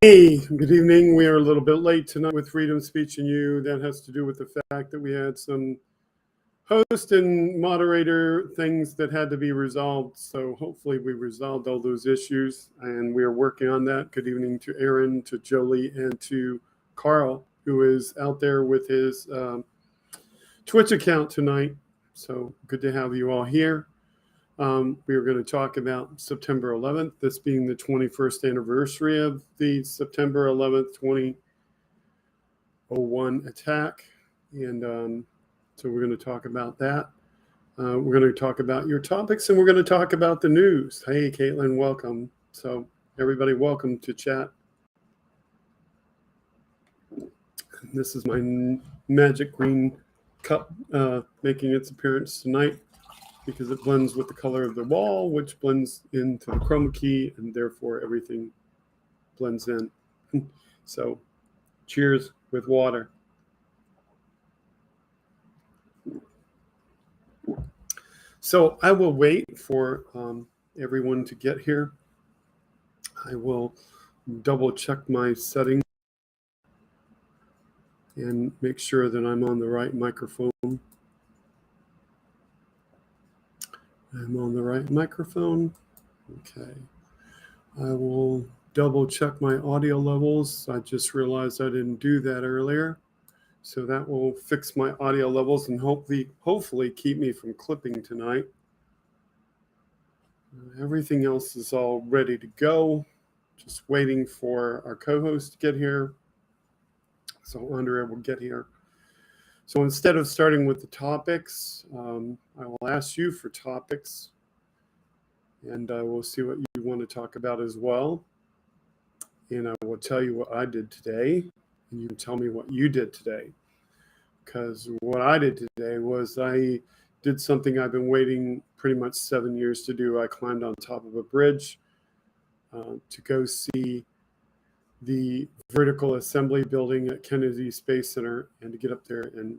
Hey, good evening. We are a little bit late tonight with Freedom Speech and You. That has to do with the fact that we had some host and moderator things that had to be resolved. So hopefully we resolved all those issues and we are working on that. Good evening to Aaron, to Jolie, and to Carl, who is out there with his Twitch account tonight. So good to have you all here. We are going to talk about September 11th, this being the 21st anniversary of the September 11th, 2001 attack. And so we're going to talk about that. We're going to talk about your topics, and we're going to talk about the news. Hey, Caitlin, welcome. So everybody, welcome to chat. This is my magic green cup making its appearance tonight, because it blends with the color of the wall, which blends into the chroma key, and therefore everything blends in. So cheers with water. So I will wait for everyone to get here. I will double check my settings and make sure that I'm on the right microphone. I'm on the right microphone. Okay. I will double check my audio levels. I just realized I didn't do that earlier. So that will fix my audio levels and hopefully keep me from clipping tonight. Everything else is all ready to go. Just waiting for our co-host to get here. So Andrea will get here. So instead of starting with the topics, I will ask you for topics, and I will see what you want to talk about as well. And I will tell you what I did today, and you can tell me what you did today. Because what I did today was I did something I've been waiting pretty much 7 years to do. I climbed on top of a bridge to go see the vertical assembly building at Kennedy Space Center, and to get up there and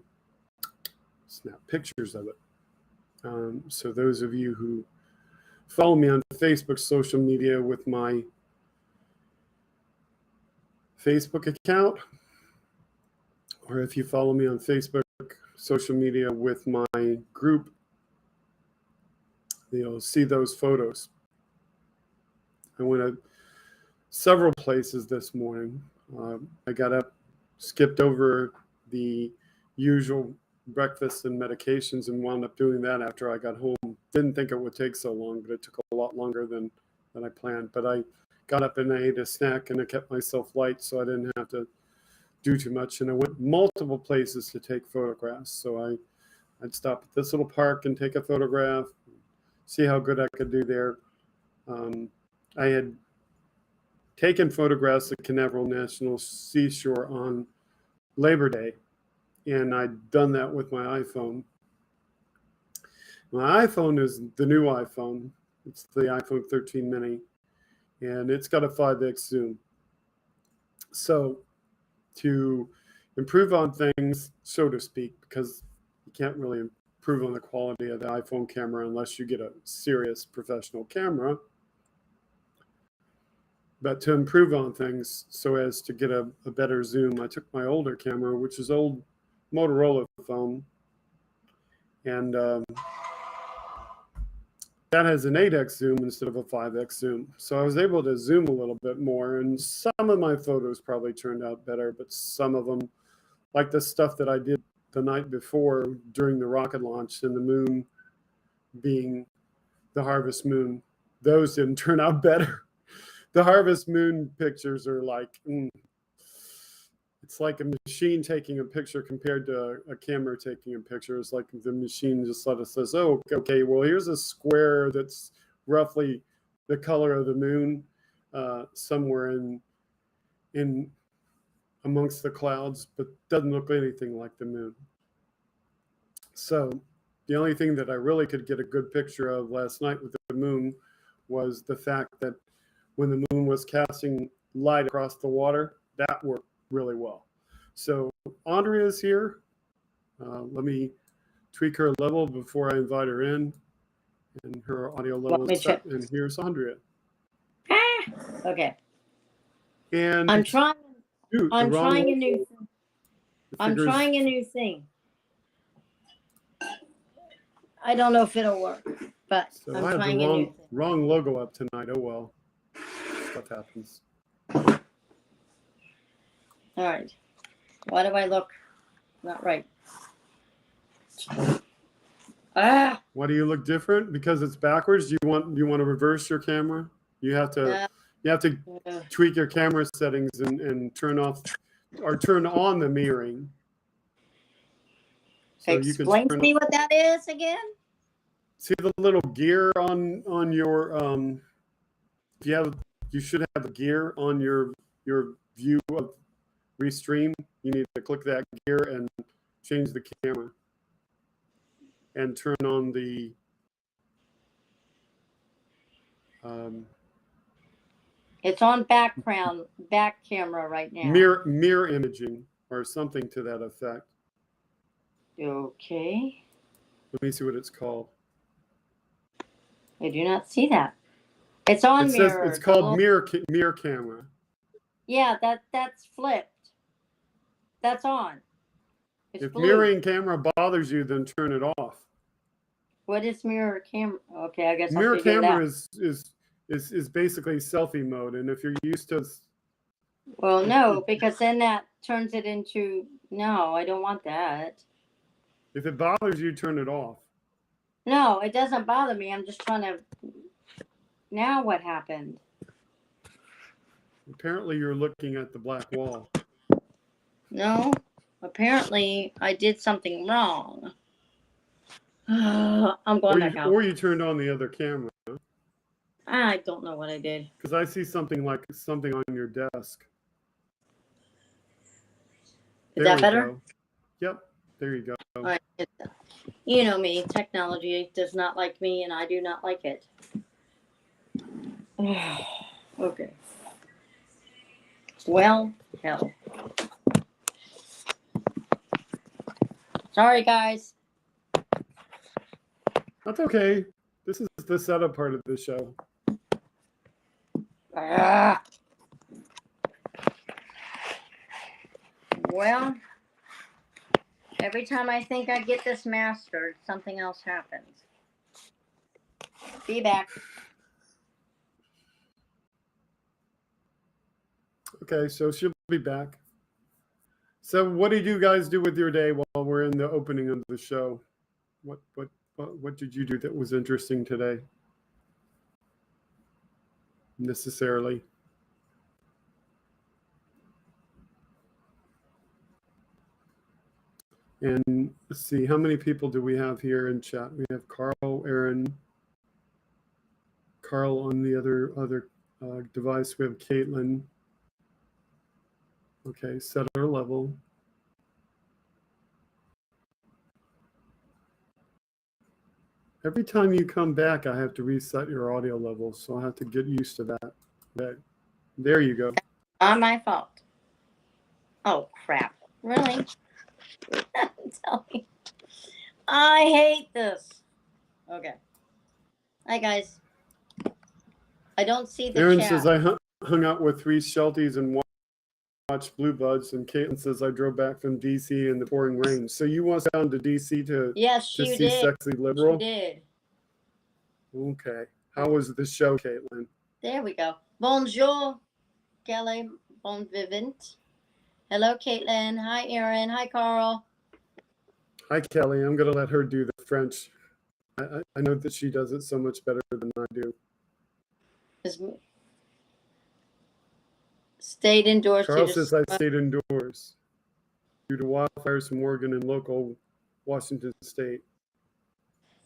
snap pictures of it. So those of you who follow me on Facebook social media with my Facebook account, or if you follow me on Facebook social media with my group, you'll see those photos. I went to several places this morning. I got up, skipped over the usual breakfast and medications, and wound up doing that after I got home. Didn't think it would take so long, but it took a lot longer than I planned. But I got up and I ate a snack, and I kept myself light so I didn't have to do too much. And I went multiple places to take photographs. So I'd stop at this little park and take a photograph, see how good I could do there. I had taken photographs at Canaveral National Seashore on Labor Day, and I'd done that with my iPhone. My iPhone is the new iPhone. It's the iPhone 13 mini, and it's got a 5x zoom. So to improve on things, so to speak, because you can't really improve on the quality of the iPhone camera unless you get a serious professional camera. But to improve on things so as to get a better zoom, I took my older camera, which is old Motorola phone, and that has an 8x zoom instead of a 5x zoom. So I was able to zoom a little bit more, and some of my photos probably turned out better, but some of them, like the stuff that I did the night before during the rocket launch and the moon being the harvest moon, those didn't turn out better. The harvest moon pictures are like, it's like a machine taking a picture compared to a camera taking a picture. It's like the machine just says, oh, okay, well, here's a square that's roughly the color of the moon somewhere in amongst the clouds, but doesn't look anything like the moon. So the only thing that I really could get a good picture of last night with the moon was the fact that when the moon was casting light across the water, that worked really well. So Andrea is here. Let me tweak her level before I invite her in. And her audio level is set. And here's Andrea. Okay. And I'm trying. shoot, I'm trying a new. I'm figures, trying a new thing. I don't know if it'll work, but so I'm I have the trying a new thing. wrong logo up tonight. Oh well, stuff happens. All right. Why do I look not right? Ah. Why do you look different? Because it's backwards. You want to reverse your camera? You have to tweak your camera settings and turn off or turn on the mirroring. So Explain to me what that is again. See the little gear on your you should have a gear on your view of Restream. You need to click that gear and change the camera and turn on the it's on back camera right now. Mirror imaging or something to that effect. Okay. Let me see what it's called. I do not see that. It's on mirror. It's called mirror camera. Yeah, that's flipped. That's on. It's if blue. Mirroring camera bothers you, then turn it off. What is mirror camera? Okay, I guess mirror camera is basically selfie mode, and if you're used to. Well, no, because then that turns it into no. I don't want that. If it bothers you, turn it off. No, it doesn't bother me. I'm just trying to. Now what happened? Apparently, you're looking at the black wall. No, apparently I did something wrong. I'm going back out. Or you turned on the other camera. I don't know what I did. Because I see something on your desk. Is that better? Go. Yep, there you go. All right. You know me, technology does not like me, and I do not like it. Okay. Well, hell. Sorry, guys. That's okay. This is the setup part of the show. Well, every time I think I get this mastered, something else happens. Be back. Okay, so she'll be back. So what did you guys do with your day while we're in the opening of the show? What did you do that was interesting today? Necessarily. And let's see, how many people do we have here in chat? We have Carl, Aaron, Carl on the other device. We have Caitlin. Okay, set our level. Every time you come back, I have to reset your audio level, so I have to get used to that. There you go. Not my fault. Oh, crap. Really? Tell me. I hate this. Okay. Hi, guys. I don't see the Aaron chat. says, I hung out with 3 Shelties and watched Blue Buds, and Caitlin says, I drove back from D.C. in the pouring rain. So you went down to D.C. to see Sexy Liberal? She did. Okay. How was the show, Caitlin? There we go. Bonjour, Kelly. Bon vivant. Hello, Caitlin. Hi, Aaron. Hi, Carl. Hi, Kelly. I'm going to let her do the French. I know that she does it so much better than I do. Stayed indoors. Carl says I stayed indoors due to wildfires from Oregon and local Washington State.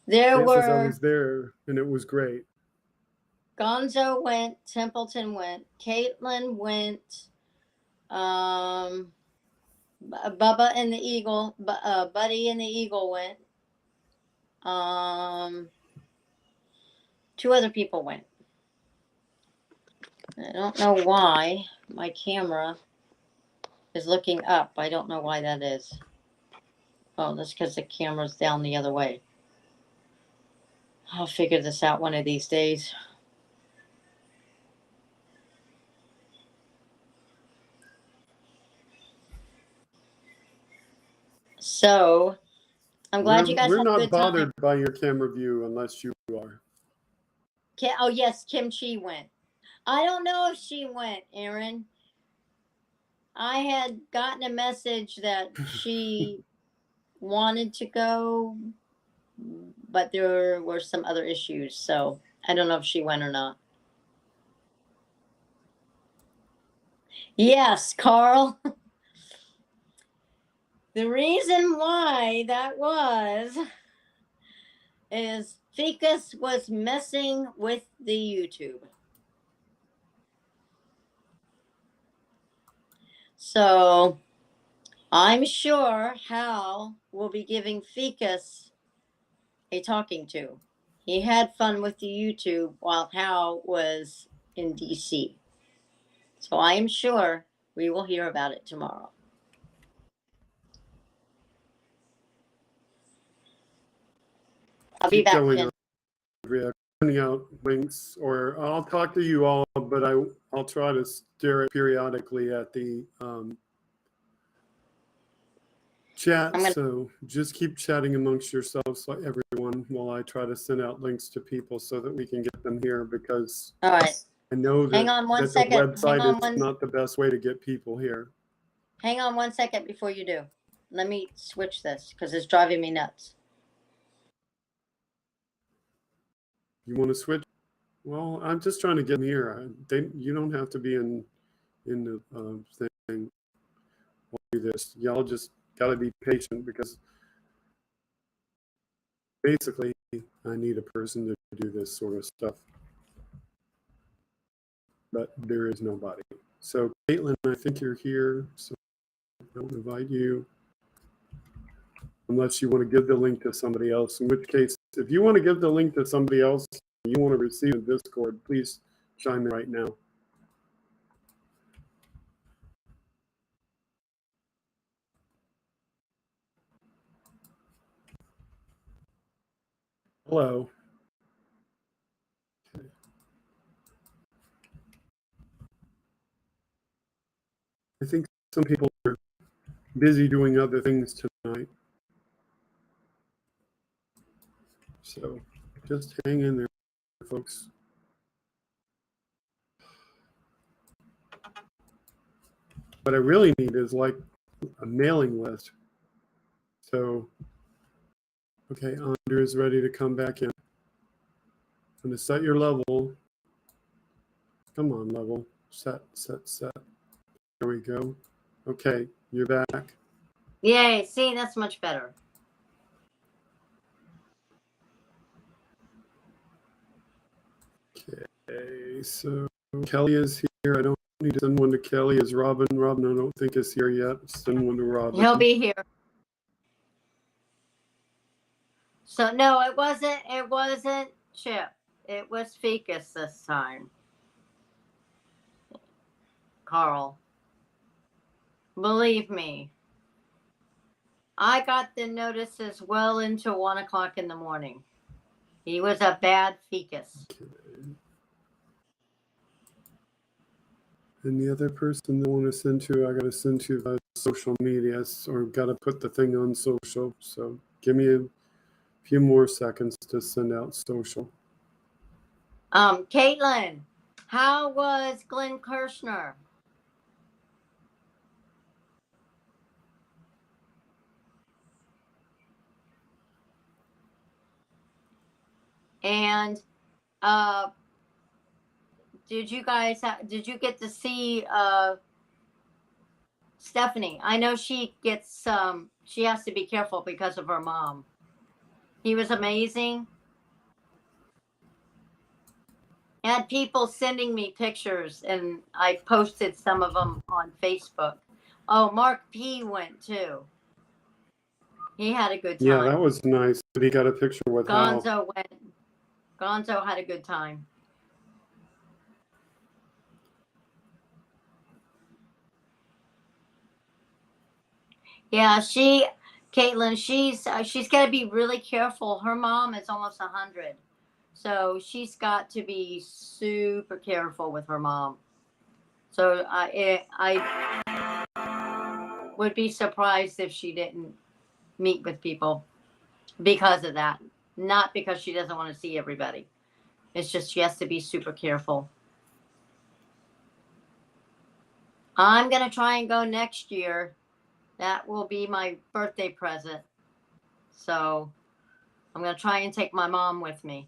There Says were. I was there, and it was great. Gonzo went. Templeton went. Caitlin went. Bubba and the Eagle. Buddy and the Eagle went. 2 other people went. I don't know why my camera is looking up. I don't know why that is. Oh, that's because the camera's down the other way. I'll figure this out one of these days. So I'm glad you guys We're had a not good bothered time. by your camera view unless you are. Oh yes, Kim Chi went. I don't know if she went, Aaron. I had gotten a message that she wanted to go, but there were some other issues, so I don't know if she went or not. Yes, Carl. The reason why that was is Ficus was messing with the YouTube. So I'm sure Hal will be giving Ficus a talking to. He had fun with the YouTube while Hal was in DC. So I am sure we will hear about it tomorrow. I'll be Keep back, going Jen. on, Andrea. Sending out links, or I'll talk to you all, but I'll try to stare periodically at the chat. So just keep chatting amongst yourselves, like everyone, while I try to send out links to people so that we can get them here, because all right. I know that, Hang on one that second. the website is not the best way to get people here. Hang on 1 second before you do. Let me switch this because it's driving me nuts. You want to switch? Well, I'm just trying to get them here. You don't have to be in the thing. I'll do this. Y'all just got to be patient, because basically I need a person to do this sort of stuff. But there is nobody. So Caitlin, I think you're here. So I'll invite you. Unless you want to give the link to somebody else, in which case, if you want to give the link to somebody else, you want to receive in Discord, please chime in right now. Hello. Okay. I think some people are busy doing other things tonight. So just hang in there, folks. What I really need is like a mailing list. So, okay, Andrea is ready to come back in. I'm going to set your level. Come on, level. Set. There we go. Okay, you're back. Yay, see, that's much better. Okay, so Kelly is here. I don't need to send one to Kelly. Is Robin? Robin, I don't think is here yet. Send one to Robin. He'll be here. So no, it wasn't Chip. It was Ficus this time. Carl. Believe me. I got the notices well into 1 o'clock in the morning. He was a bad Ficus. Okay. And the other person I want to send to, I got to send to social media, or got to put the thing on social. So give me a few more seconds to send out social. Caitlin, how was Glenn Kirshner? And did you get to see Stephanie? I know she gets she has to be careful because of her mom. He was amazing. I had people sending me pictures, and I posted some of them on Facebook. Oh, Mark P went too. He had a good time. Yeah, that was nice. But he got a picture with Hal. Gonzo went. Gonzo had a good time. Yeah, Caitlin, she's got to be really careful. Her mom is almost 100, so she's got to be super careful with her mom. So I would be surprised if she didn't meet with people because of that. Not because she doesn't want to see everybody. It's just she has to be super careful. I'm going to try and go next year. That will be my birthday present. So I'm going to try and take my mom with me.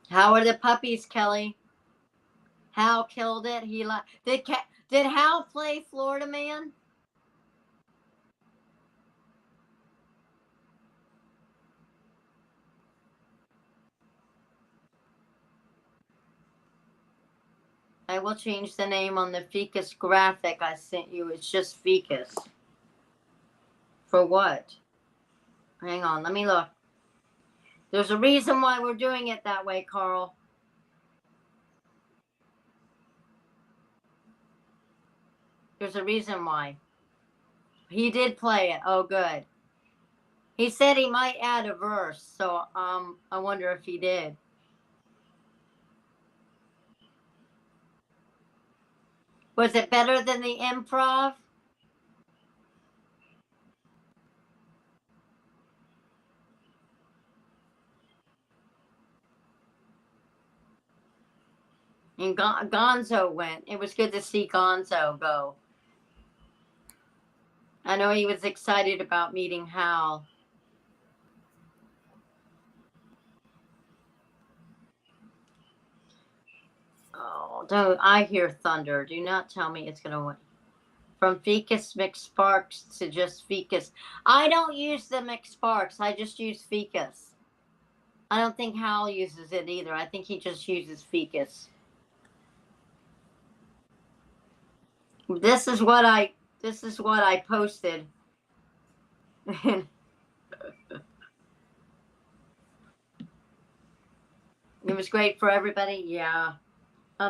How are the puppies, Kelly? Hal killed it. Did Hal play Florida Man? I will change the name on the Ficus graphic I sent you. It's just Ficus. For what? Hang on, let me look. There's a reason why we're doing it that way, Carl. There's a reason why. He did play it. Oh, good. He said he might add a verse, so I wonder if he did. Was it better than the improv? And Gonzo went. It was good to see Gonzo go. I know he was excited about meeting Hal. Oh, don't I hear thunder. Do not tell me it's going to win. From Ficus McSparks to just Ficus. I don't use the McSparks. I just use Ficus. I don't think Hal uses it either. I think he just uses Ficus. This is what I posted. It was great for everybody. Yeah.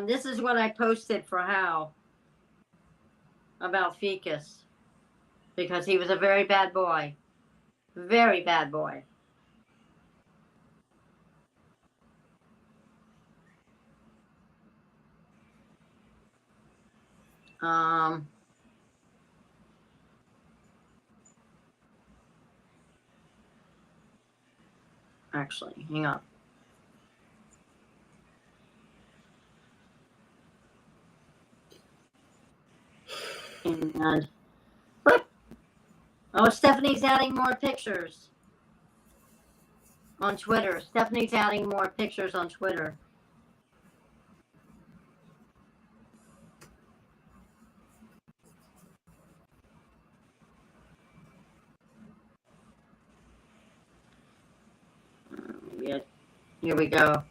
This is what I posted for Hal about Ficus, because he was a very bad boy. Very bad boy. Actually, hang on. And oh, Stephanie's adding more pictures on Twitter. Stephanie's adding more pictures on Twitter. Here we go.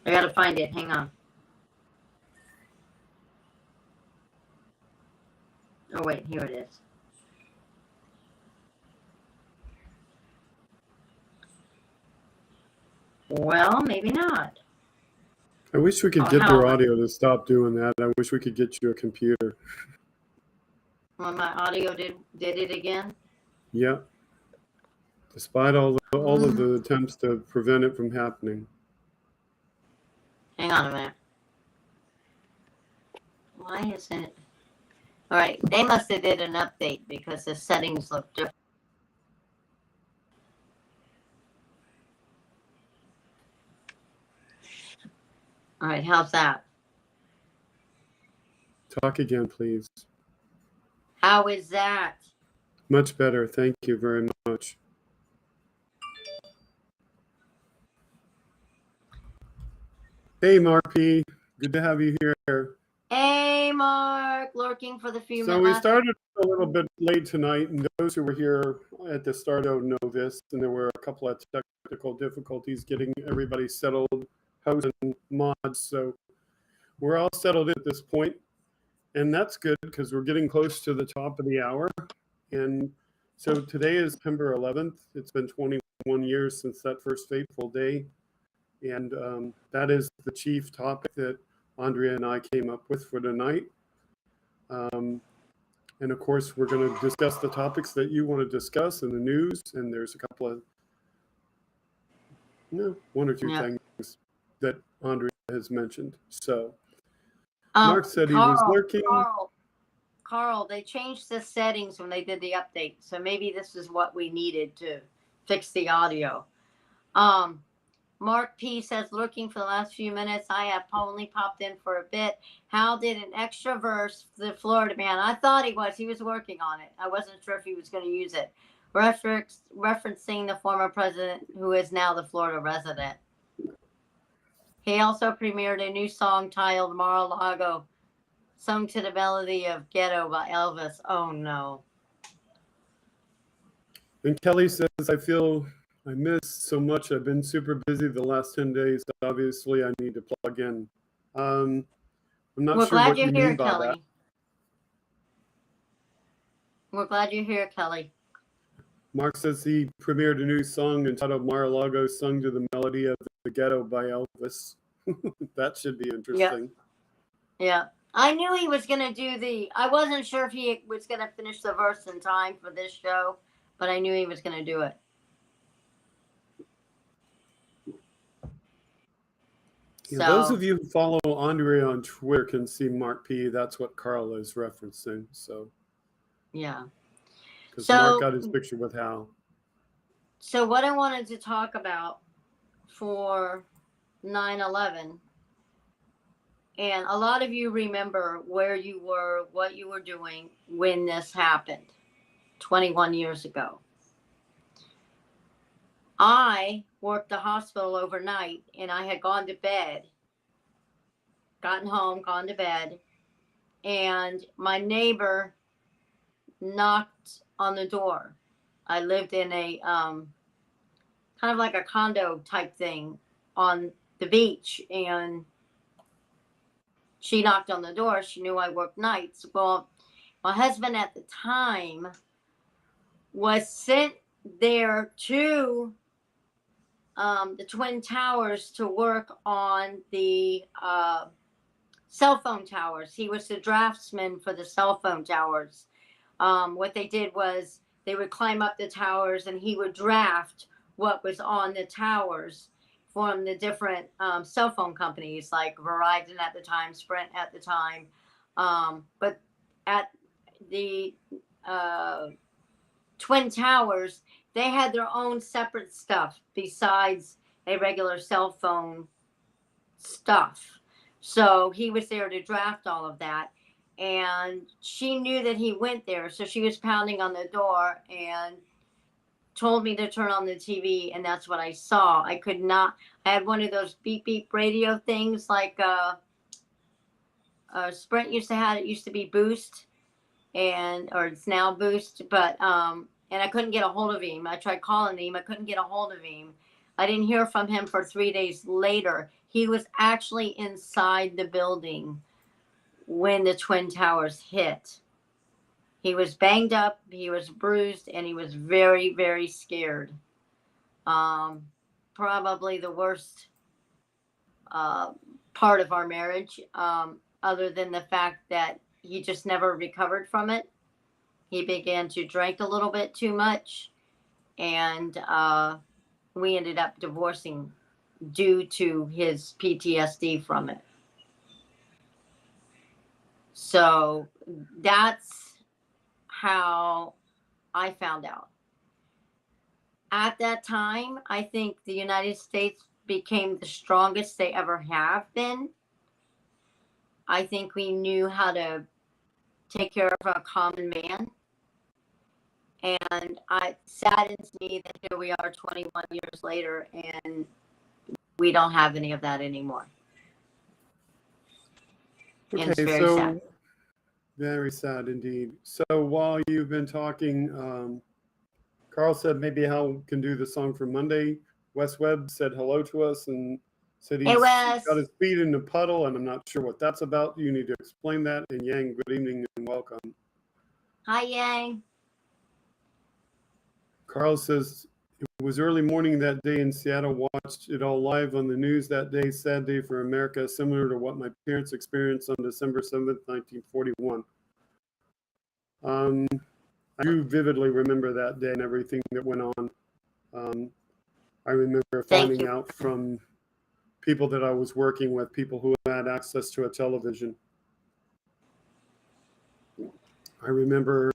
I gotta find it. Hang on. Oh, wait. Here it is. Well, maybe not. I wish we could get your audio to stop doing that. I wish we could get you a computer. Well, my audio did it again? Yeah. Despite all of the attempts to prevent it from happening. Hang on a minute. Why isn't it? All right. They must have did an update because the settings look different. All right. How's that? Talk again, please. How is that? Much better. Thank you very much. Hey, Marpy. Good to have you here. Hey, Mark. Lurking for the few minutes. So we started a little bit late tonight, and those who were here at the start don't know this, and there were a couple of technical difficulties getting everybody settled, hosts and mods. So we're all settled at this point, and that's good because we're getting close to the top of the hour. And so today is September 11th. It's been 21 years since that first fateful day. And that is the chief topic that Andrea and I came up with for tonight. And of course, we're going to discuss the topics that you want to discuss in the news. And there's a couple of, one or two things that Andrea has mentioned. So Mark said he was lurking. Carl, they changed the settings when they did the update. So maybe this is what we needed to fix the audio. Mark P says, looking for the last few minutes. I have only popped in for a bit. How did an extra verse, the Florida man? I thought he was working on it. I wasn't sure if he was going to use it. Referencing the former president who is now the Florida resident. He also premiered a new song titled Mar-a-Lago, sung to the melody of Ghetto by Elvis. Oh no. And Kelly says, I feel I missed so much. I've been super busy the last 10 days. Obviously, I need to plug in. I'm not sure what you mean by that. We're glad you're here, Kelly. Mark says he premiered a new song entitled Mar-a-Lago, sung to the melody of the Ghetto by Elvis. That should be interesting. Yeah. I knew he was going to do I wasn't sure if he was going to finish the verse in time for this show, but I knew he was going to do it. Yeah, so, those of you who follow Andrea on Twitter can see Mark P. That's what Carl is referencing. So yeah, because Mark got his picture with Hal. So what I wanted to talk about for 9/11, and a lot of you remember where you were, what you were doing when this happened 21 years ago. I worked the hospital overnight, and I had gone to bed, gotten home, gone to bed, and my neighbor knocked on the door. I lived in a kind of like a condo type thing on the beach, and she knocked on the door. She knew I worked nights. Well, my husband at the time was sent there to the Twin Towers to work on the cell phone towers. He was the draftsman for the cell phone towers. What they did was they would climb up the towers, and he would draft what was on the towers from the different cell phone companies, like Verizon at the time, Sprint at the time. But at the Twin Towers, they had their own separate stuff besides a regular cell phone stuff. So he was there to draft all of that. And she knew that he went there. So she was pounding on the door and told me to turn on the TV. And that's what I saw. I could not. I had one of those beep beep radio things like Sprint used to have. It used to be Boost, or it's now Boost. But and I couldn't get a hold of him. I tried calling him. I couldn't get a hold of him. I didn't hear from him for 3 days later. He was actually inside the building when the Twin Towers hit. He was banged up, he was bruised, and he was very, very scared. Probably the worst part of our marriage, other than the fact that he just never recovered from it. He began to drink a little bit too much, and we ended up divorcing due to his PTSD from it. So that's how I found out. At that time, I think the United States became the strongest they ever have been. I think we knew how to take care of a common man. And it saddens me that here we are 21 years later and we don't have any of that anymore. Okay, it's very sad. Very sad indeed. So while you've been talking, Carl said maybe Hal can do the song for Monday. Wes Webb said hello to us and said he's got his feet in the puddle, and I'm not sure what that's about. You need to explain that. And Yang, good evening and welcome. Hi, Yang. Carl says it was early morning that day in Seattle. Watched it all live on the news that day. Sad day for America, similar to what my parents experienced on December 7th, 1941. I do vividly remember that day and everything that went on. I remember finding out from people that I was working with, people who had access to a television. I remember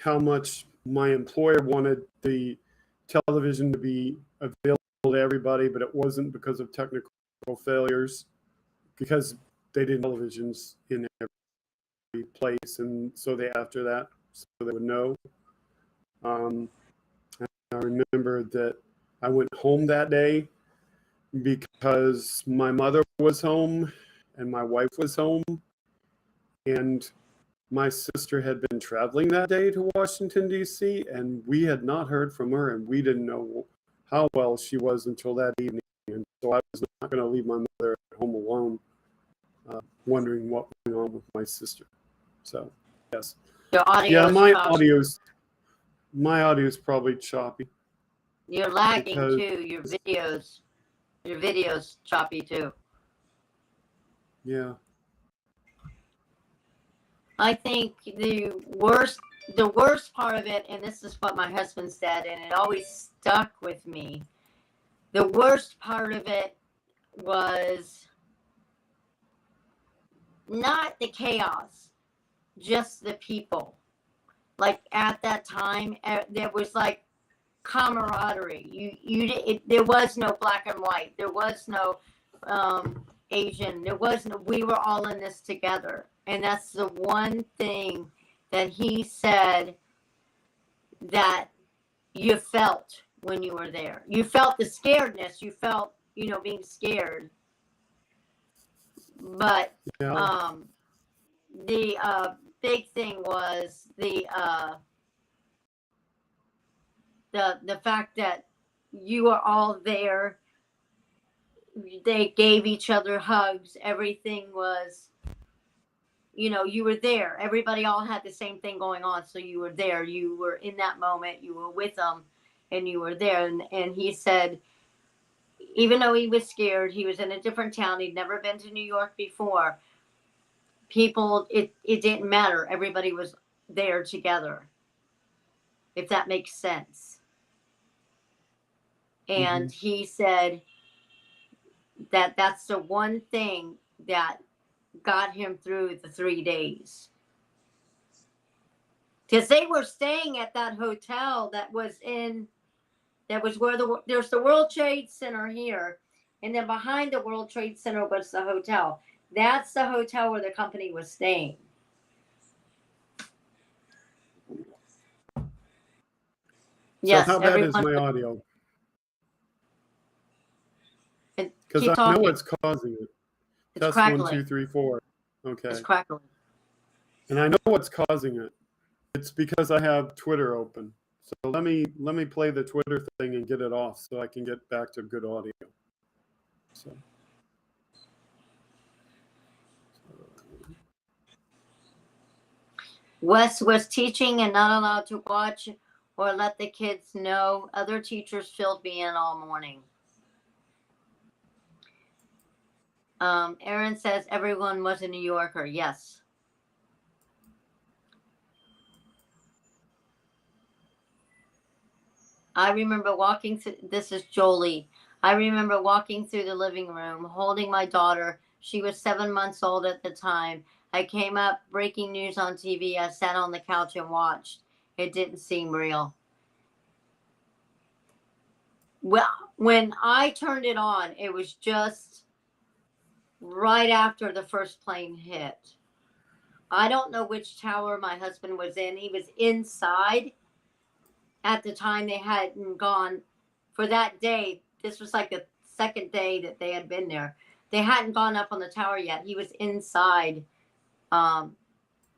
how much my employer wanted the television to be available to everybody, but it wasn't because of technical failures, because they didn't have televisions in every place, and so they after that, so they would know. And I remember that I went home that day because my mother was home and my wife was home, and my sister had been traveling that day to Washington, D.C., and we had not heard from her, and we didn't know how well she was until that evening. And so I was not going to leave my mother at home alone, wondering what was going on with my sister. So, yes. Your audio Yeah, is my audio is probably choppy. You're lagging too. Your videos choppy too. Yeah. I think the worst part of it, and this is what my husband said, and it always stuck with me. The worst part of it was not the chaos, just the people. Like at that time, there was like camaraderie. There was no black and white. There was no Asian. There was no. We were all in this together, and that's the one thing that he said that you felt when you were there. You felt the scaredness. You felt, being scared. But Yeah. the big thing was the fact that you were all there. They gave each other hugs. Everything was, you were there. Everybody all had the same thing going on. So you were there. You were in that moment. You were with them and you were there. And he said, even though he was scared, he was in a different town. He'd never been to New York before. People, it didn't matter. Everybody was there together, if that makes sense. And he said that that's the one thing that got him through the 3 days. Because they were staying at that hotel that was where there's the World Trade Center here. And then behind the World Trade Center was the hotel. That's the hotel where the company was staying. So how bad is my audio? Because I know what's causing it. It's Test crackling. 1, 2, 3, 4. Okay. It's crackling. And I know what's causing it. It's because I have Twitter open. So let me play the Twitter thing and get it off so I can get back to good audio. So. Wes was teaching and not allowed to watch or let the kids know. Other teachers filled me in all morning. Aaron says everyone was a New Yorker. Yes. I remember walking through, this is Jolie. I remember walking through the living room, holding my daughter. She was 7 months old at the time. I came up, breaking news on TV. I sat on the couch and watched. It didn't seem real. Well, when I turned it on, it was just right after the first plane hit. I don't know which tower my husband was in. He was inside at the time. They hadn't gone for that day. This was like the second day that they had been there. They hadn't gone up on the tower yet. He was inside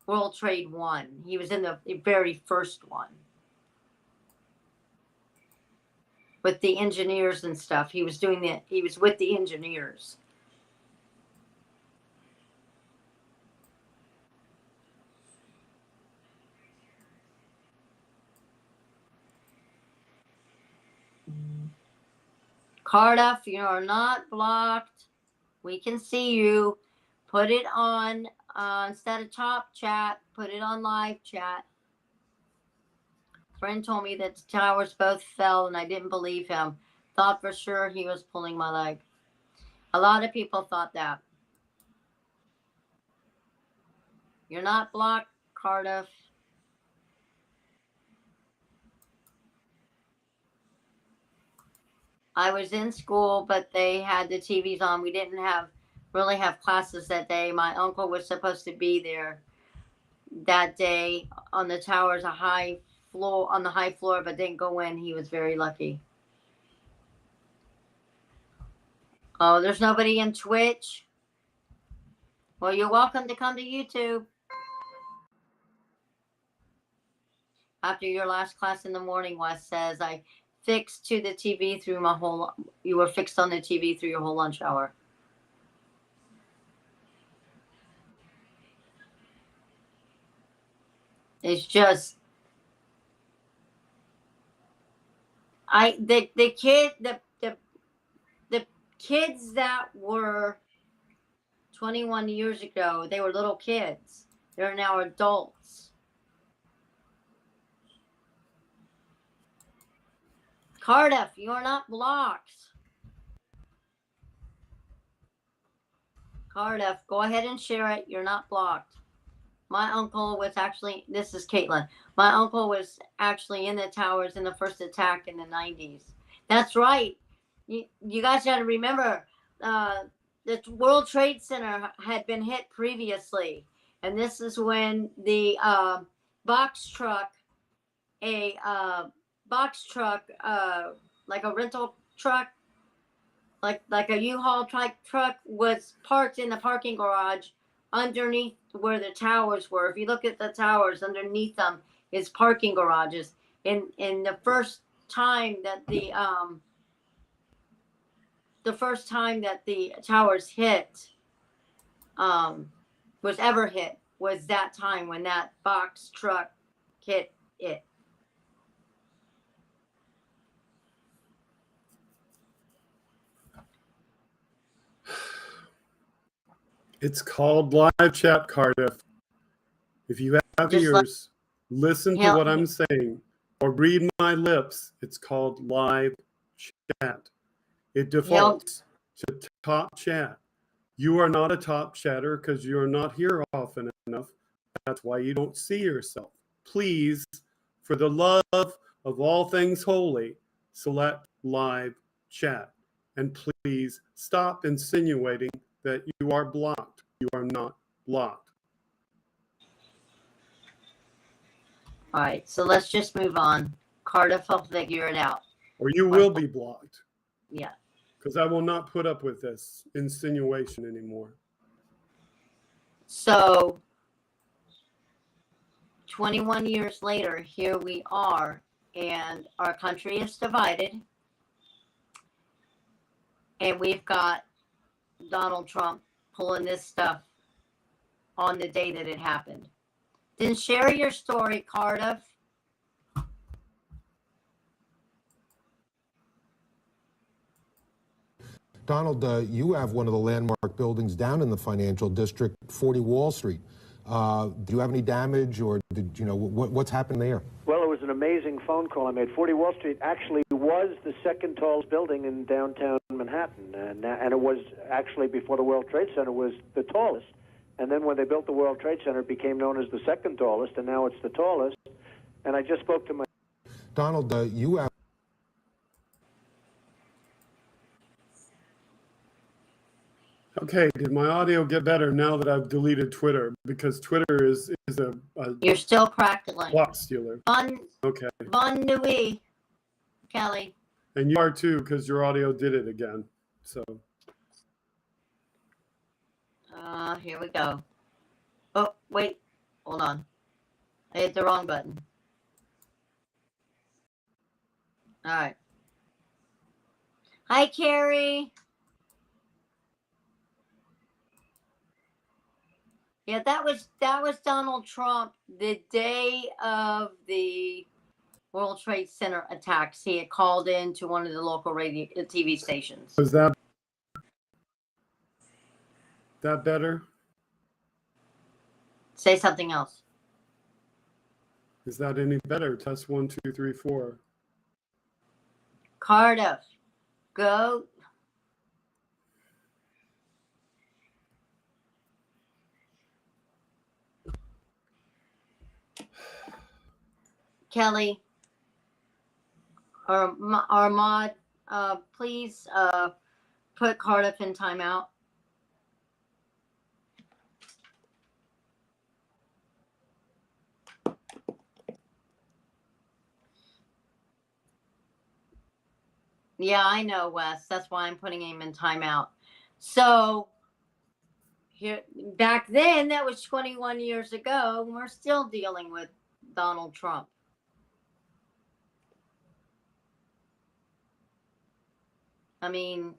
World Trade One. He was in the very first one with the engineers and stuff. He was with the engineers. Cardiff, you are not blocked. We can see you. Put it on, instead of top chat, put it on live chat. Friend told me that the towers both fell and I didn't believe him. Thought for sure he was pulling my leg. A lot of people thought that. You're not blocked, Cardiff. I was in school, but they had the TVs on. We didn't really have classes that day. My uncle was supposed to be there that day on the towers, on the high floor, but didn't go in. He was very lucky. Oh, there's nobody in Twitch. Well, you're welcome to come to YouTube. After your last class in the morning, Wes says, I fixed to the TV through you were fixed on the TV through your whole lunch hour. It's just, the kids that were 21 years ago, they were little kids. They're now adults. Cardiff, you are not blocked. Cardiff, go ahead and share it. You're not blocked. My uncle was actually, this is Caitlin. My uncle was actually in the towers in the first attack in the 90s. That's right. You guys got to remember, the World Trade Center had been hit previously. And this is when the box truck, like a rental truck, like a U-Haul truck, was parked in the parking garage underneath where the towers were. If you look at the towers, underneath them is parking garages. In the first time that the towers hit, was ever hit, was that time when that box truck hit it. It's called live chat, Cardiff. If you have ears, listen to what I'm saying or read my lips. It's called live chat. It defaults to top chat. You are not a top chatter because you are not here often enough. That's why you don't see yourself. Please, for the love of all things holy, select live chat. And please stop insinuating that you are blocked. You are not blocked. All right, so let's just move on. Cardiff will figure it out. Or you will be blocked. Yeah. Because I will not put up with this insinuation anymore. So, 21 years later, here we are, and our country is divided. And we've got Donald Trump pulling this stuff on the day that it happened. Then share your story, Cardiff. Donald, you have one of the landmark buildings down in the financial district, 40 Wall Street. Do you have any damage, or what's happened there? Well, it was an amazing phone call I made. 40 Wall Street actually was the second tallest building in downtown Manhattan, and it was actually, before the World Trade Center, was the tallest. And then when they built the World Trade Center, it became known as the second tallest, and now it's the tallest. And I just spoke to my... Donald, you have... Okay, did my audio get better now that I've deleted Twitter? Because Twitter is a You're still crackling. block stealer. Okay. Bon nuit, Kelly. And you are too, because your audio did it again. So. Here we go. Oh, wait. Hold on. I hit the wrong button. All right. Hi, Carrie. Yeah, that was Donald Trump the day of the World Trade Center attacks. He had called in to one of the local radio TV stations. Was that better? Say something else. Is that any better? Test 1, 2, 3, 4. Cardiff, go. Kelly, or Ahmad, please put Cardiff in timeout. Yeah, I know, Wes. That's why I'm putting him in timeout. So here, back then, that was 21 years ago. And we're still dealing with Donald Trump. I mean,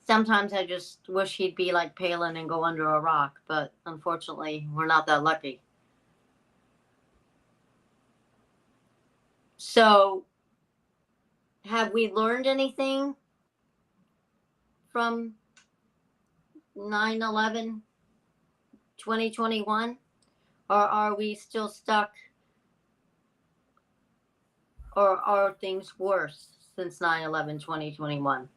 sometimes I just wish he'd be like Palin and go under a rock, but unfortunately, we're not that lucky. So, have we learned anything from 9/11, 2021? Or are we still stuck? Or are things worse since 9/11, 2021?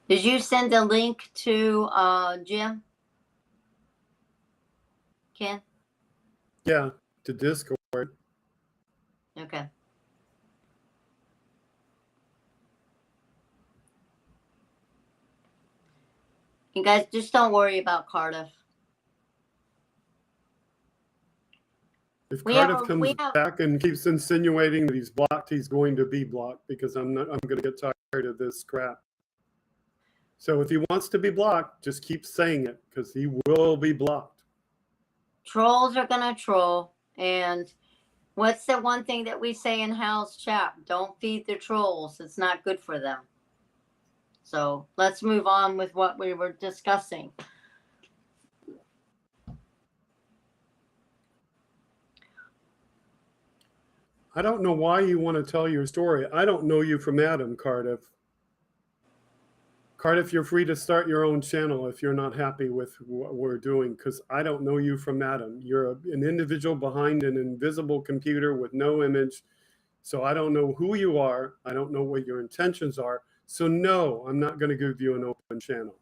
Did you send a link to Jim? Ken? Yeah, to Discord. Okay. You guys just don't worry about Cardiff. If We Cardiff have- comes we have- back and keeps insinuating that he's blocked, he's going to be blocked because I'm going to get tired of this crap. So if he wants to be blocked, just keep saying it because he will be blocked. Trolls are gonna troll. And what's the one thing that we say in Hal's chat? Don't feed the trolls. It's not good for them. So let's move on with what we were discussing. I don't know why you want to tell your story. I don't know you from Adam, Cardiff. Cardiff, you're free to start your own channel if you're not happy with what we're doing, because I don't know you from Adam. You're an individual behind an invisible computer with no image. So I don't know who you are. I don't know what your intentions are. So no, I'm not going to give you an open channel.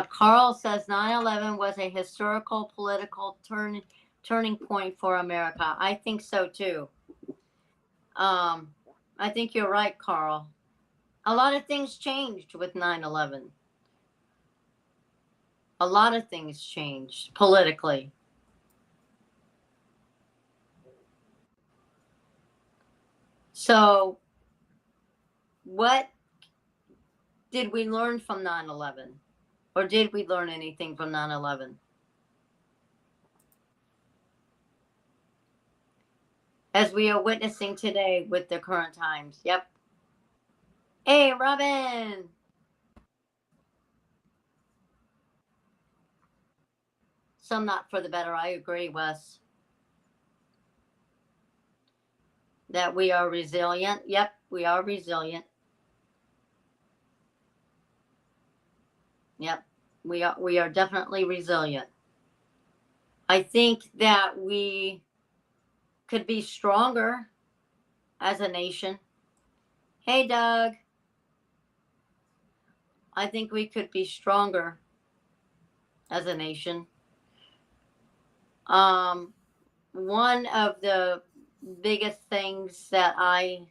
Carl says 9/11 was a historical political turning point for America. I think so too. I think you're right, Carl. A lot of things changed with 9/11. A lot of things changed politically. So, what did we learn from 9/11? Or did we learn anything from 9/11? As we are witnessing today with the current times. Yep. Hey, Robin. Some not for the better. I agree, Wes. That we are resilient. Yep, we are resilient. Yep, we are definitely resilient. I think that we could be stronger as a nation. Hey, Doug. I think we could be stronger as a nation. One of the biggest things that I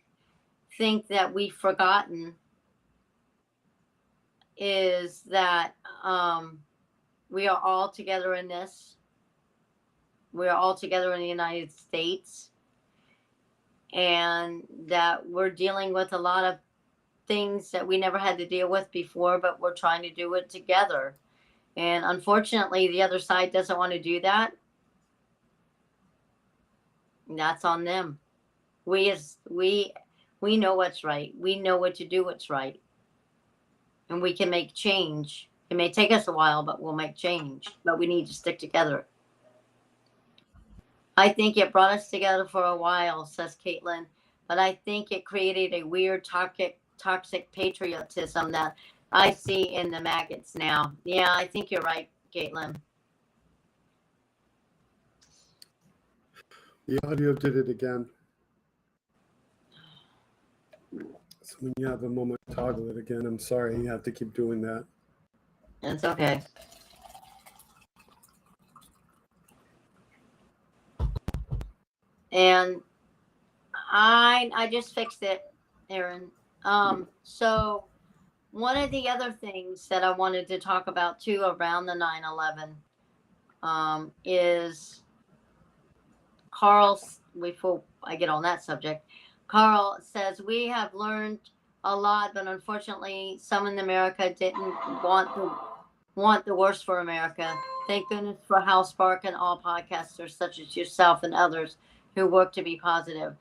think that we've forgotten is that we are all together in this. we're all together in the United States, and that we're dealing with a lot of things that we never had to deal with before, but we're trying to do it together. And unfortunately, the other side doesn't want to do that. That's on them. We know what's right. We know what to do what's right. And we can make change. It may take us a while, but we'll make change. But we need to stick together. I think it brought us together for a while, says Caitlin, but I think it created a weird toxic patriotism that I see in the maggots now. Yeah, I think you're right, Caitlin. The audio did it again. So when you have a moment, toggle it again. I'm sorry you have to keep doing that. It's okay. And I just fixed it, Aaron. So one of the other things that I wanted to talk about too around the 9/11 is Carl. Before I get on that subject, Carl says we have learned a lot, but unfortunately, some in America didn't want the worst for America. Thank goodness for House Spark and all podcasters such as yourself and others who work to be positive.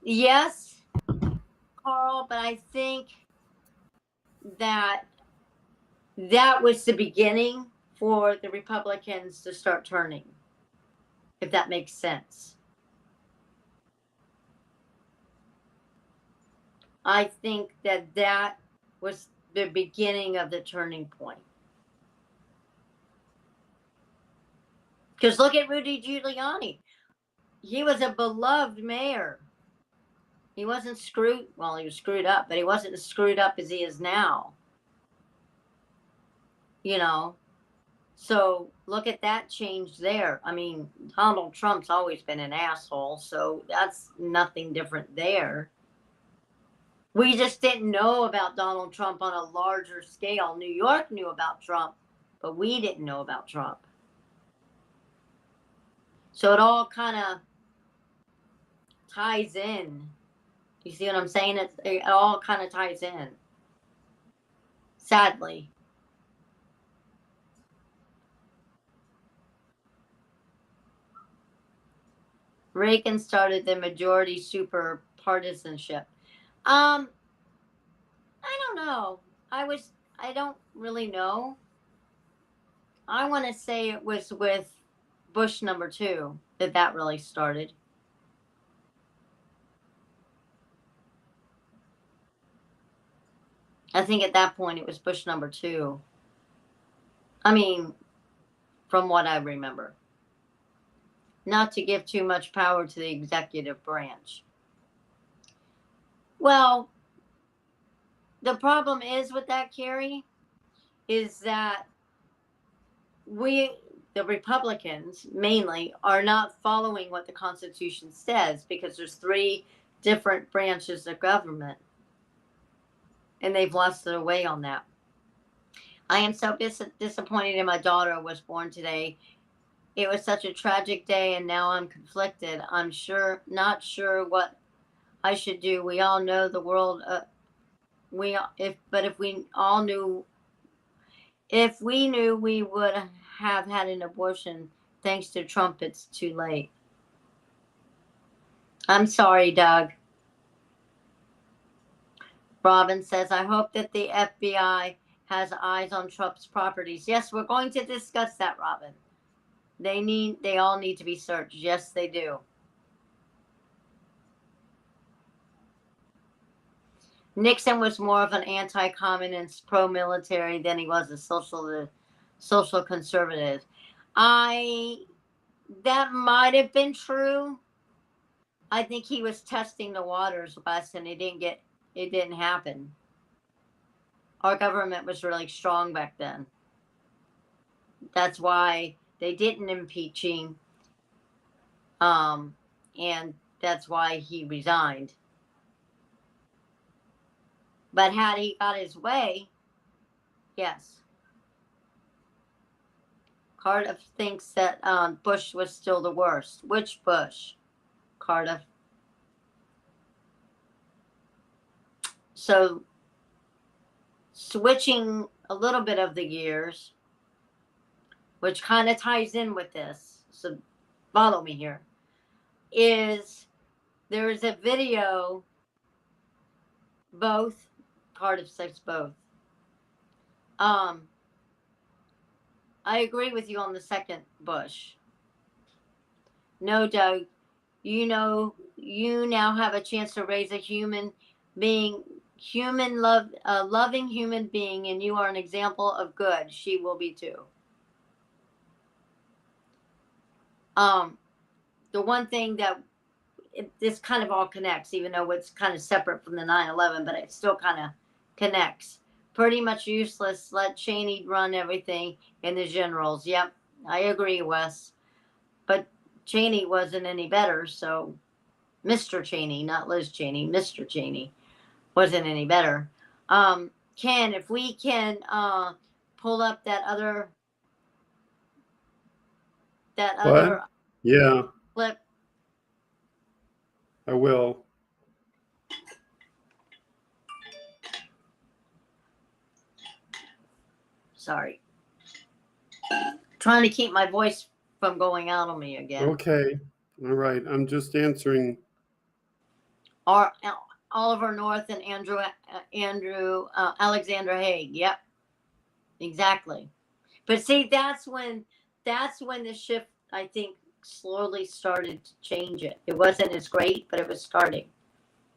Yes, Carl, but I think that was the beginning for the Republicans to start turning, if that makes sense. I think that was the beginning of the turning point. Because look at Rudy Giuliani. He was a beloved mayor. He wasn't screwed. Well, he was screwed up, but he wasn't as screwed up as he is now. You know, so look at that change there. I mean, Donald Trump's always been an asshole, so that's nothing different there. We just didn't know about Donald Trump on a larger scale. New York knew about Trump, but we didn't know about Trump. So it all kind of ties in. You see what I'm saying? It all kind of ties in. Sadly. Reagan started the majority super partisanship. I don't know. I don't really know. I want to say it was with Bush #2 that really started. I think at that point it was Bush #2. I mean, from what I remember. Not to give too much power to the executive branch. Well, the problem is with that, Carrie, is that the Republicans mainly, are not following what the Constitution says because there's 3 different branches of government. And they've lost their way on that. I am so disappointed in my daughter was born today. It was such a tragic day, and now I'm conflicted. I'm not sure what I should do. We all know the world. If we knew we would have had an abortion, thanks to Trump, it's too late. I'm sorry, Doug. Robin says, I hope that the FBI has eyes on Trump's properties. Yes, we're going to discuss that, Robin. They all need to be searched. Yes, they do. Nixon was more of an anti-communist, pro-military than he was a social conservative. That might have been true. I think he was testing the waters, Wes, and it didn't happen. Our government was really strong back then. That's why they didn't impeach him. And that's why he resigned. But had he got his way, yes. Cardiff thinks that Bush was still the worst. Which Bush? Cardiff. So switching a little bit of the gears, which kind of ties in with this, so follow me here, is there is a video, both, Cardiff says both. I agree with you on the second Bush. No, Doug, you know, you now have a chance to raise a human being, loving human being, and you are an example of good. She will be too. The one thing that this kind of all connects, even though it's kind of separate from the 9/11, but it still kind of connects. Pretty much useless. Let Cheney run everything and the generals. Yep, I agree, Wes. But Cheney wasn't any better, so Mr. Cheney, not Liz Cheney, Mr. Cheney wasn't any better. Ken, if we can pull up that other Yeah, clip. I will. Sorry. Trying to keep my voice from going out on me again. Okay. All right. I'm just answering. Oliver North and Andrew Alexander Haig. Yep. Exactly. But see, that's when the shift, I think, slowly started to change it. It wasn't as great, but it was starting.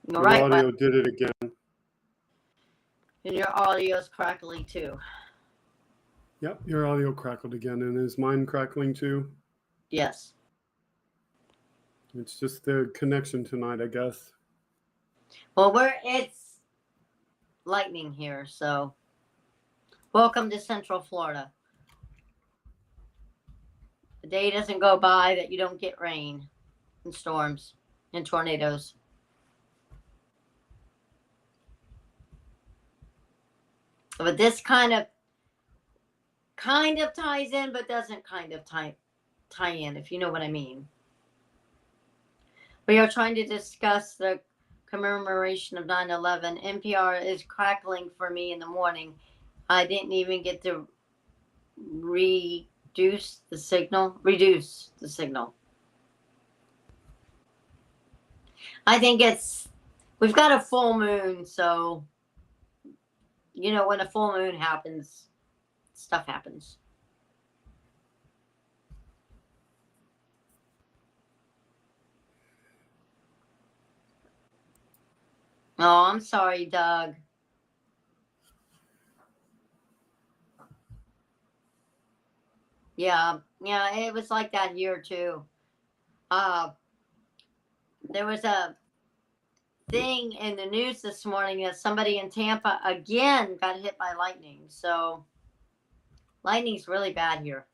You're right. Audio did it again. And your audio's crackly too. Yep, your audio crackled again. And is mine crackling too? Yes. It's just the connection tonight, I guess. Well, it's lightning here, so welcome to Central Florida. The day doesn't go by that you don't get rain and storms and tornadoes. But this kind of ties in, but doesn't kind of tie in, if you know what I mean. We are trying to discuss the commemoration of 9/11. NPR is crackling for me in the morning. I didn't even get to reduce the signal. I think we've got a full moon, so you know when a full moon happens, stuff happens. Oh, I'm sorry, Doug. Yeah, it was like that here too. There was a thing in the news this morning that somebody in Tampa again got hit by lightning. So lightning's really bad here.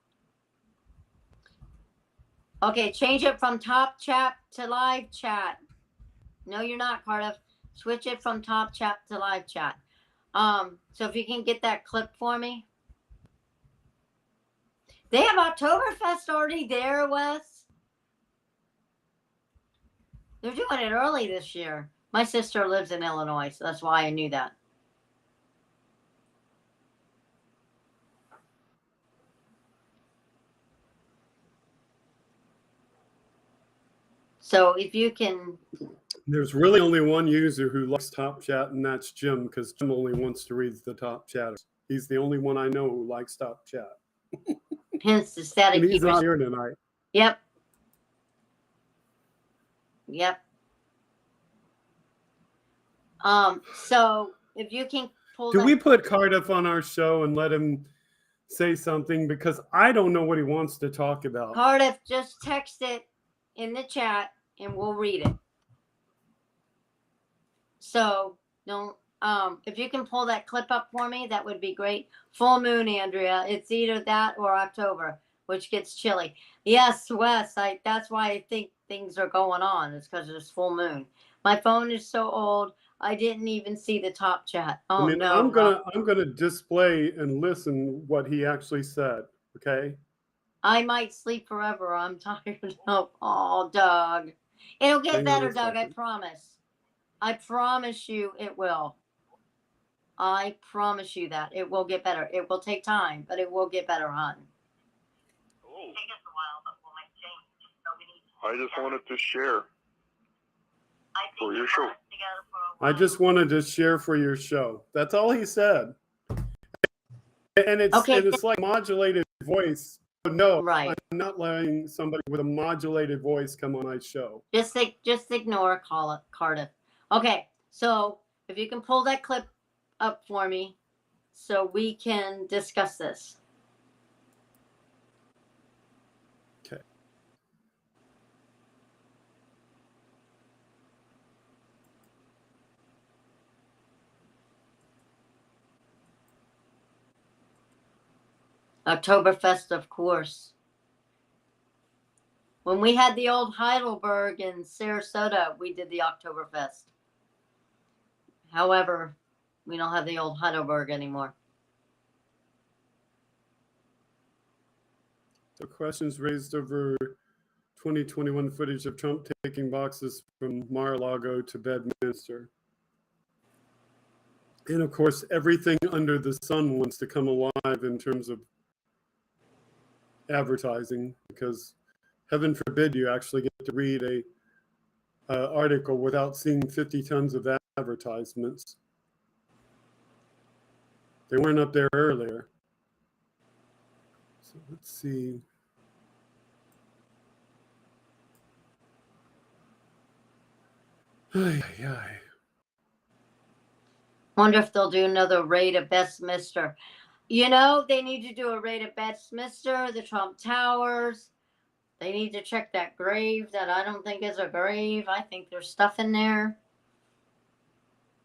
Okay, change it from top chat to live chat. No, you're not, Cardiff. Switch it from top chat to live chat. So if you can get that clip for me. They have Oktoberfest already there, Wes. They're doing it early this year. My sister lives in Illinois, so that's why I knew that. So if you can... There's really only one user who likes Top Chat, and that's Jim, because Jim only wants to read the Top Chatters. He's the only one I know who likes Top Chat. Hence the static. And he's not here tonight. Yep. So if you can pull. Do we put Cardiff on our show and let him say something? Because I don't know what he wants to talk about. Cardiff, just text it in the chat and we'll read it. So don't. If you can pull that clip up for me, that would be great. Full moon, Andrea. It's either that or October, which gets chilly. Yes, Wes. That's why I think things are going on. It's because there's full moon. My phone is so old. I didn't even see the top chat. Oh, no. I'm gonna display and listen what he actually said. Okay. I might sleep forever. I'm tired of. Oh, Doug. It'll get Hang on better, a Doug. I second. promise. I promise you it will. I promise you that. It will get better. It will take time, but it will get better, hon. Oh. I just wanted to share for your show. I just wanted to share for your show. That's all he said. And Okay. it's like modulated voice. No, Right. I'm not letting somebody with a modulated voice come on my show. Just ignore Cardiff. Okay, so if you can pull that clip up for me so we can discuss this. Okay. Oktoberfest, of course. When we had the old Heidelberg in Sarasota, we did the Oktoberfest. However, we don't have the old Heidelberg anymore. The questions raised over 2021 footage of Trump taking boxes from Mar-a-Lago to Bedminster. And of course, everything under the sun wants to come alive in terms of advertising, because heaven forbid you actually get to read a article without seeing 50 tons of advertisements. They weren't up there earlier. So let's see. Ay, ay, ay. Wonder if they'll do another raid of Westminster. You know, they need to do a raid of Westminster, the Trump Towers. They need to check that grave that I don't think is a grave. I think there's stuff in there.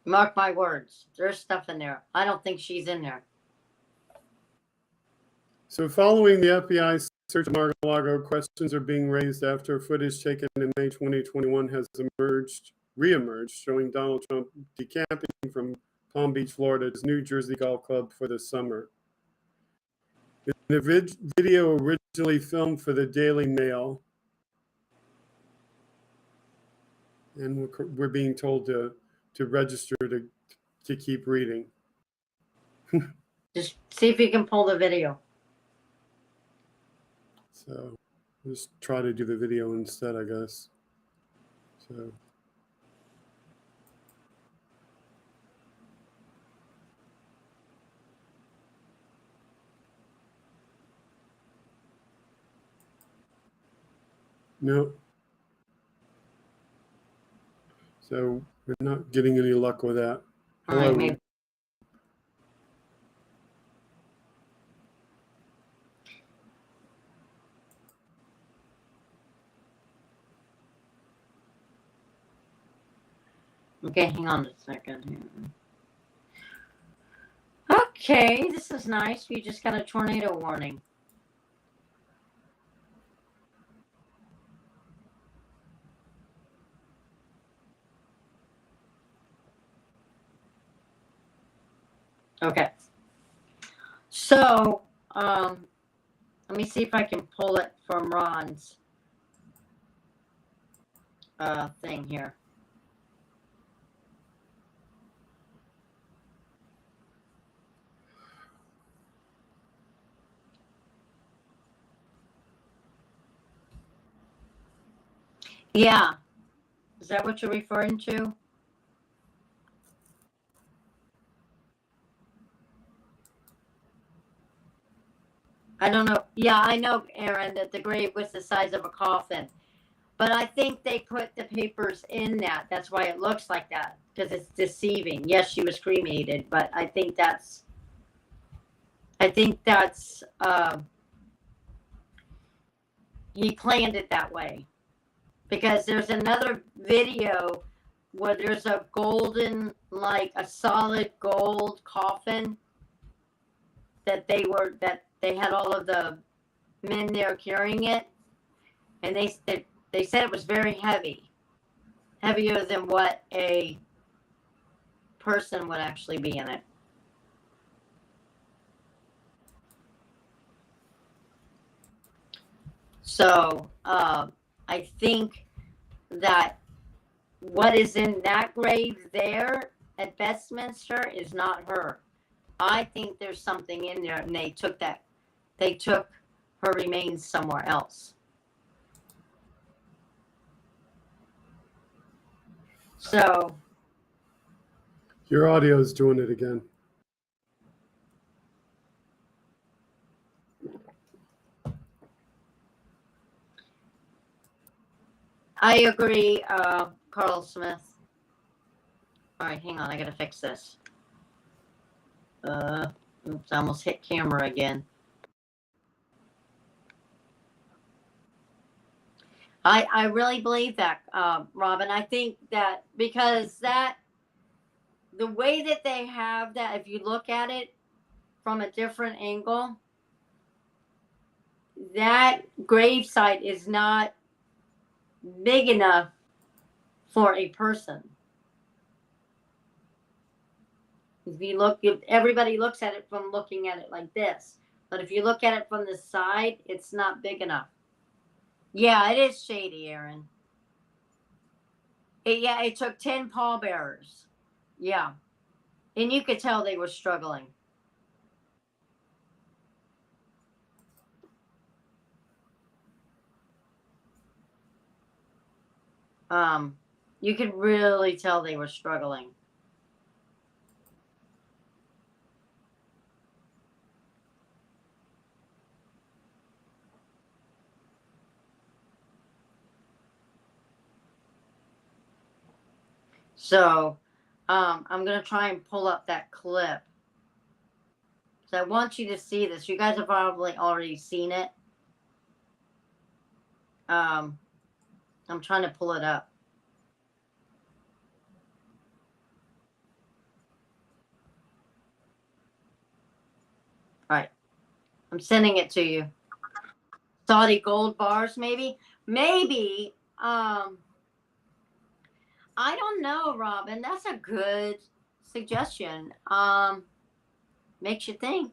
Mark my words. There's stuff in there. I don't think she's in there. So following the FBI search of Mar-a-Lago, questions are being raised after footage taken in May 2021 has reemerged, showing Donald Trump decamping from Palm Beach, Florida, to his New Jersey golf club for the summer. The video originally filmed for the Daily Mail, and we're being told to register to keep reading. Just see if you can pull the video. So just try to do the video instead, I guess. So. No. So we're not getting any luck with that. Hello. Maybe. Okay, hang on a second. Okay, this is nice. We just got a tornado warning. Okay. So, let me see if I can pull it from Ron's thing here. Yeah. Is that what you're referring to? I don't know. Yeah, I know, Aaron, that the grave was the size of a coffin. But I think they put the papers in that. That's why it looks like that, because it's deceiving. Yes, she was cremated, but I think that's he planned it that way. Because there's another video where there's a golden, like a solid gold coffin that they had all of the men there carrying it, and they said it was very heavy, heavier than what a person would actually be in it. So I think that what is in that grave there at Westminster is not her. I think there's something in there, and they took her remains somewhere else. So Your audio is doing it again. I agree, Carl Smith. All right, hang on. I gotta fix this. Oops, I almost hit camera again. I really believe that, Robin. I think that because the way that they have that, if you look at it from a different angle, that gravesite is not big enough for a person. If everybody looks at it from looking at it like this, but if you look at it from the side, it's not big enough. Yeah, it is shady, Aaron. It took 10 pallbearers. Yeah. And you could tell they were struggling. You could really tell they were struggling. So, I'm going to try and pull up that clip. So I want you to see this. You guys have probably already seen it. I'm trying to pull it up. All right. I'm sending it to you. Saudi gold bars, maybe? Maybe. I don't know, Robin. That's a good suggestion. Makes you think.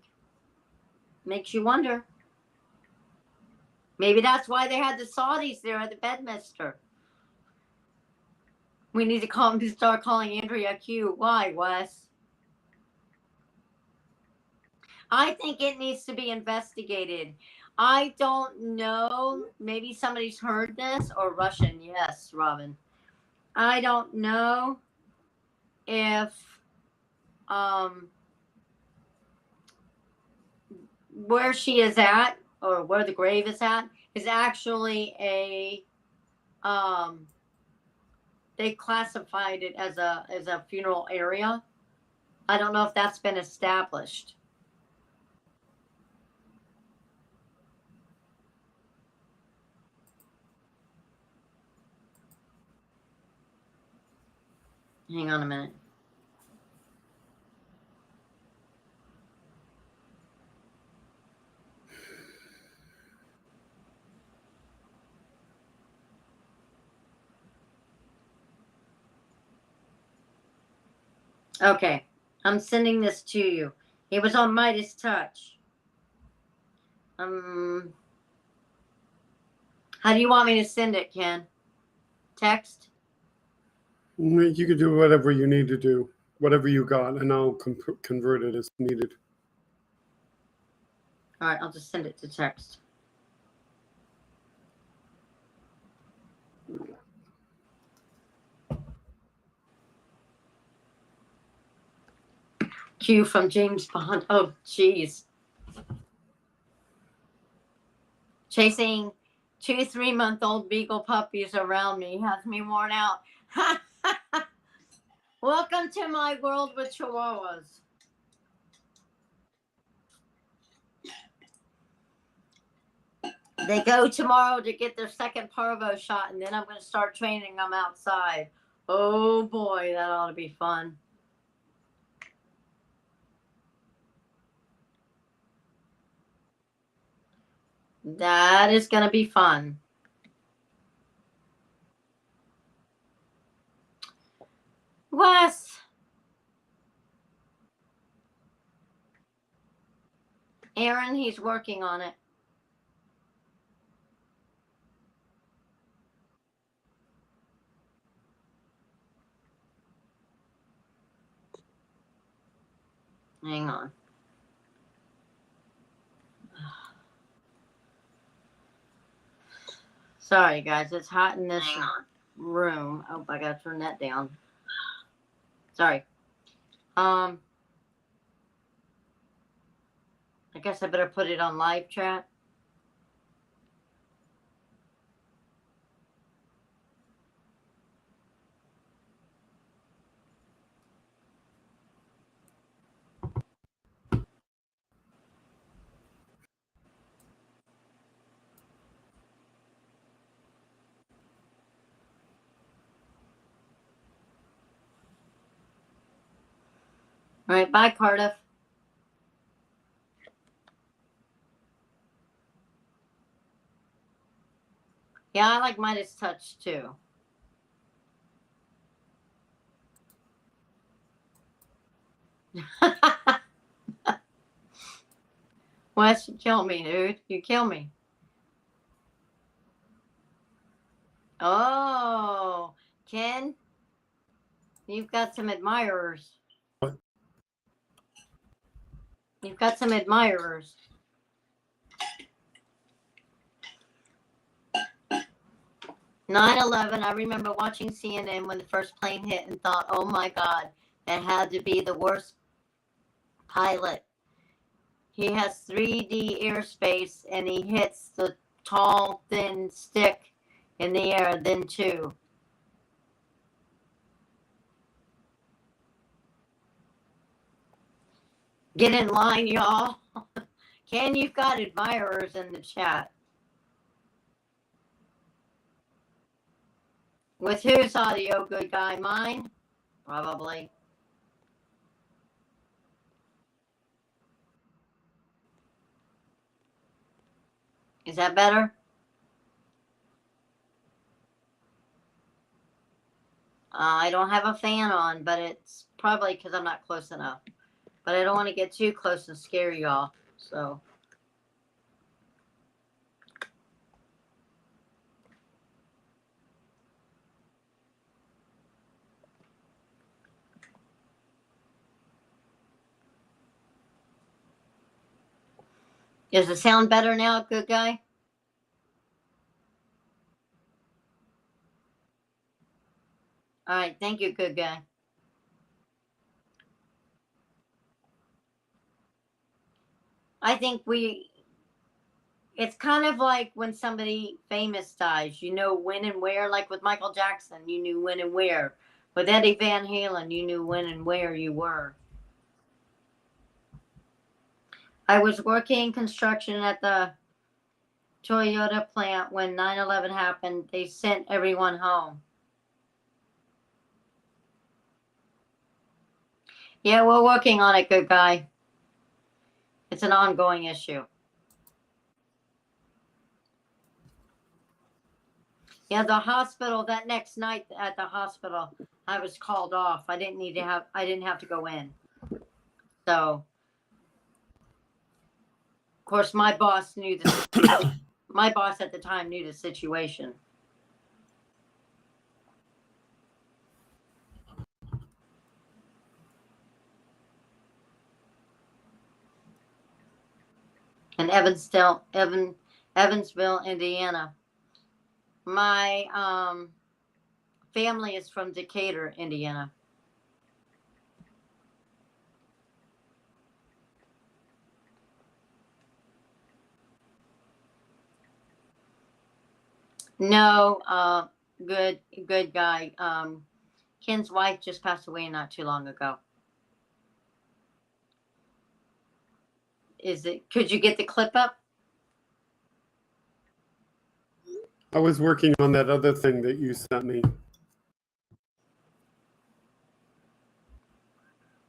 Makes you wonder. Maybe that's why they had the Saudis there at the Bedminster. We need to start calling Andrea Q. Why, Wes? I think it needs to be investigated. I don't know. Maybe somebody's heard this, or Russian. Yes, Robin. I don't know if where she is at, or where the grave is at, is actually a they classified it as a funeral area. I don't know if that's been established. Hang on a minute. Okay, I'm sending this to you. It was on Midas Touch. How do you want me to send it, Ken? Text? You could do whatever you need to do, whatever you got, and I'll convert it as needed. All right, I'll just send it to text. Q from James Bond. Oh, jeez. Chasing 2 3-month-old beagle puppies around me has me worn out. Welcome to my world with chihuahuas. They go tomorrow to get their second parvo shot, and then I'm going to start training them outside. Oh boy, that ought to be fun. That is going to be fun. Wes. Aaron, he's working on it. Hang on. Sorry, guys. It's hot in this room. Oh, I gotta turn that down. Sorry. I guess I better put it on live chat. All right, bye, Cardiff. Yeah, I like Midas Touch too. Wes, you kill me, dude. You kill me. Oh, Ken, you've got some admirers. What? You've got some admirers. "9/11, I remember watching CNN when the first plane hit and thought, oh my God, that had to be the worst pilot. He has 3D airspace and he hits the tall, thin stick in the air, then too. Get in line, y'all. Ken, you've got admirers in the chat. With whose audio, good guy? Mine? Probably. Is that better? I don't have a fan on, but it's probably because I'm not close enough. But I don't want to get too close and scare y'all. So. Does it sound better now, good guy? All right, thank you, good guy. I think it's kind of like when somebody famous dies, you know when and where, like with Michael Jackson, you knew when and where. With Eddie Van Halen, you knew when and where you were. I was working construction at the Toyota plant when 9/11 happened. They sent everyone home. Yeah, we're working on it, good guy. It's an ongoing issue. Yeah, the hospital, that next night at the hospital, I was called off. I didn't have to go in. So, of course, my boss my boss at the time knew the situation. In Evansville, Indiana. My family is from Decatur, Indiana. No, good guy. Ken's wife just passed away not too long ago. Could you get the clip up? I was working on that other thing that you sent me.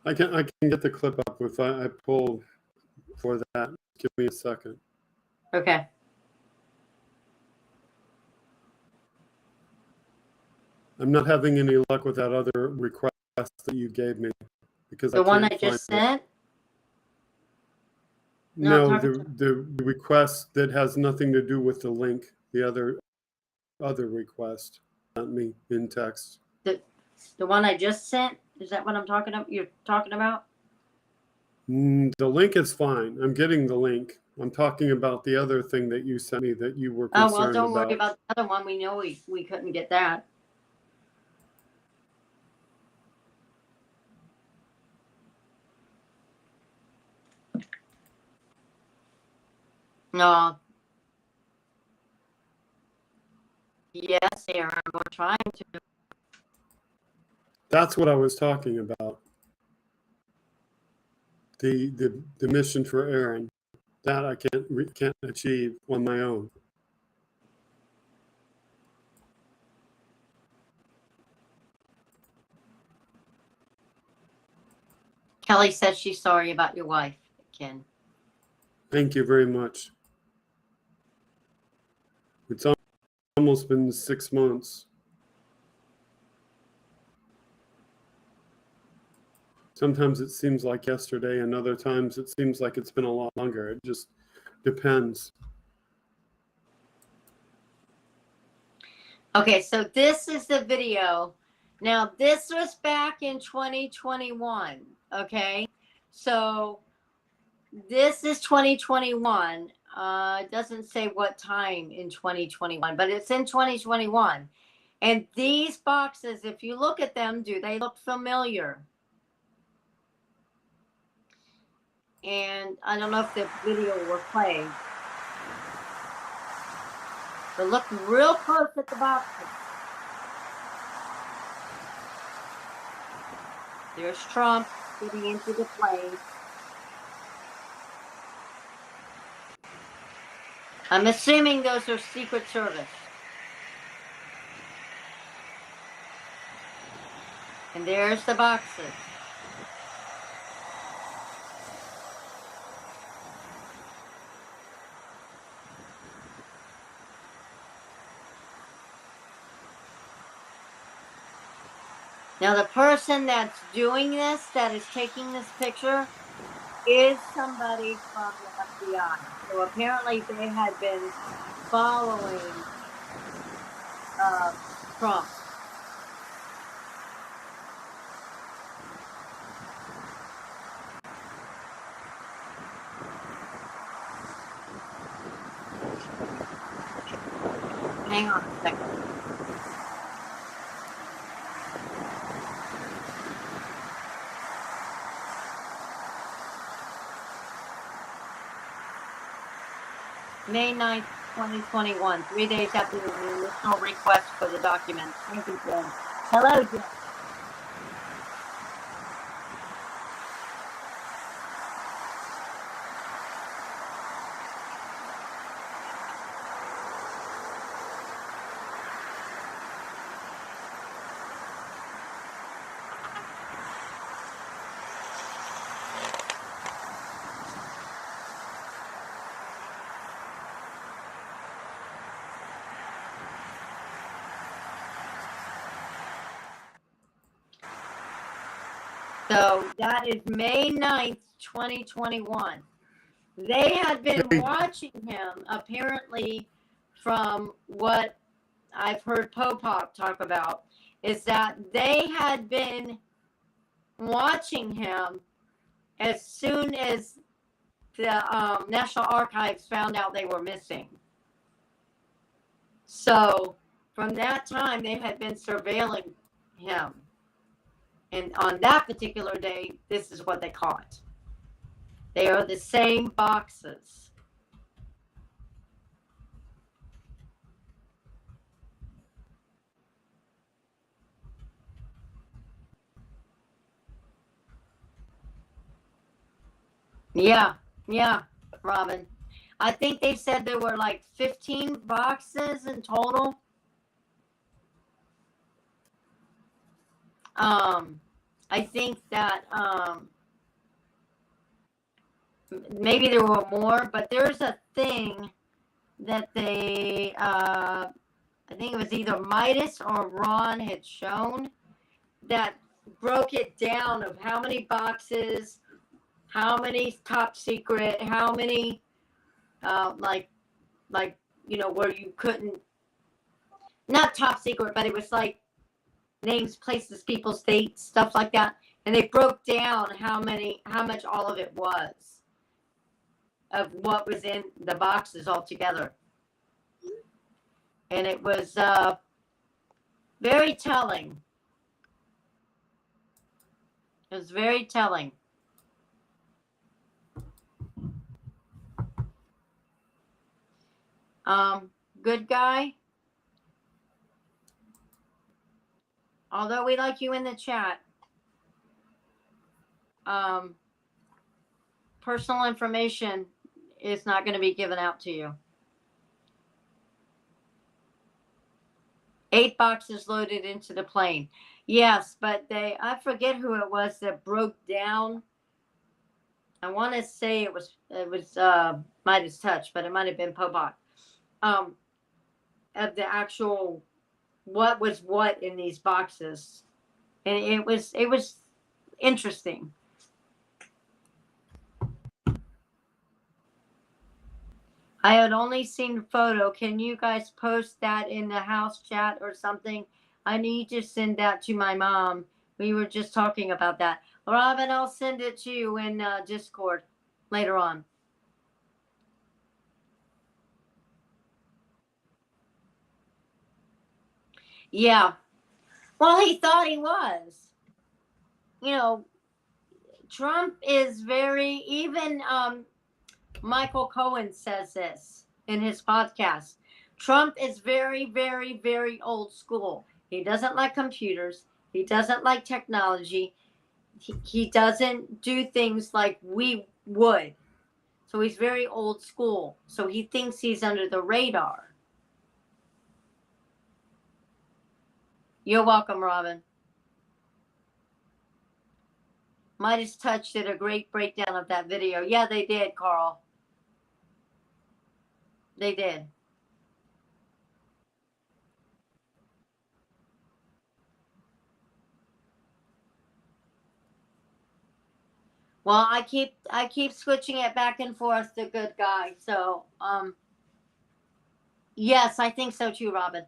I can get the clip up if I pull for that. Give me a second. Okay. I'm not having any luck with that other request that you gave me because The one I just sent? No, the request that has nothing to do with the link. The other request, not me, in text. The one I just sent? Is that what I'm talking about? You're talking about? The link is fine. I'm getting the link. I'm talking about the other thing that you sent me that you were Oh, well, concerned don't worry about. about the other one. We know we couldn't get that. No. Yes, Aaron, we're trying to. That's what I was talking about. The mission for Aaron. That I can't achieve on my own. Kelly says she's sorry about your wife, Ken. Thank you very much. It's almost been 6 months. Sometimes it seems like yesterday, and other times it seems like it's been a lot longer. It just depends. Okay, so this is the video. Now, this was back in 2021, okay? So this is 2021. It doesn't say what time in 2021, but it's in 2021. And these boxes, if you look at them, do they look familiar? And I don't know if the video will play. But look real close at the boxes. There's Trump getting into the plane. I'm assuming those are Secret Service. And there's the boxes. Now, the person that's doing this, that is taking this picture, is somebody from the FBI. So apparently they had been following Trump. Hang on a second. May 9th, 2021, 3 days after the initial request for the document. Thank you, Jen. Hello, Jen. So that is May 9th, 2021. They had been watching him, apparently, from what I've heard Popop talk about, is that they had been watching him as soon as the National Archives found out they were missing. So from that time, they had been surveilling him. And on that particular day, this is what they caught. They are the same boxes. Yeah, Robin. I think they said there were like 15 boxes in total. I think that maybe there were more, but there's a thing that they, I think it was either Midas or Ron had shown that broke it down of how many boxes, how many top secret, how many, like, where you couldn't, not top secret, but it was like names, places, people's dates, stuff like that. and they broke down how much all of it was, of what was in the boxes altogether. And it was very telling. It was very telling. Good guy. Although we like you in the chat, personal information is not going to be given out to you. 8 boxes loaded into the plane. Yes, but I forget who it was that broke down. I want to say it was Midas Touch, but it might have been Pobot. Of the actual what was what in these boxes. And it was interesting. I had only seen the photo. Can you guys post that in the house chat or something? I need to send that to my mom. We were just talking about that. Robin, I'll send it to you in Discord later on. Yeah. Well, he thought he was. You know, Trump is very, even Michael Cohen says this in his podcast. Trump is very, very, very old school. He doesn't like computers. He doesn't like technology. He doesn't do things like we would. So he's very old school. So he thinks he's under the radar. You're welcome, Robin. Midas Touch did a great breakdown of that video. Yeah, they did, Carl. They did. Well, I keep switching it back and forth, the good guy. So, yes, I think so too, Robin.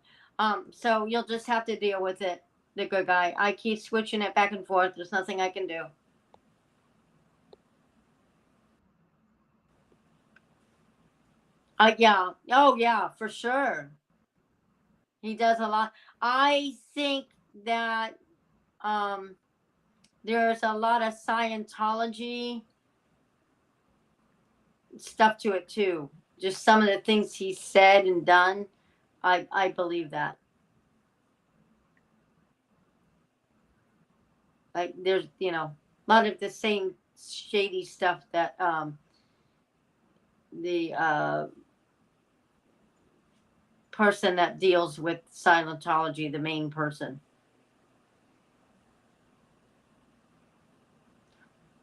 So you'll just have to deal with it, the good guy. I keep switching it back and forth. There's nothing I can do. Yeah. Oh, yeah, for sure. He does a lot. I think that there's a lot of Scientology stuff to it too. Just some of the things he said and done. I believe that. Like there's, a lot of the same shady stuff that the person that deals with Scientology, the main person.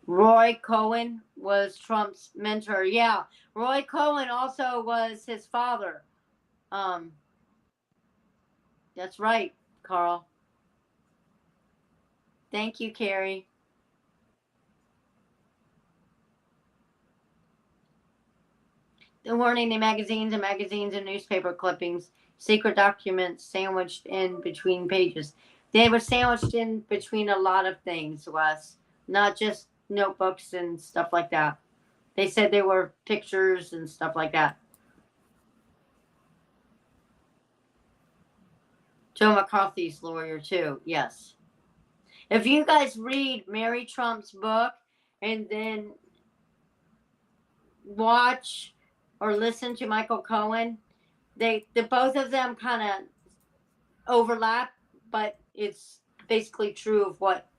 Roy Cohen was Trump's mentor. Yeah, Roy Cohen also was his father. That's right, Carl. Thank you, Carrie. The warning in magazines and newspaper clippings, secret documents sandwiched in between pages. They were sandwiched in between a lot of things, Wes, not just notebooks and stuff like that. They said they were pictures and stuff like that. Joe McCarthy's lawyer, too, yes. If you guys read Mary Trump's book and then watch or listen to Michael Cohen, the both of them kind of overlap, but it's basically true of what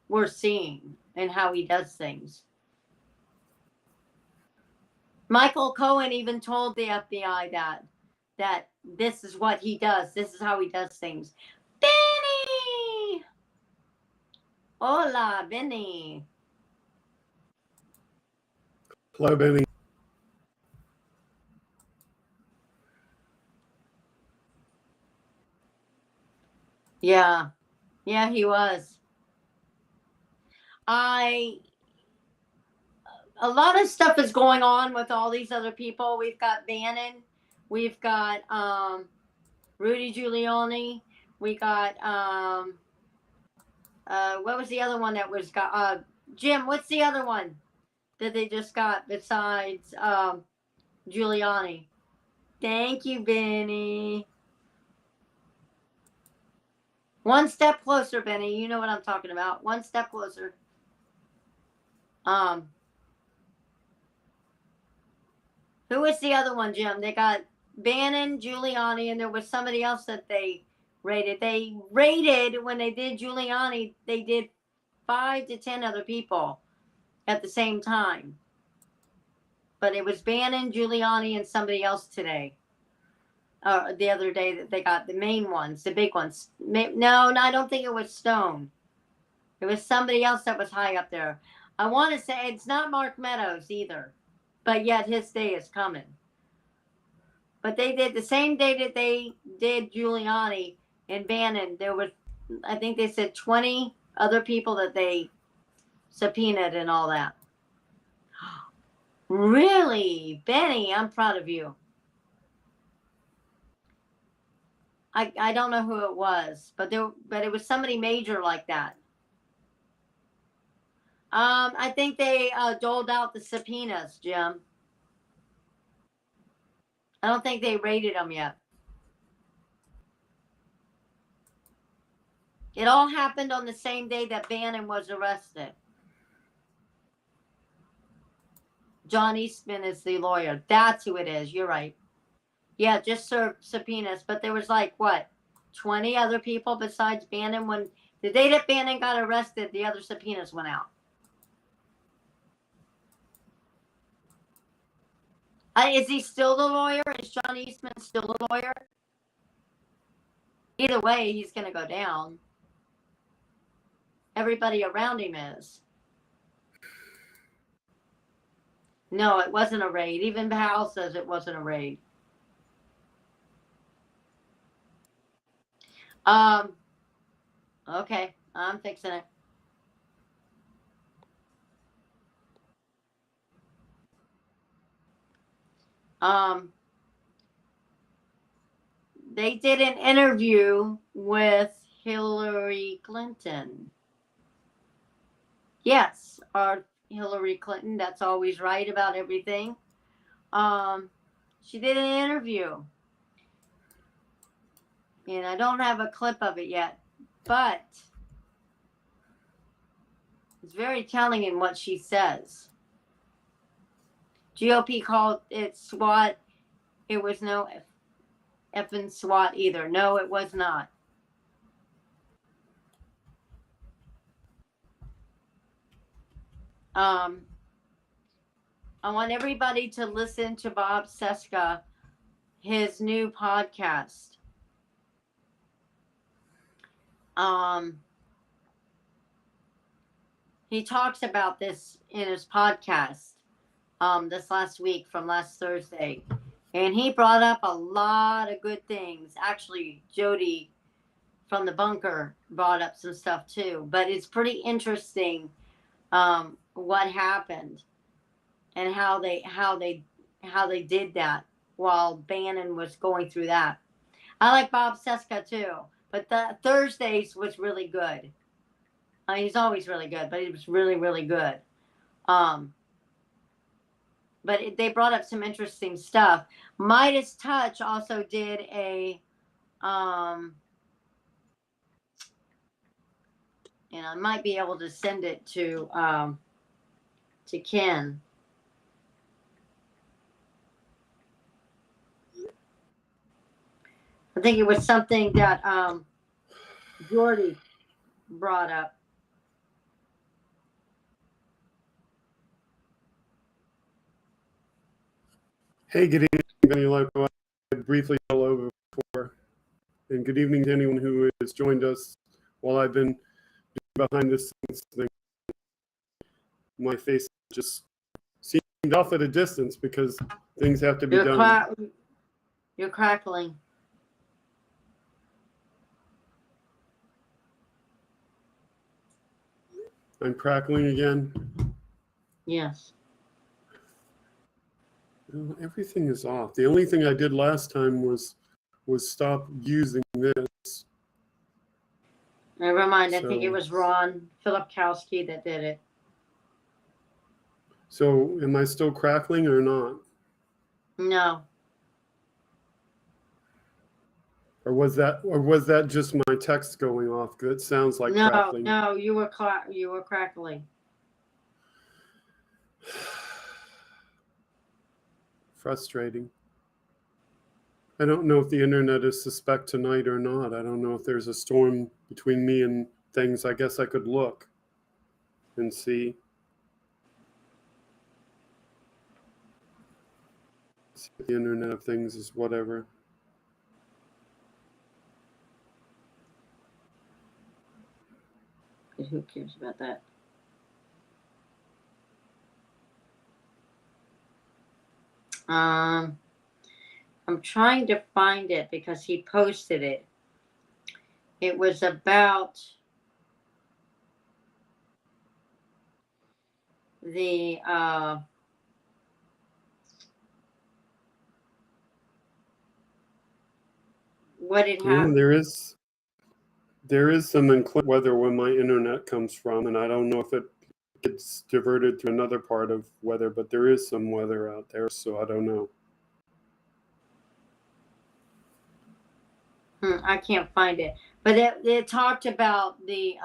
we're seeing and how he does things. Michael Cohen even told the FBI that this is what he does. This is how he does things. Benny! Hola, Benny. Hello, Benny. Yeah. Yeah, he was. A lot of stuff is going on with all these other people. We've got Bannon. We've got Rudy Giuliani. We got what was the other one that was got? Jim, what's the other one that they just got besides Giuliani? Thank you, Benny. One step closer, Benny. You know what I'm talking about. One step closer. Who was the other one, Jim? They got Bannon, Giuliani, and there was somebody else that they rated. They rated when they did Giuliani, they did 5 to 10 other people at the same time. But it was Bannon, Giuliani, and somebody else today. The other day that they got the main ones, the big ones. No, I don't think it was Stone. It was somebody else that was high up there. I want to say it's not Mark Meadows either, but yet his day is coming. But they did the same day that they did Giuliani and Bannon. There was, I think they said 20 other people that they subpoenaed and all that. Really? Benny, I'm proud of you. I don't know who it was, but it was somebody major like that. I think they doled out the subpoenas, Jim. I don't think they rated them yet. It all happened on the same day that Bannon was arrested. John Eastman is the lawyer. That's who it is. You're right. Yeah, just served subpoenas. But there was like, what, 20 other people besides Bannon? When the day that Bannon got arrested, the other subpoenas went out. Is he still the lawyer? Is John Eastman still the lawyer? Either way, he's going to go down. Everybody around him is. No, it wasn't a raid. Even Powell says it wasn't a raid. Okay, I'm fixing it. They did an interview with Hillary Clinton. Yes, our Hillary Clinton, that's always right about everything. She did an interview. And I don't have a clip of it yet, but it's very telling in what she says. GOP called it SWAT. It was no effing SWAT either. No, it was not. I want everybody to listen to Bob Seska, his new podcast. He talks about this in his podcast this last week from last Thursday. And he brought up a lot of good things. Actually, Jody from the bunker brought up some stuff too. But it's pretty interesting what happened and how they did that while Bannon was going through that. I like Bob Seska too, but the Thursdays was really good. He's always really good, but it was really, really good. But they brought up some interesting stuff. Midas Touch also did a, and I might be able to send it to Ken. I think it was something that Jordy brought up. Hey, good evening, Benny. Like I briefly all over before. And good evening to anyone who has joined us while I've been behind the scenes thing. My face just seemed off at a distance because things have to be done. You're crackling. I'm crackling again. Yes. Everything is off. The only thing I did last time was stop using this. Never mind. I think it So, was Ron Filipkowski that did it. so am I still crackling or not? No. Or was that just my text going off? 'Cause it sounds like No, crackling. no, you were crackling. Frustrating. I don't know if the internet is suspect tonight or not. I don't know if there's a storm between me and things. I guess I could look and see. See if the Internet of Things is whatever. Who cares about that? I'm trying to find it because he posted it. It was about the what had Yeah, happened. there is some inclement weather where my internet comes from, and I don't know if it gets diverted to another part of weather, but there is some weather out there, so I don't know. I can't find it, but it talked about the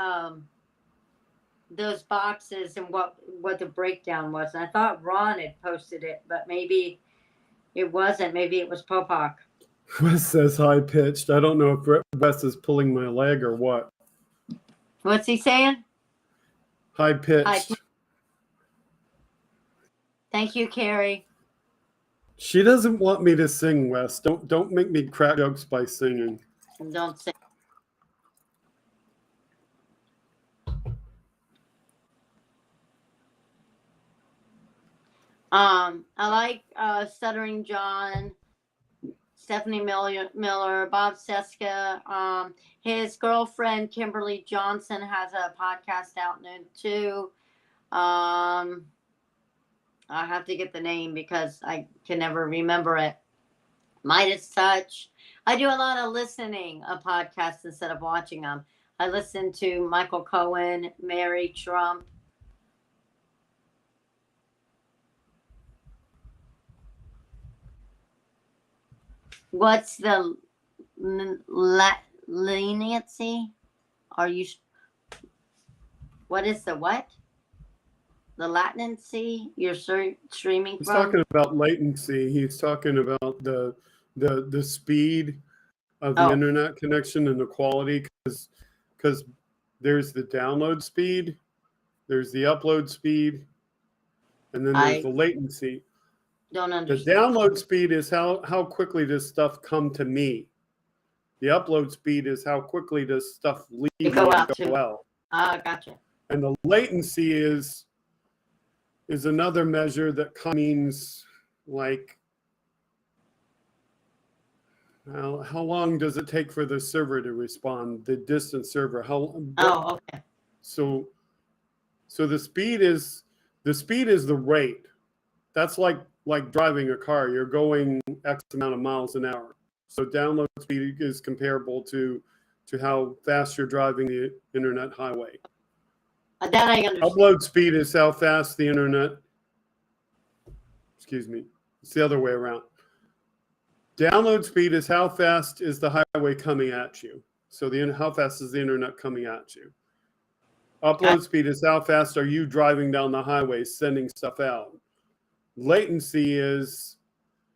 those boxes and what the breakdown was. And I thought Ron had posted it, but maybe it wasn't. Maybe it was Popak. Wes says high pitched. I don't know if Wes is pulling my leg or what. What's he saying? High pitched. Thank you, Carrie. She doesn't want me to sing, Wes. Don't make me crack jokes by singing. Don't say. I like Stuttering John, Stephanie Miller, Bob Seska. His girlfriend Kimberly Johnson has a podcast out now too. I have to get the name because I can never remember it. Midas Touch. I do a lot of listening of podcasts instead of watching them. I listen to Michael Cohen, Mary Trump. What's the leniency? Are you? What is the what? The latency you're streaming He's from? talking about latency. He's talking about the speed of the internet connection and the quality, because there's the download speed, there's the upload speed, and then there's the latency. Don't The understand. download speed is how quickly does stuff come to me. The upload speed is how quickly does stuff leave Go me out and go out. Gotcha. And the latency is another measure that means, like, how long does it take for the server to respond? The distant server. Okay. So the speed is the rate. That's like driving a car. You're going X amount of miles an hour. So download speed is comparable to how fast you're driving the internet highway. That I understand. Upload speed is how fast the internet. Excuse me. It's the other way around. Download speed is how fast is the highway coming at you. So how fast is the internet coming at you. Upload speed is how fast are you driving down the highway sending stuff out. Latency is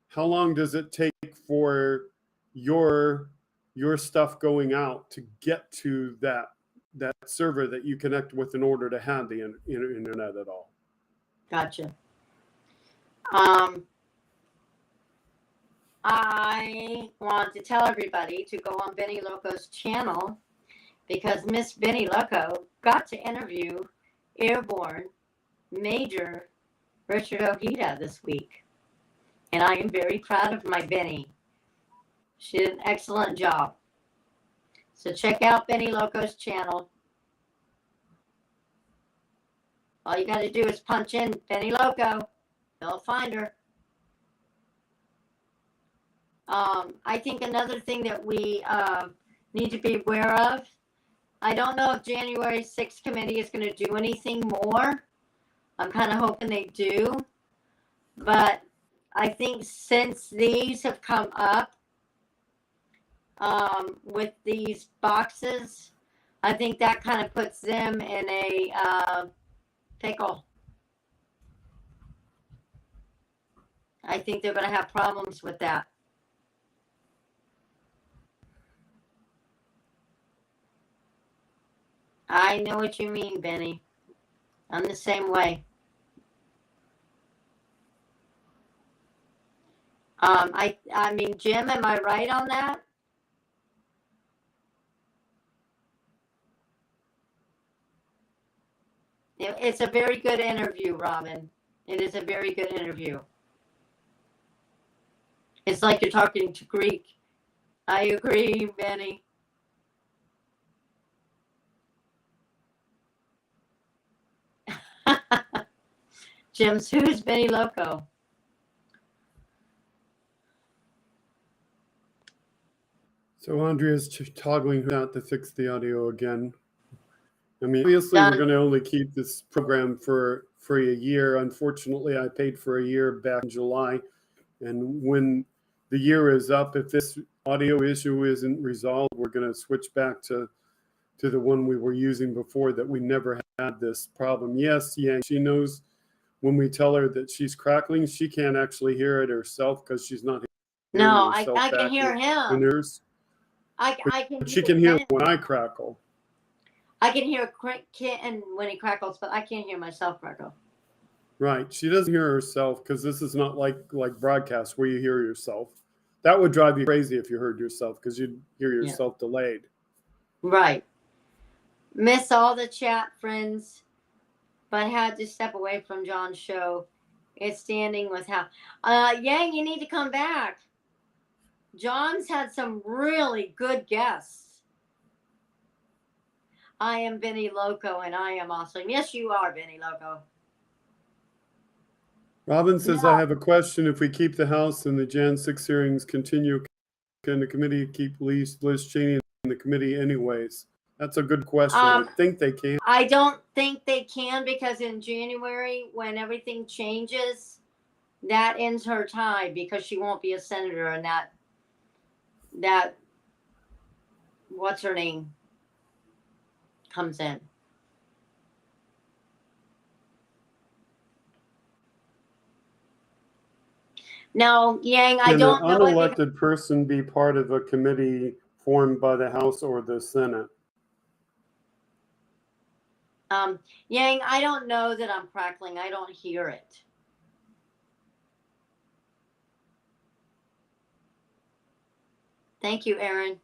how long does it take for your stuff going out to get to that server that you connect with in order to have the internet at all. Gotcha. I want to tell everybody to go on Benny Loco's channel because Miss Benny Loco got to interview Airborne Major Richard Ojeda this week. And I am very proud of my Benny. She did an excellent job. So check out Benny Loco's channel. All you got to do is punch in Benny Loco. You'll find her. I think another thing that we need to be aware of, I don't know if January 6th committee is going to do anything more. I'm kind of hoping they do. But I think since these have come up with these boxes, I think that kind of puts them in a pickle. I think they're going to have problems with that. I know what you mean, Benny. I'm the same way. I mean, Jim, am I right on that? It's a very good interview, Robin. It is a very good interview. It's like you're talking to Greek. I agree, Benny. Jim's, who's Benny Loco? So Andrea's toggling out to fix the audio again. I mean, obviously, we're going to only keep this program for a year. Unfortunately, I paid for a year back in July. And when the year is up, if this audio issue isn't resolved, we're going to switch back to the one we were using before, that we never had this problem. Yes, yeah, she knows when we tell her that she's crackling, she can't actually hear it herself because she's not hearing No, herself I can back hear in him. hers. I can. But she can hear when I crackle. I can hear Kitten when he crackles, but I can't hear myself crackle. Right. She doesn't hear herself because this is not like broadcast where you hear yourself. That would drive you crazy if you heard yourself, because you'd hear yourself delayed. Right. Miss all the chat, friends, but had to step away from John's show. It's standing with how. Yang, you need to come back. John's had some really good guests. I am Benny Loco, and I am awesome. Yes, you are, Benny Loco. Robin says, I have a question. If we keep the House and the Jan 6 hearings continue, can the committee keep Liz Cheney in the committee anyways? That's a good question. I think they can. I don't think they can, because in January, when everything changes, that ends her tie, because she won't be a senator, and that what's her name comes in. Now, Yang, I don't know. Can an unelected person be part of a committee formed by the House or the Senate? Yang, I don't know that I'm crackling. I don't hear it. Thank you, Aaron.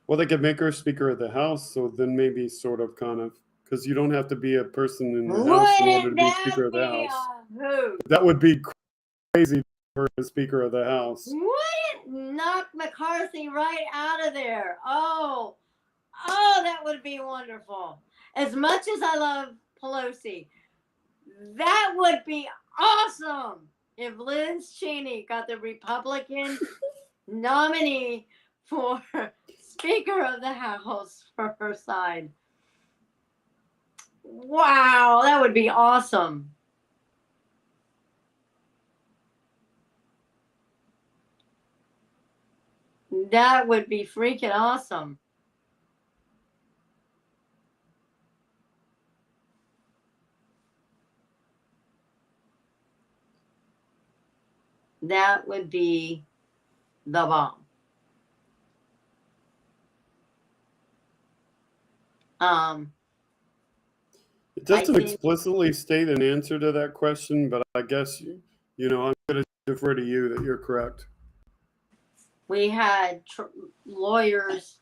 Well, they could make her Speaker of the House, so then maybe sort of kind of, because you don't have to be a person in the House in order to be Speaker of the House. That would be crazy for a Speaker of the House. Wouldn't knock McCarthy right out of there. Oh, that would be wonderful. As much as I love Pelosi, that would be awesome if Liz Cheney got the Republican nominee for Speaker of the House for her side. Wow, that would be awesome. That would be freaking awesome. That would be the bomb. It doesn't explicitly state an answer to that question, but I guess, I'm going to defer to you that you're correct. We had lawyers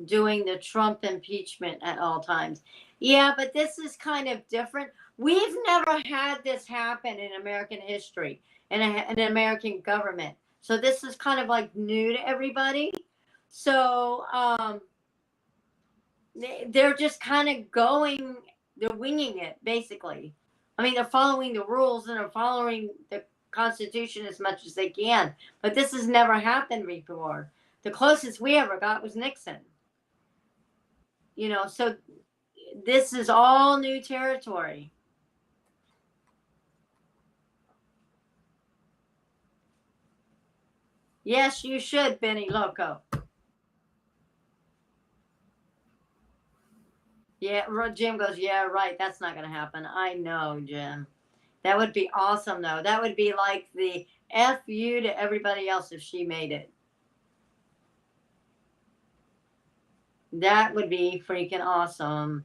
doing the Trump impeachment at all times. Yeah, but this is kind of different. We've never had this happen in American history, in an American government. So this is kind of like new to everybody. So they're just kind of they're winging it, basically. I mean, they're following the rules and they're following the Constitution as much as they can. But this has never happened before. The closest we ever got was Nixon. You know, so this is all new territory. Yes, you should, Benny Loco. Yeah, Jim goes, yeah, right. That's not going to happen. I know, Jim. That would be awesome, though. That would be like the F you to everybody else if she made it. That would be freaking awesome.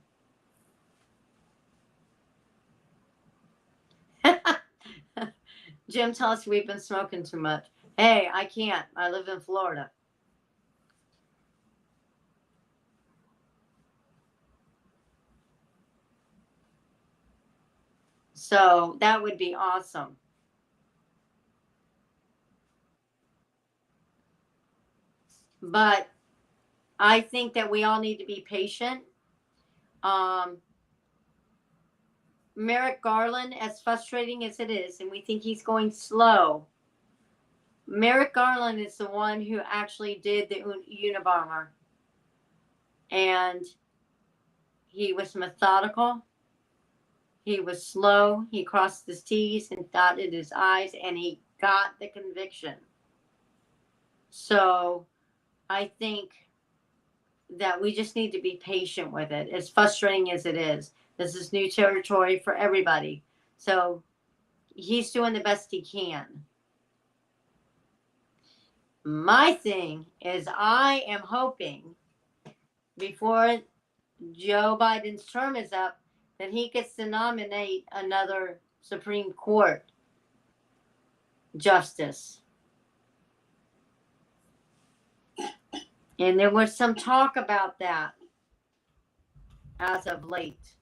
Jim tells us we've been smoking too much. Hey, I can't. I live in Florida. So that would be awesome. But I think that we all need to be patient. Merrick Garland, as frustrating as it is, and we think he's going slow, Merrick Garland is the one who actually did the Unabomber. And he was methodical. He was slow. He crossed his T's and dotted his I's, and he got the conviction. So I think that we just need to be patient with it, as frustrating as it is. This is new territory for everybody. So he's doing the best he can. My thing is, I am hoping before Joe Biden's term is up that he gets to nominate another Supreme Court justice. And there was some talk about that as of late.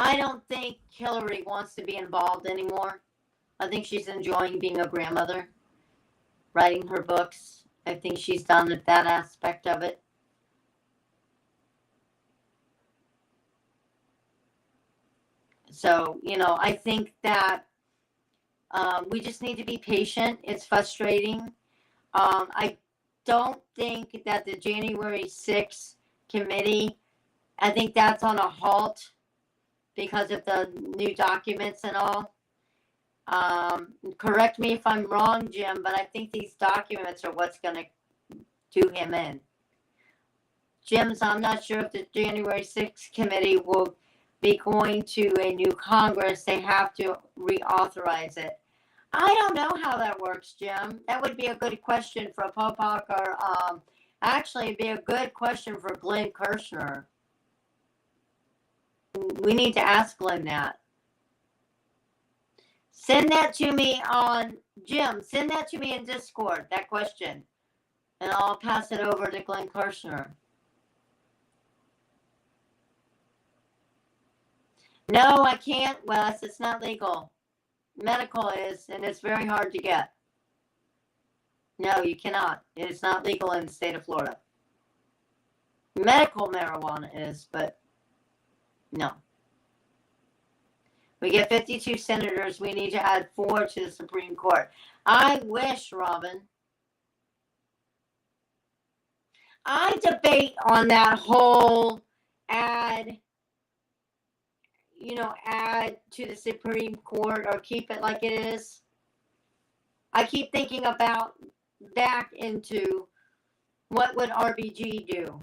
I don't think Hillary wants to be involved anymore. I think she's enjoying being a grandmother, writing her books. I think she's done with that aspect of it. So, you know, I think that we just need to be patient. It's frustrating. I don't think that the January 6th committee, I think that's on a halt because of the new documents and all. Correct me if I'm wrong, Jim, but I think these documents are what's going to do him in. Jim's, I'm not sure if the January 6th committee will be going to a new Congress. They have to reauthorize it. I don't know how that works, Jim. That would be a good question for Popak, or actually be a good question for Glenn Kirshner. We need to ask Glenn that. Send that to me on, Jim, send that to me in Discord, that question. And I'll pass it over to Glenn Kirshner. No, I can't, Wes. It's not legal. Medical is, and it's very hard to get. No, you cannot. It is not legal in the state of Florida. Medical marijuana is, but no. We get 52 senators. We need to add 4 to the Supreme Court. I wish, Robin. I debate on that whole add to the Supreme Court or keep it like it is. I keep thinking about back into what would RBG do?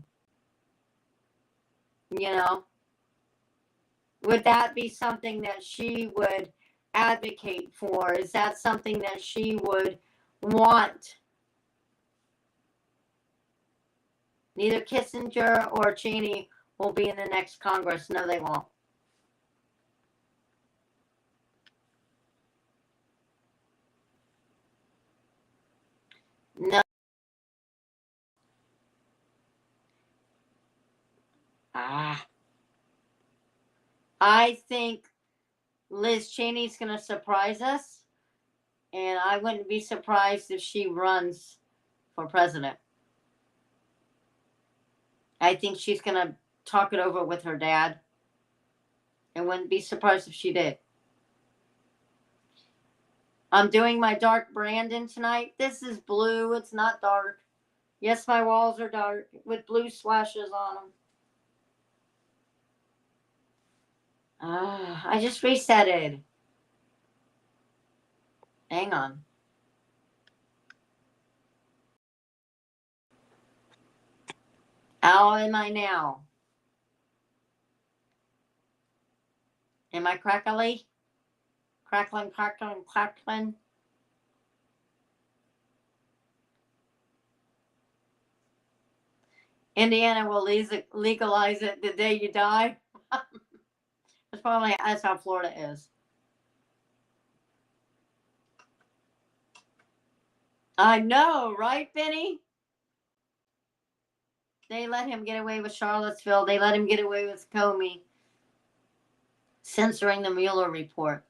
You know? Would that be something that she would advocate for? Is that something that she would want? Neither Kissinger or Cheney will be in the next Congress. No, they won't. No. I think Liz Cheney's going to surprise us, and I wouldn't be surprised if she runs for president. I think she's going to talk it over with her dad I wouldn't be surprised if she did. I'm doing my dark Brandon tonight. This is blue. It's not dark. Yes, my walls are dark with blue splashes on them. I just resetted. Hang on. How am I now? Am I crackly? Crackling, crackling, crackling. Indiana will legalize it the day you die. That's how Florida is. I know, right, Benny? They let him get away with Charlottesville. They let him get away with Comey censoring the Mueller report.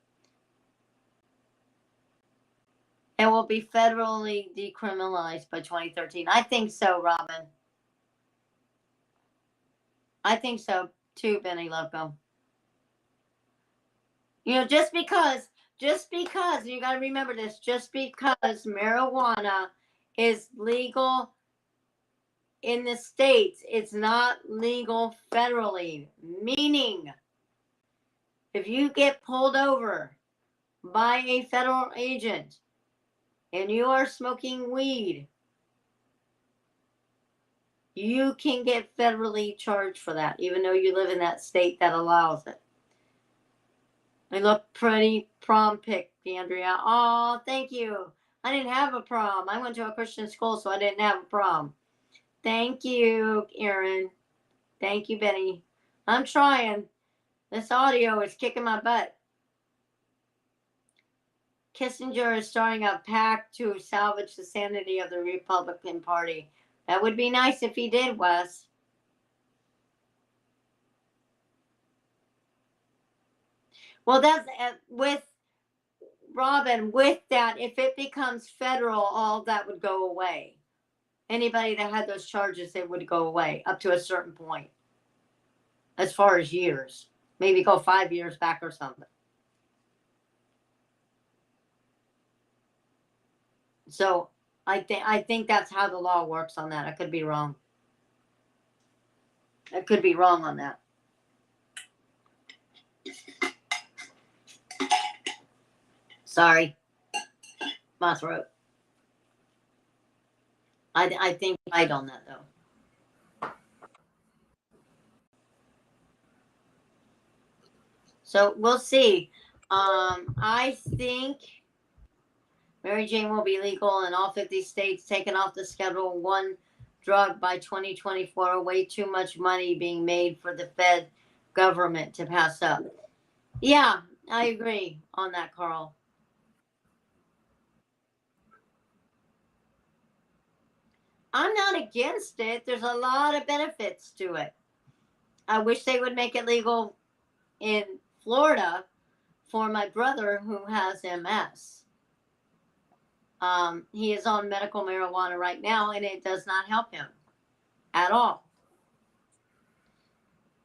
It will be federally decriminalized by 2013. I think so, Robin. I think so too, Benny Loco. You know, just because, and you got to remember this, just because marijuana is legal in the states, it's not legal federally. Meaning, if you get pulled over by a federal agent and you are smoking weed, you can get federally charged for that, even though you live in that state that allows it. I look pretty prom pic, Andrea. Oh, thank you. I didn't have a prom. I went to a Christian school, so I didn't have a prom. Thank you, Aaron. Thank you, Benny. I'm trying. This audio is kicking my butt. Kissinger is starting a PAC to salvage the sanity of the Republican Party. That would be nice if he did, Wes. Well, that's with Robin, with that, if it becomes federal, all that would go away. Anybody that had those charges, it would go away up to a certain point. As far as years. Maybe go 5 years back or something. So I think that's how the law works on that. I could be wrong. I could be wrong on that. Sorry. My throat. I think right on that though. So we'll see. I think Mary Jane will be legal in all 50 states, taken off the Schedule 1 drug by 2024. Way too much money being made for the Fed government to pass up. Yeah, I agree on that, Carl. I'm not against it. There's a lot of benefits to it. I wish they would make it legal in Florida for my brother who has MS. He is on medical marijuana right now, and it does not help him at all.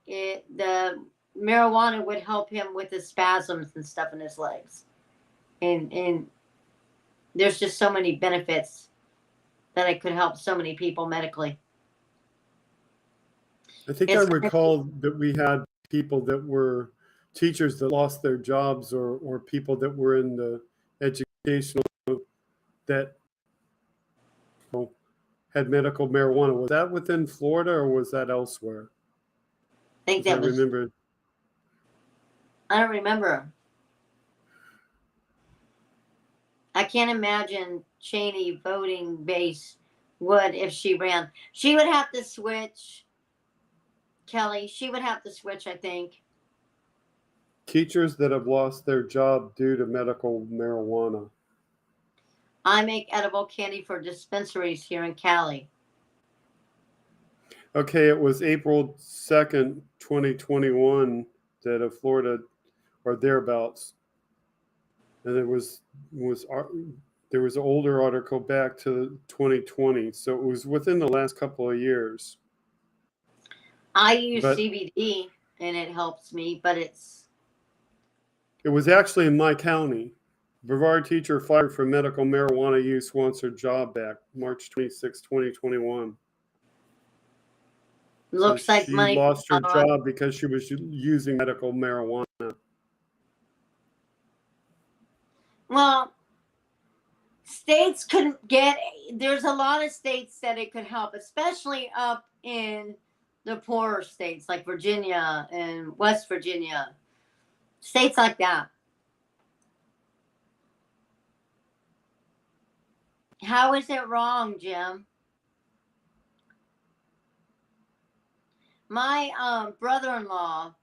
The marijuana would help him with the spasms and stuff in his legs. And there's just so many benefits that it could help so many people medically. I think I recall that we had people that were teachers that lost their jobs or people that were in the educational that had medical marijuana. Was that within Florida or was that elsewhere? I think that was. Remember. I don't remember. I can't imagine Cheney voting base would if she ran. She would have to switch. Kelly, she would have to switch, I think. Teachers that have lost their job due to medical marijuana. I make edible candy for dispensaries here in Cali. Okay, it was April 2nd, 2021 that of Florida or thereabouts. And there was an older article back to 2020. So it was within the last couple of years. I use CBD and it helps me, but it's It was actually in my county. Brevard teacher fired for medical marijuana use wants her job back. March 26, 2021. Looks So like she money lost her from Colorado. job because she was using medical marijuana. Well, states couldn't get, there's a lot of states that it could help, especially up in the poorer states like Virginia and West Virginia, states like that. How is it wrong, Jim? My brother-in-law,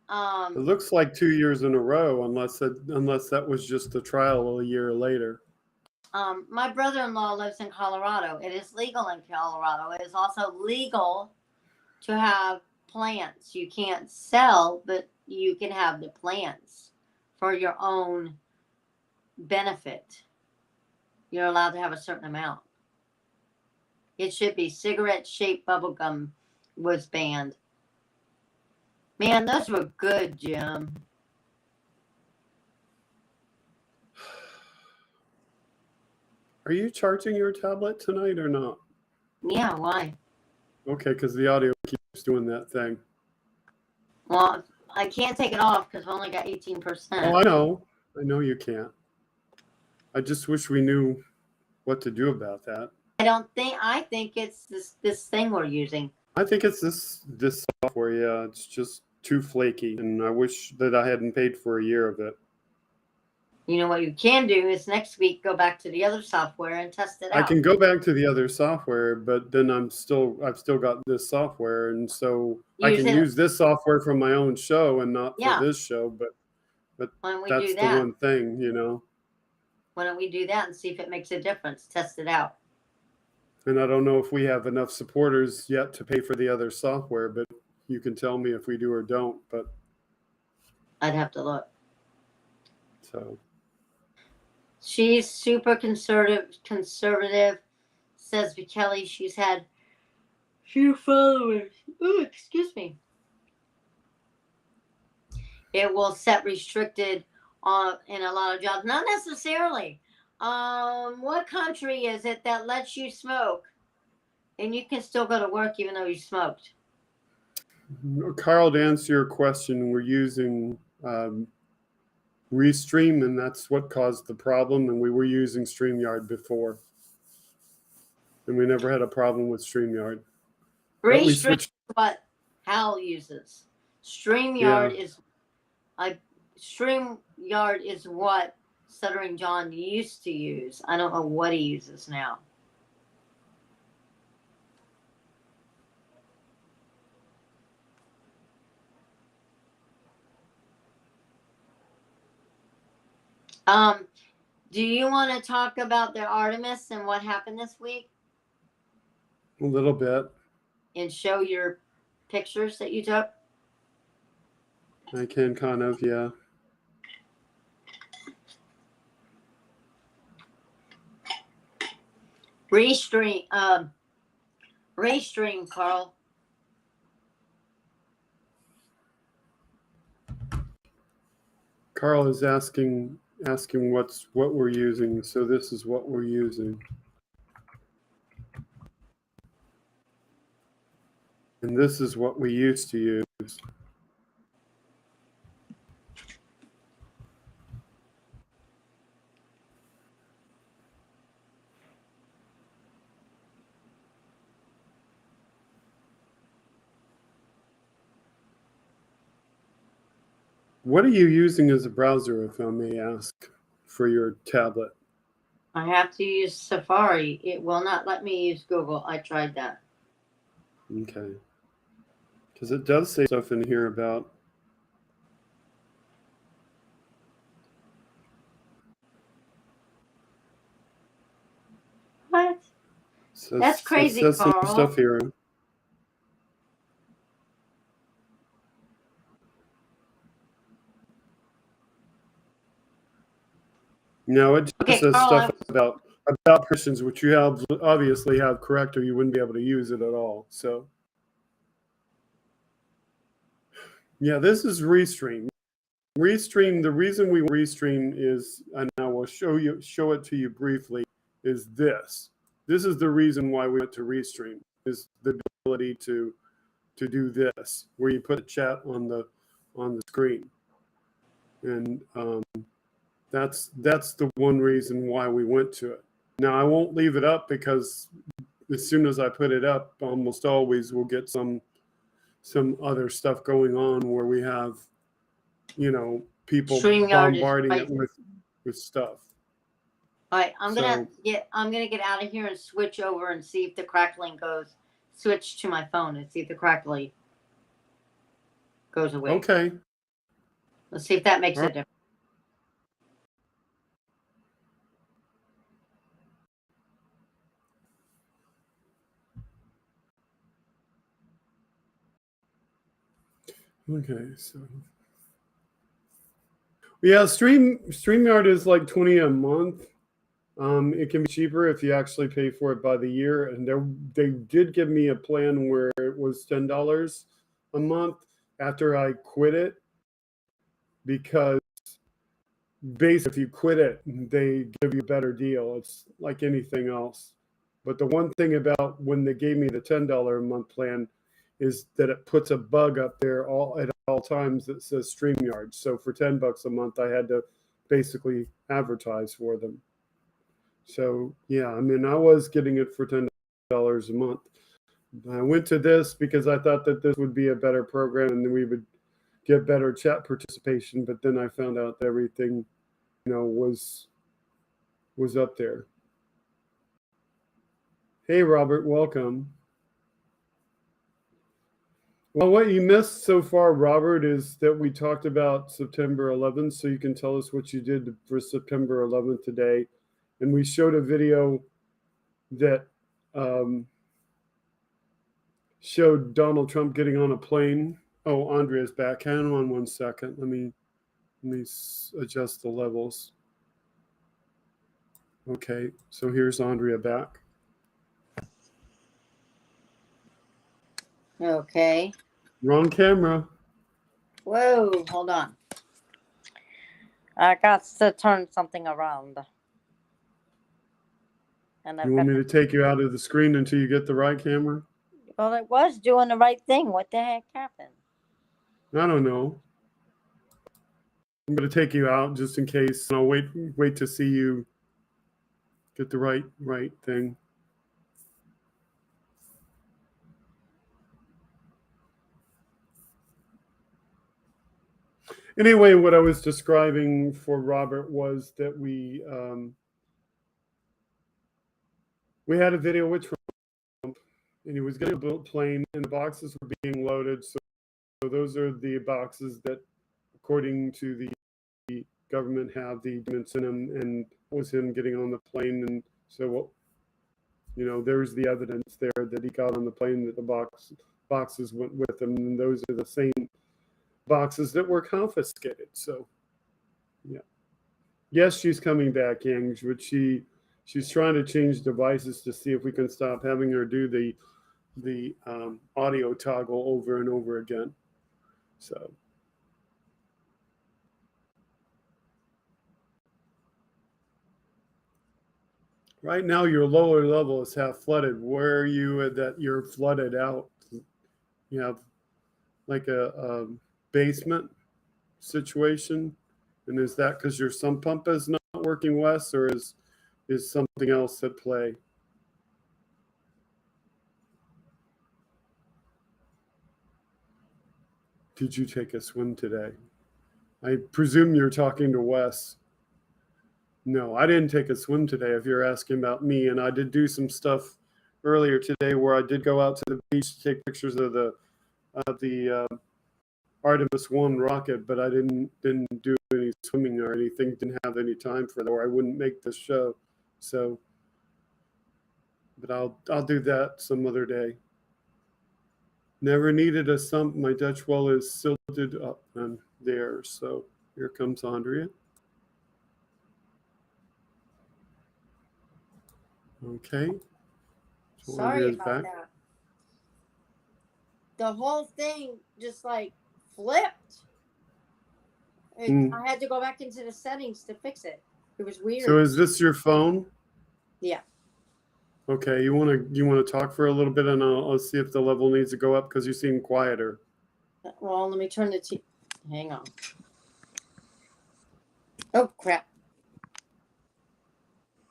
It looks like 2 years in a row, unless that was just the trial a year later. my brother-in-law lives in Colorado. It is legal in Colorado. It is also legal to have plants. You can't sell, but you can have the plants for your own benefit. You're allowed to have a certain amount. It should be cigarette-shaped bubblegum was banned. Man, those were good, Jim. Are you charging your tablet tonight or not? Yeah, why? Okay, because the audio keeps doing that thing. Well, I can't take it off because I've only got 18%. Oh, I know. I know you can't. I just wish we knew what to do about that. I think it's this thing we're using. I think it's this software. Yeah, it's just too flaky, and I wish that I hadn't paid for a year of it. You know what you can do is next week go back to the other software and test it out. I can go back to the other software, but then I've still got this software, and so I can use this software for my own show and not for this show. But Why don't we that's do the that? one thing, you know. Why don't we do that and see if it makes a difference? Test it out. And I don't know if we have enough supporters yet to pay for the other software, but you can tell me if we do or don't. But I'd have to look. So she's super conservative, says Kelly. She's had few followers. Ooh, excuse me. It will set restricted in a lot of jobs. Not necessarily. What country is it that lets you smoke and you can still go to work even though you smoked? Carl, to answer your question, we're using Restream, and that's what caused the problem. And we were using StreamYard before, and we never had a problem with StreamYard. Restream is what Hal uses. StreamYard is what Stuttering John used to use. I don't know what he uses now. Do you want to talk about the Artemis and what happened this week? A little bit. And show your pictures that you took? I can kind of, yeah. Restream, Carl. Carl is asking what we're using. So this is what we're using. And this is what we used to use. What are you using as a browser, if I may ask, for your tablet? I have to use Safari. It will not let me use Google. I tried that. Okay. Because it does say stuff in here about what? That's crazy, it says Carl. some stuff here. No, it just says Carl, stuff about Christians, which you obviously have correct, or you wouldn't be able to use it at all. So, yeah, this is Restream. Restream, the reason we restream is, and I will show it to you briefly, is this. This is the reason why we went to restream, is the ability to do this, where you put a chat on the screen. And that's the one reason why we went to it. Now I won't leave it up, because as soon as I put it up, almost always we'll get some other stuff going on where we have, you know, people StreamYard bombarding is it with stuff. All right, I'm So- gonna get out of here and switch over and see if the crackling goes. Switch to my phone and see if the crackling goes away. Okay. Let's see if that makes All a right. difference. Okay, so yeah, StreamYard is like 20 a month. It can be cheaper if you actually pay for it by the year. And they did give me a plan where it was $10 a month after I quit it, because basically if you quit it, they give you a better deal. It's like anything else. But the one thing about when they gave me the $10 a month plan is that it puts a bug up there at all times that says StreamYard. So for $10 a month, I had to basically advertise for them. So yeah, I mean, I was getting it for $10 a month. I went to this because I thought that this would be a better program and we would get better chat participation. But then I found out that everything, you know, was up there. Hey, Robert, welcome. Well, what you missed so far, Robert, is that we talked about September 11th. So you can tell us what you did for September 11th today. And we showed a video that showed Donald Trump getting on a plane. Oh, Andrea's back. Hang on 1 second. Let me adjust the levels. Okay, so here's Andrea back. Okay. Wrong camera. Whoa, hold on. I got to turn something around. And You want me to take you out of the screen until you get the right camera? Well, it was doing the right thing. What the heck happened? I don't know. I'm going to take you out just in case. And I'll wait to see you get the right thing. Anyway, what I was describing for Robert was that we had a video with Trump, and he was getting a plane, and the boxes were being loaded. So those are the boxes that, according to the government, have the documents in them, and it was him getting on the plane. And so, you know, there's the evidence there that he got on the plane, that the boxes went with him, and those are the same boxes that were confiscated. So, yeah. Yes, she's coming back, Yang, but she's trying to change devices to see if we can stop having her do the audio toggle over and over again. So right now your lower level is half flooded. Where are you that you're flooded out? You have like a basement situation, and is that because your sump pump is not working, Wes, or is something else at play? Did you take a swim today? I presume you're talking to Wes. No, I didn't take a swim today, if you're asking about me. And I did do some stuff earlier today where I did go out to the beach to take pictures of the Artemis 1 rocket, but I didn't do any swimming or anything. Didn't have any time for that, or I wouldn't make this show. So, but I'll do that some other day. Never needed a sump. My Dutch well is silted up and there. So here comes Andrea. Okay. So Sorry Andrea's about back. that. The whole thing just like flipped. I had to go back into the settings to fix it. It was weird. So is this your phone? Yeah. Okay, you wanna talk for a little bit, and I'll see if the level needs to go up because you seem quieter. Well, let me turn the hang on. Oh, crap.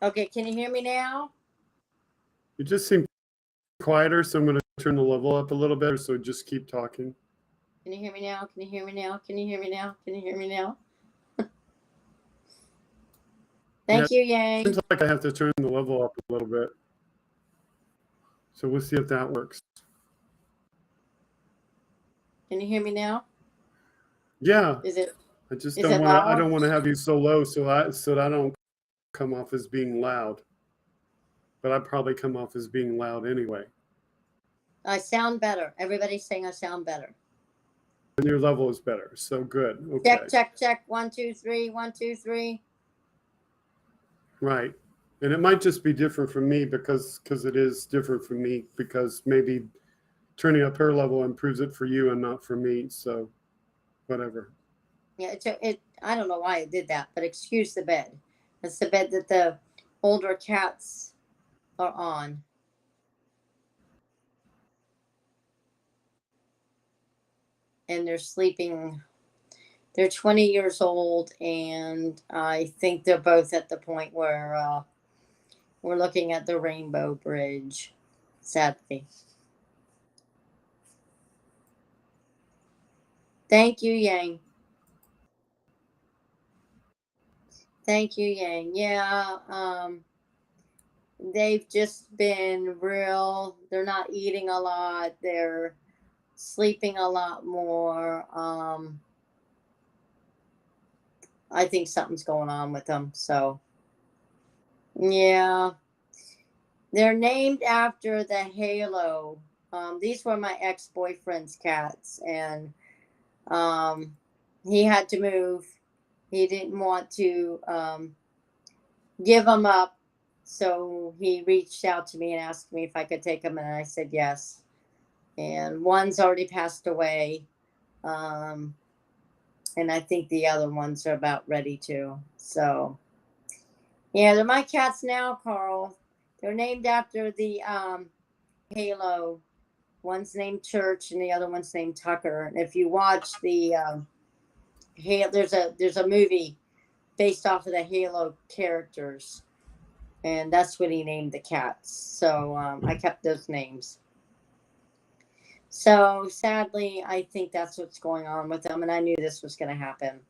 Okay, can you hear me now? You just seem quieter, so I'm gonna turn the level up a little bit. So just keep talking. Can you hear me now? Can you hear me now? Can you hear me now? Can you hear me now? Thank you, Yang. Seems like I have to turn the level up a little bit. So we'll see if that works. Can you hear me now? Yeah. Is it? I just Is don't it want to. I loud? don't want to have you so low, so I don't come off as being loud. But I probably come off as being loud anyway. I sound better. Everybody's saying I sound better. And your level is better, so good. Okay. Check. 1, 2, 3. 1, 2, 3. Right. And it might just be different from me because it is different from me because maybe turning up her level improves it for you and not for me. So whatever. Yeah, I don't know why it did that, but excuse the bed. That's the bed that the older cats are on. And they're sleeping. They're 20 years old, and I think they're both at the point where we're looking at the Rainbow Bridge, sadly. Thank you, Yang. Thank you, Yang. Yeah, they've just been real. They're not eating a lot. They're sleeping a lot more. I think something's going on with them. So, yeah. They're named after the halo. These were my ex-boyfriend's cats, and he had to move. He didn't want to give them up, so he reached out to me and asked me if I could take them, and I said yes. And one's already passed away, and I think the other ones are about ready to. So, yeah, they're my cats now, Carl. They're named after the halo. One's named Church and the other one's named Tucker. And if you watch the there's a movie based off of the Halo characters, and that's what he named the cats. So I kept those names. So sadly, I think that's what's going on with them, and I knew this was going to happen.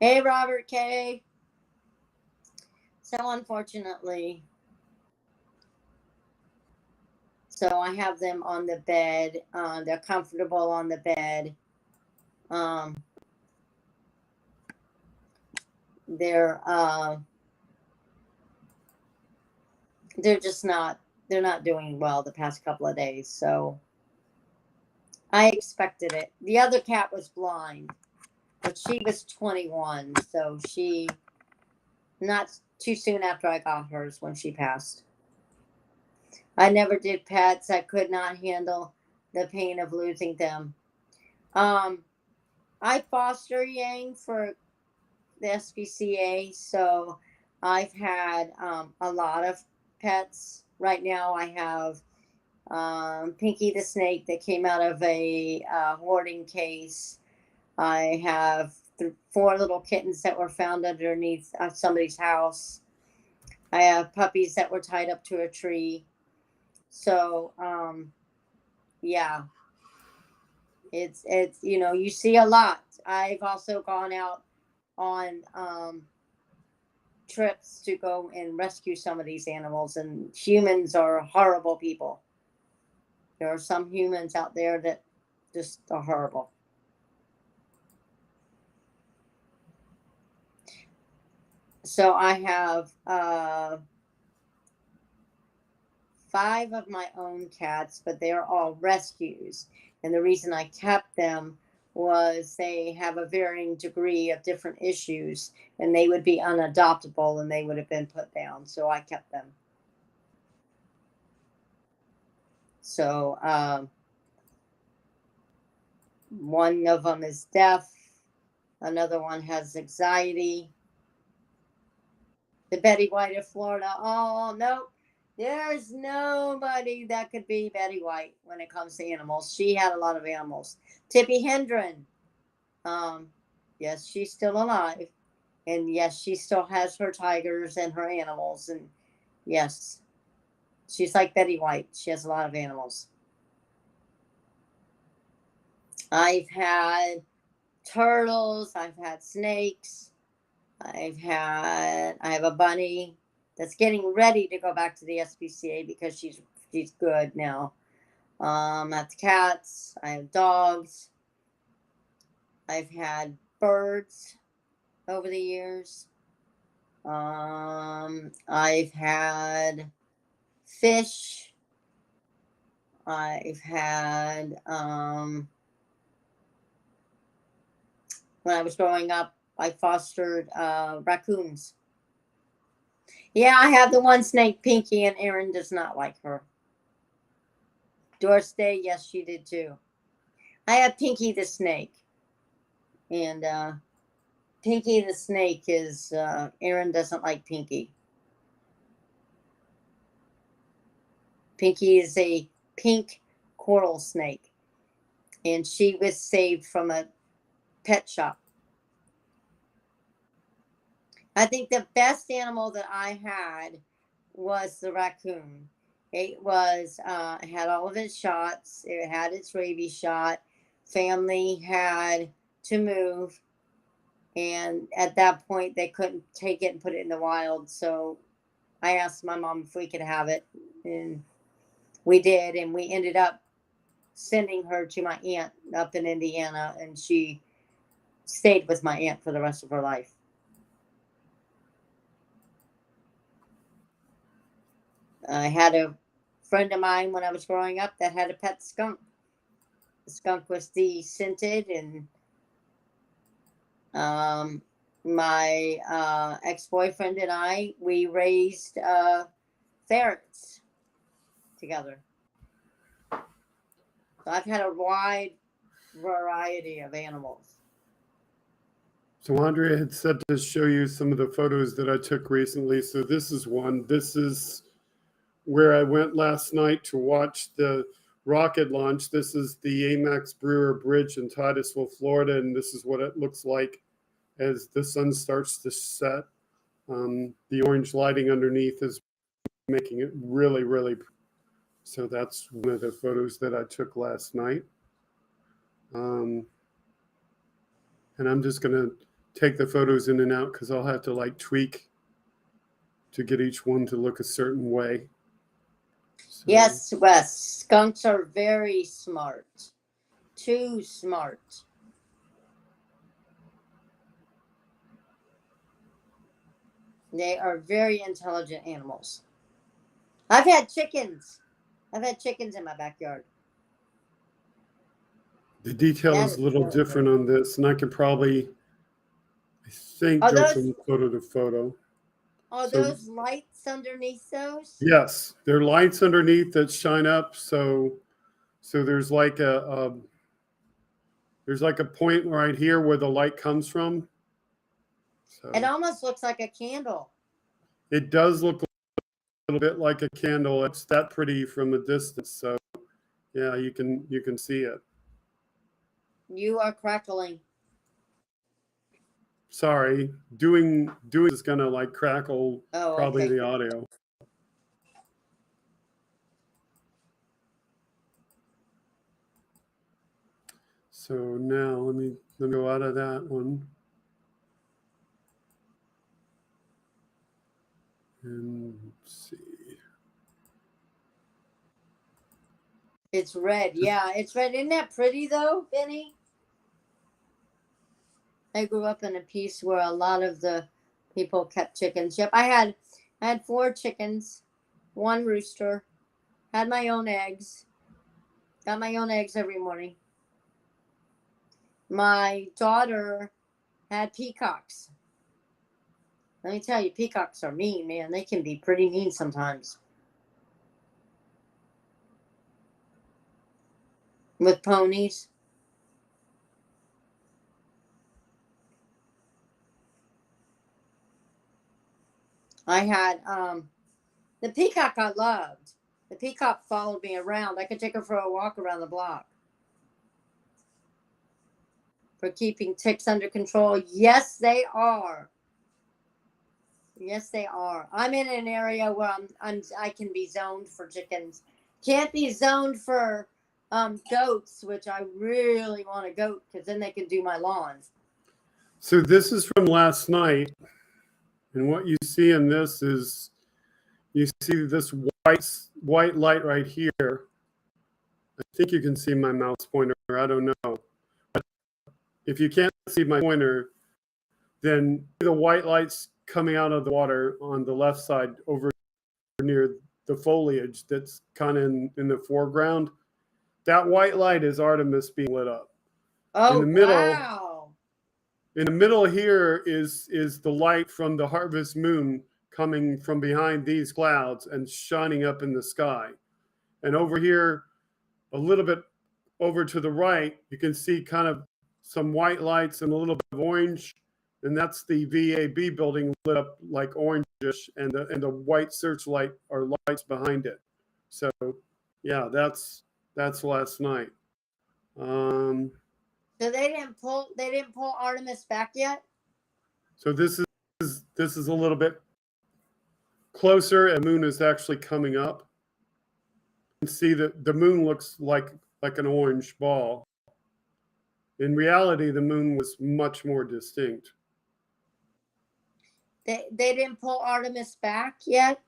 Hey, Robert K. So unfortunately, so I have them on the bed. They're comfortable on the bed. They're just not, they're not doing well the past couple of days. So I expected it. The other cat was blind, but she was 21. So she, not too soon after I got hers when she passed. I never did pets. I could not handle the pain of losing them. I foster Yang for the SPCA, so I've had a lot of pets. Right now I have Pinky the snake that came out of a hoarding case. I have 4 little kittens that were found underneath somebody's house. I have puppies that were tied up to a tree. So yeah, it's you see a lot. I've also gone out on trips to go and rescue some of these animals, and humans are horrible people. There are some humans out there that just are horrible. So I have 5 of my own cats, but they're all rescues. And the reason I kept them was they have a varying degree of different issues, and they would be unadoptable and they would have been put down. So I kept them. So One of them is deaf. Another one has anxiety. The Betty White of Florida. Oh, no. There's nobody that could be Betty White when it comes to animals. She had a lot of animals. Tippi Hedren. Yes, she's still alive. And yes, she still has her tigers and her animals. And yes, she's like Betty White. She has a lot of animals. I've had turtles. I've had snakes. I have a bunny that's getting ready to go back to the SPCA because she's good now. I have cats. I have dogs. I've had birds over the years. I've had fish. I've had when I was growing up, I fostered raccoons. Yeah, I have the one snake, Pinky, and Aaron does not like her. Doris Day, yes, she did too. I have Pinky the snake. And Pinky the snake is, Aaron doesn't like Pinky. Pinky is a pink coral snake. And she was saved from a pet shop. I think the best animal that I had was the raccoon. It was it had all of its shots. It had its rabies shot. Family had to move, and at that point they couldn't take it and put it in the wild. So I asked my mom if we could have it, and we did. And we ended up sending her to my aunt up in Indiana, and she stayed with my aunt for the rest of her life. I had a friend of mine when I was growing up that had a pet skunk. The skunk was descented, and my ex-boyfriend and I, we raised ferrets together. So I've had a wide variety of animals. So Andrea had said to show you some of the photos that I took recently. So this is one. This is where I went last night to watch the rocket launch. This is the Amex Brewer Bridge in Titusville, Florida, and this is what it looks like as the sun starts to set. The orange lighting underneath is making it really, really. So that's one of the photos that I took last night. And I'm just going to take the photos in and out because I'll have to like tweak to get each one to look a certain way. So, Yes, Wes, skunks are very smart. Too smart. They are very intelligent animals. I've had chickens. I've had chickens in my backyard. the detail That is a is little really different good. on this, and I could probably, I think, Are go those from photo to photo. are So those lights underneath those? yes, there are lights underneath that shine up. So there's like a point right here where the light comes from. It So almost looks like a candle. it does look a little bit like a candle. It's that pretty from a distance. So yeah, you can see it. You are crackling. Sorry, doing is gonna like crackle Oh, probably okay. the audio. So now let me go out of that one. And let's see. It's red. Yeah, it's red. Isn't that pretty though, Benny? I grew up in a piece where a lot of the people kept chickens. Yep, I had 4 chickens, 1 rooster, had my own eggs, got my own eggs every morning. My daughter had peacocks. Let me tell you, peacocks are mean, man. They can be pretty mean sometimes. With ponies. I had the peacock I loved. The peacock followed me around. I could take her for a walk around the block. For keeping ticks under control. Yes, they are. Yes, they are. I'm in an area where I can be zoned for chickens. Can't be zoned for goats, which I really want a goat because then they can do my lawns. So this is from last night, and what you see in this is you see this white light right here. I think you can see my mouse pointer. I don't know. But if you can't see my pointer, then the white lights coming out of the water on the left side over near the foliage that's kind of in the foreground. That white light is Artemis being lit up. Oh, in the middle, wow. In the middle here is the light from the harvest moon coming from behind these clouds and shining up in the sky. And over here, a little bit over to the right, you can see kind of some white lights and a little bit of orange. And that's the VAB building lit up like orangish, and the white searchlight are lights behind it. So yeah, that's last night. So they didn't pull Artemis back yet? So this is a little bit closer, and moon is actually coming up. You can see that the moon looks like an orange ball. In reality, the moon was much more distinct. They didn't pull Artemis back yet?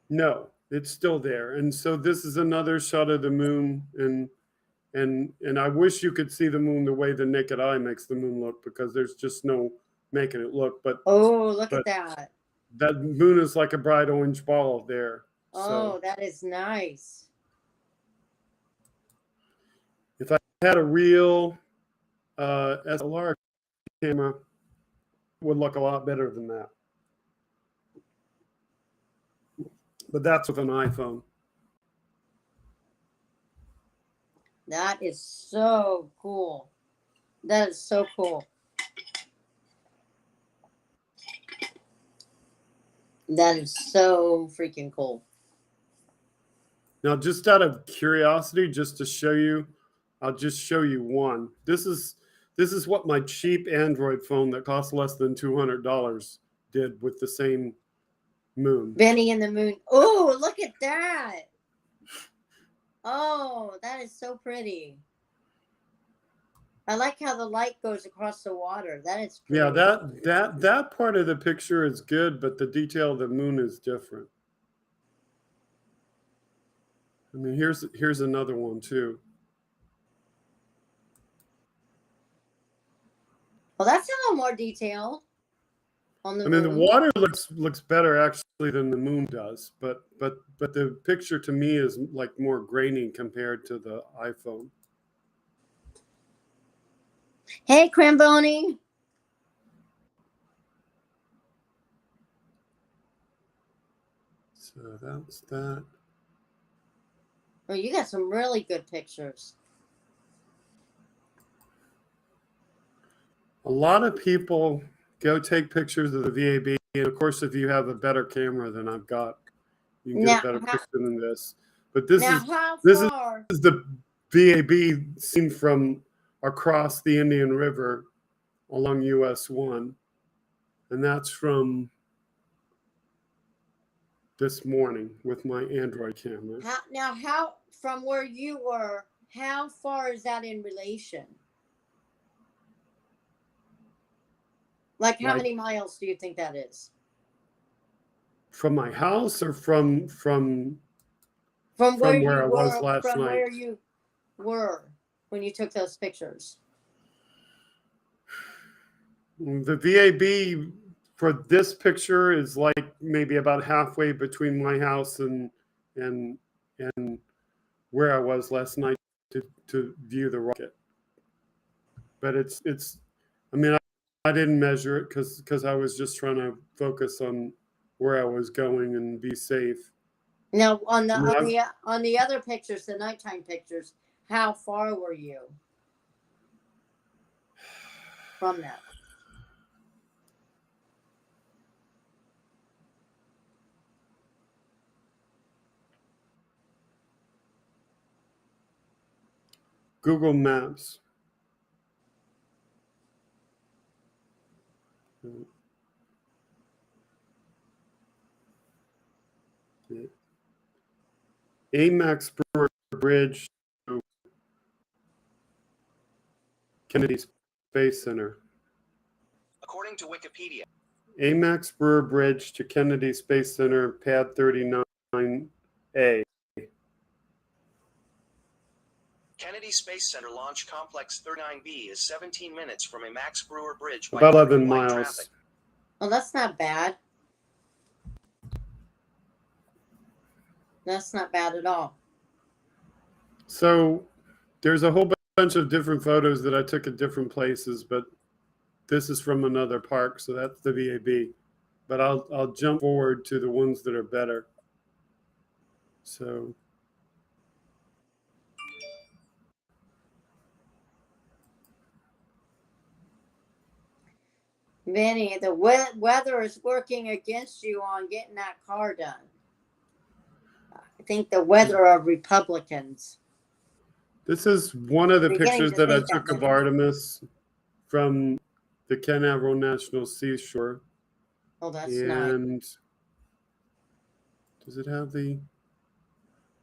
No, it's still there. And so this is another shot of the moon, and I wish you could see the moon the way the naked eye makes the moon look, because there's just no making it look. But oh, look at that. That moon is like a bright orange ball there. Oh, that is nice. If I had a real SLR camera, it would look a lot better than that. But that's with an iPhone. That is so cool. That is so cool. That is so freaking cool. Now, just out of curiosity, just to show you, I'll just show you one. This is what my cheap Android phone that costs less than $200 did with the same moon. Benny and the Moon. Oh, look at that. Oh, that is so pretty. I like how the light goes across the water. That is pretty. Yeah, that part of the picture is good, but the detail of the moon is different. I mean, here's another one too. Well, that's a little more detail on the I mean, moon. the water looks better actually than the moon does, but the picture to me is like more grainy compared to the iPhone. Hey, Cramboni. So that's that. Oh, you got some really good pictures. A lot of people go take pictures of the VAB, and of course, if you have a better camera than I've got, you can get a better picture than this. But this is the VAB seen from across the Indian River along US 1, and that's from this morning with my Android camera. How from where you were, how far is that in relation? Like how many miles do you think that is? From my house, or from where I was last night? From where you were when you took those pictures. The VAB for this picture is like maybe about halfway between my house and where I was last night to view the rocket. But it's I mean, I didn't measure it because I was just trying to focus on where I was going and be safe. Now on the other pictures, the nighttime pictures, how far were you from that? Google Maps. Amex Brewer Bridge to Kennedy Space Center. According to Wikipedia, Amex Brewer Bridge to Kennedy Space Center, pad 39A. Kennedy Space Center Launch Complex 39B is 17 minutes from a Max Brewer Bridge by About 11 light miles. traffic. Well, that's not bad. That's not bad at all. So there's a whole bunch of different photos that I took at different places, but this is from another park, so that's the VAB. But I'll jump forward to the ones that are better. So Vinny, the weather is working against you on getting that car done. I think the weather are Republicans. this is one of the Beginning pictures to that I think that took of way. Artemis from the Canaveral National Seashore. Oh, that's nice. And does it have the?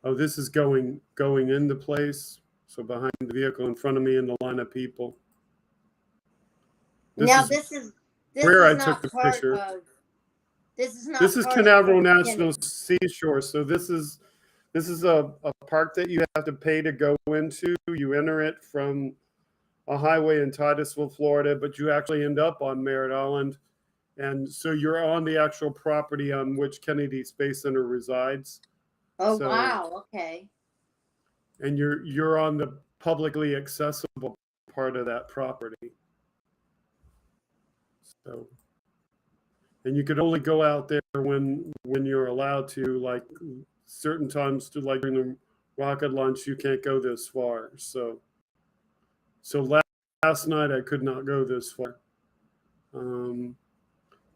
Oh, this is going into place. So behind the vehicle, in front of me, in the line of people. Now this is where I not took the part picture. of. This is not. This is part of Canaveral Kennedy. National Seashore. So this is a park that you have to pay to go into. You enter it from a highway in Titusville, Florida, but you actually end up on Merritt Island. And so you're on the actual property on which Kennedy Space Center resides. Oh, So- wow. Okay. And you're on the publicly accessible part of that property. So, and you could only go out there when you're allowed to, like certain times, to like during the rocket launch, you can't go this far. So last night I could not go this far.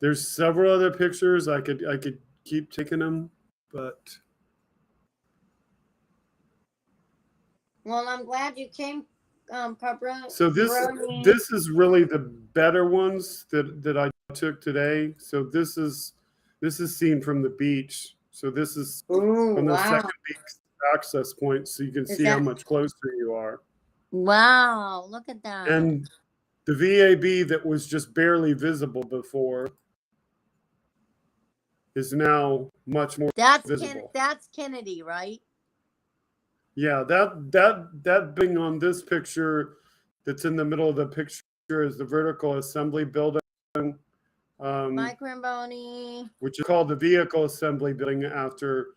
There's several other pictures I could keep taking them, but Well, I'm glad you came, so this is really the better ones that I took today. So this is seen from the beach. So this is Ooh, from the wow. second beach access point, so you can Is see how that- much closer you are. Wow, look at that. And the VAB that was just barely visible before is now much more visible. That's Kennedy, right? Yeah, that being on this picture that's in the middle of the picture is the vertical assembly building, Mike Ramboni. which is called the vehicle assembly building after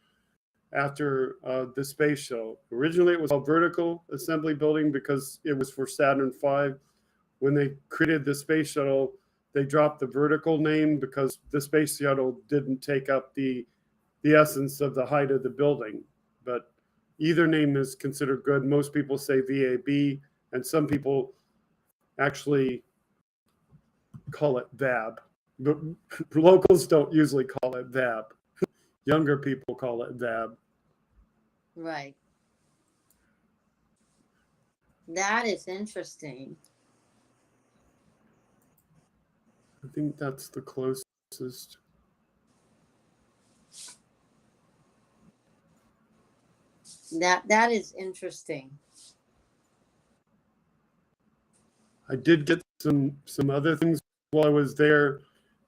the space shuttle. Originally, it was called vertical assembly building because it was for Saturn V. When they created the space shuttle, they dropped the vertical name because the space shuttle didn't take up the essence of the height of the building. But either name is considered good. Most people say VAB, and some people actually call it VAB. But locals don't usually call it VAB. Younger people call it VAB. Right. That is interesting. I think that's the closest. That is interesting. I did get some other things while I was there.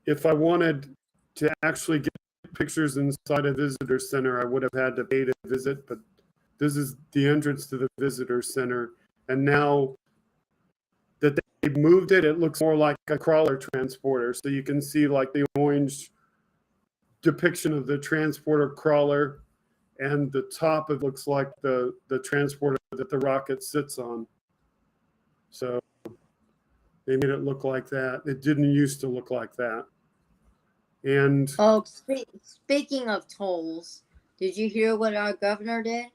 If I wanted to actually get pictures inside a visitor center, I would have had to pay to visit, but this is the entrance to the visitor center. And now that they moved it, it looks more like a crawler transporter. So you can see like the orange depiction of the transporter crawler, and the top, it looks like the transporter that the rocket sits on. So they made it look like that. It didn't used to look like that. And Oh, speaking of tolls, did you hear what our governor did?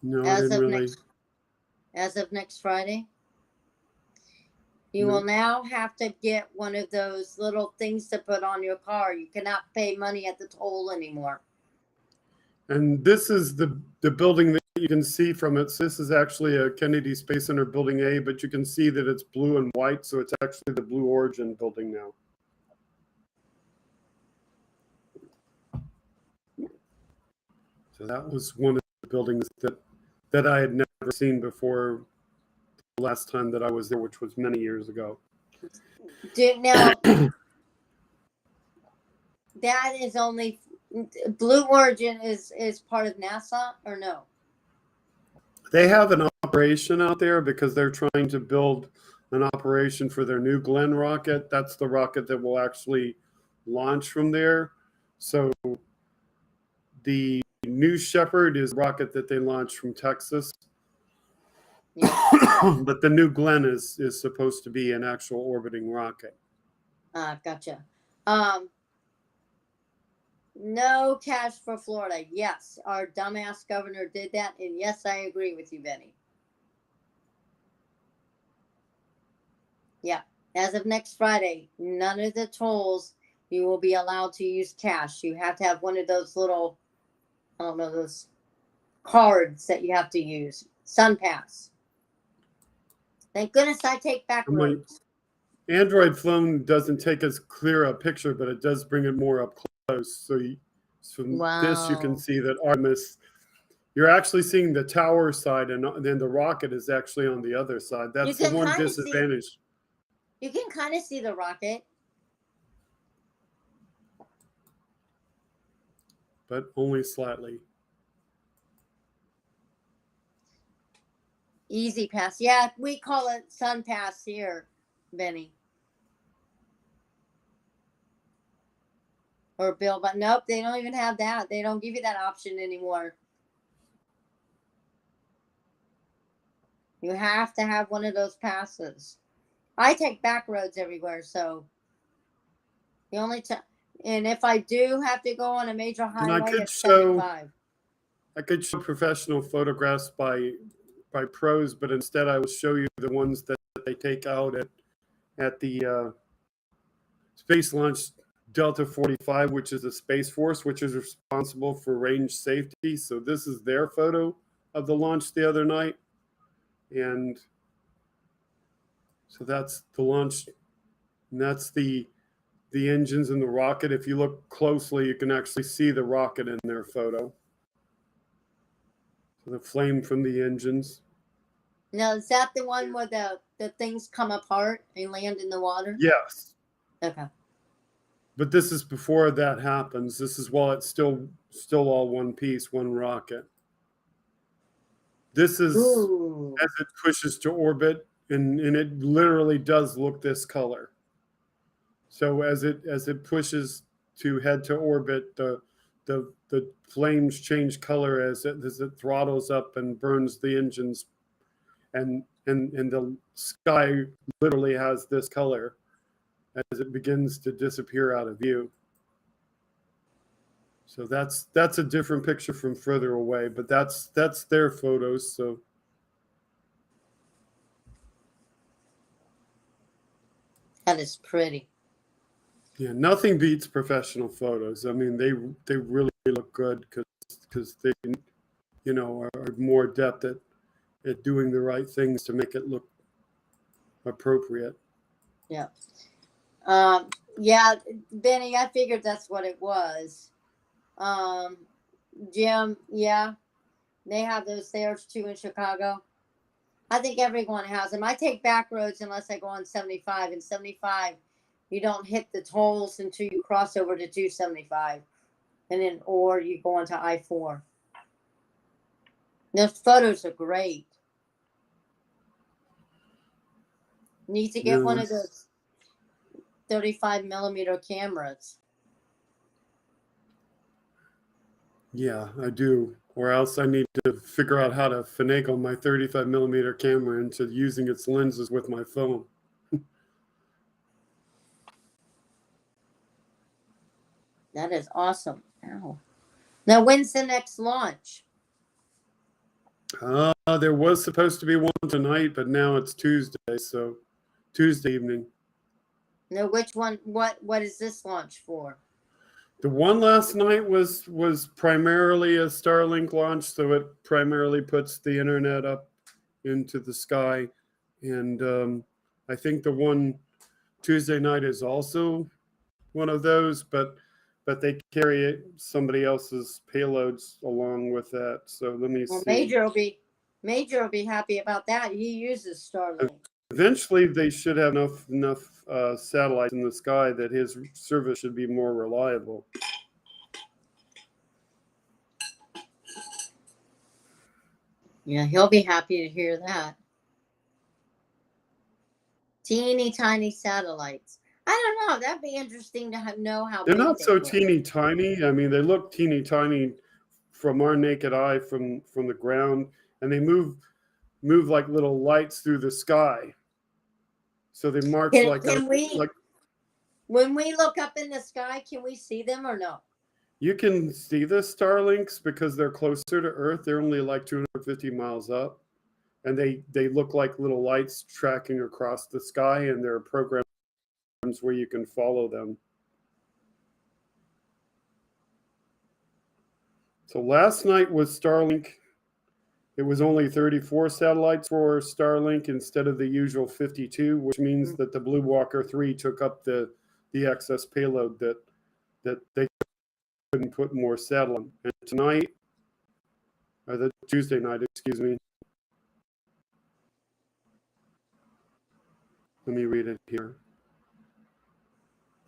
no, I didn't really. As of next Friday, you No. will now have to get one of those little things to put on your car. You cannot pay money at the toll anymore. And this is the building that you can see from it. So this is actually a Kennedy Space Center Building A, but you can see that it's blue and white, so it's actually the Blue Origin building now. So that was one of the buildings that I had never seen before the last time that I was there, which was many years ago. Now, that is only Blue Origin is part of NASA or no? They have an operation out there because they're trying to build an operation for their new Glenn rocket. That's the rocket that will actually launch from there. So the New Shepard is a rocket that they launched from Texas. Yeah. But the new Glenn is supposed to be an actual orbiting rocket. Gotcha. No cash for Florida. Yes, our dumbass governor did that, and yes, I agree with you, Benny. Yeah. As of next Friday, none of the tolls you will be allowed to use cash. You have to have one of those little, I don't know, those cards that you have to use. SunPass. Thank goodness I take back My roads. Android phone doesn't take as clear a picture, but it does bring it more up close. So from this, you can Wow. see that Artemis, you're actually seeing the tower side, and then the rocket is actually on the other side. That's the can one kinda see- disadvantage. You can kind of see the rocket. But only slightly. Easy Pass. Yeah, we call it SunPass here, Benny. Or Bill, but nope, they don't even have that. They don't give you that option anymore. You have to have one of those passes. I take back roads everywhere, so the only time, and if I do have to go on a major highway, it's 75. I could show professional photographs by pros, but instead I will show you the ones that they take out at the Space Launch Delta 45, which is a Space Force, which is responsible for range safety. So this is their photo of the launch the other night. And so that's the launch, and that's the engines and the rocket. If you look closely, you can actually see the rocket in their photo. So the flame from the engines. Now, is that the one where the things come apart and land in the water? Yes. Okay. But this is before that happens. This is while it's still all one piece, one rocket. This is Ooh. as it pushes to orbit, and it literally does look this color. So as it pushes to head to orbit, the flames change color as it throttles up and burns the engines, and the sky literally has this color as it begins to disappear out of view. So that's a different picture from further away, but that's their photos. So That is pretty. yeah, nothing beats professional photos. I mean, they really look good because they, are more adept at doing the right things to make it look appropriate. Yeah. Yeah, Benny, I figured that's what it was. Jim, yeah, they have those there too in Chicago. I think everyone has them. I take back roads unless I go on 75. And 75, you don't hit the tolls until you cross over to 275. And then, or you go onto I-4. Those photos are great. Need to get one of those 35 millimeter cameras. Yeah, I do. Or else I need to figure out how to finagle my 35 millimeter camera into using its lenses with my phone. That is awesome. Ow. Now, when's the next launch? There was supposed to be one tonight, but now it's Tuesday, so Tuesday evening. No, which one? What is this launch for? The one last night was primarily a Starlink launch, so it primarily puts the internet up into the sky, and I think the one Tuesday night is also one of those, but they carry somebody else's payloads along with that. So let me Well, see. Major will be happy about that. He uses Starlink. Eventually, they should have enough satellites in the sky that his service should be more reliable. Yeah, he'll be happy to hear that. Teeny tiny satellites. I don't know. That'd be interesting to know how They're big not they so look. teeny tiny. I mean, they look teeny tiny from our naked eye from the ground, and they move like little lights through the sky. So they march Can we, like when we look up in the sky, can we see them or no? you can see the Starlinks because they're closer to Earth. They're only like 250 miles up, and they look like little lights tracking across the sky, and there are programs where you can follow them. So last night was Starlink. It was only 34 satellites for Starlink instead of the usual 52, which means that the Blue Walker 3 took up the excess payload that they couldn't put more satellites. And tonight, or the Tuesday night, excuse me. Let me read it here.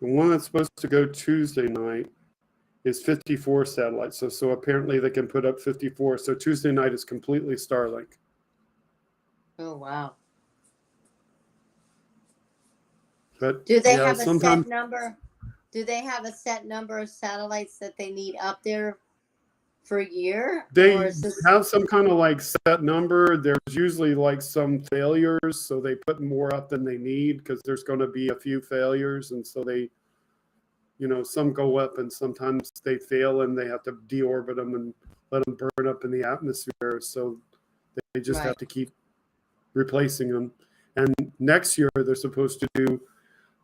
The one that's supposed to go Tuesday night is 54 satellites. So apparently they can put up 54. So Tuesday night is completely Starlink. Oh, wow. But Do they yeah, have a sometimes set number? Do they have a set number of satellites that they need up there for a year? they Or is this... have some kind of like set number. There's usually like some failures, so they put more up than they need because there's going to be a few failures, and so they, some go up and sometimes they fail and they have to deorbit them and let them burn up in the atmosphere. So they just have to keep replacing them. And next year they're supposed to do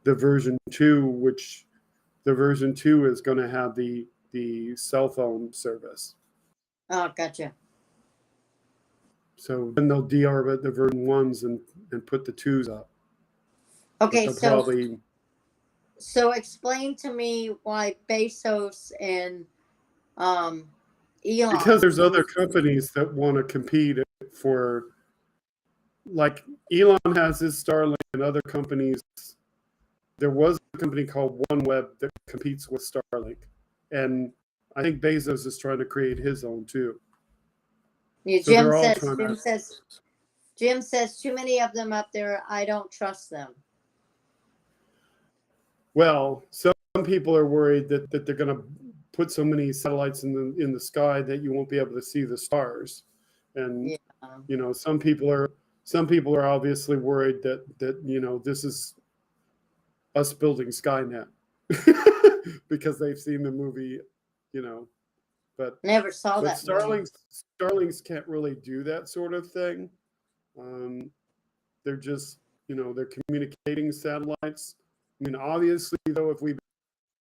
the version 2, which the version 2 is going to have the cell phone service. Oh, gotcha. So then they'll deorbit the version 1s and put the 2s up. Okay, so explain to me why Bezos and Elon. Because there's other companies that want to compete for, like Elon has his Starlink and other companies. There was a company called OneWeb that competes with Starlink, and I think Bezos is trying to create his own too. Yeah, So Jim says too many of them up there. I don't trust them. Well, some people are worried that they're going to put so many satellites in the sky that you won't be able to see the stars, and some people are obviously worried that this is us building Skynet because they've seen the movie, but never saw that. Starlinks can't really do that sort of thing. They're just, they're communicating satellites. I mean, obviously, though, if we've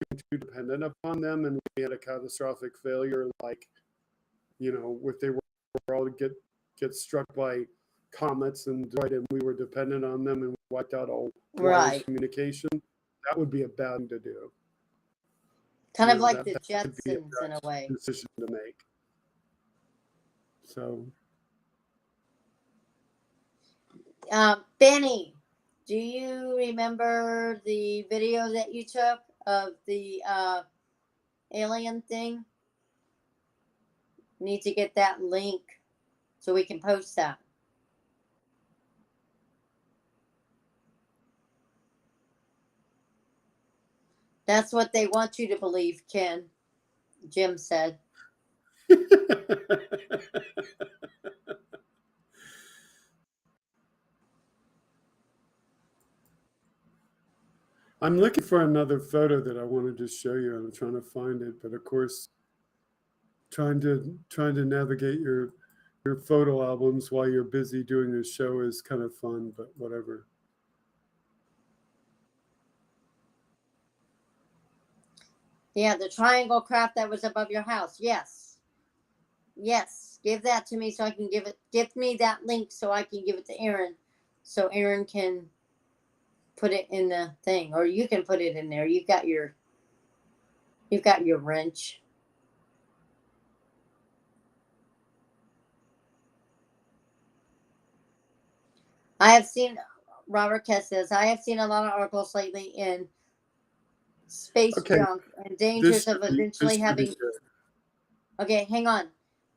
been too dependent upon them and we had a catastrophic failure, like, if they were all to get struck by comets and we were dependent on them and wiped out all wireless communication, that would be a bad thing to do. Kind of like the Jetsons in a way. Decision to make. So, Benny, do you remember the video that you took of the alien thing? Need to get that link so we can post that. That's what they want you to believe, Ken. Jim said. I'm looking for another photo that I wanted to show you. I'm trying to find it, but of course, trying to navigate your photo albums while you're busy doing this show is kind of fun, but whatever. Yeah, the triangle craft that was above your house. Yes. Yes. Give that to me so I can give me that link so I can give it to Aaron. So Aaron can put it in the thing. Or you can put it in there. You've got your wrench. I have seen, Robert Kess says, I have seen a lot of articles lately in space Okay, junk and dangers this of should be, eventually this should be having. good. Okay, hang on.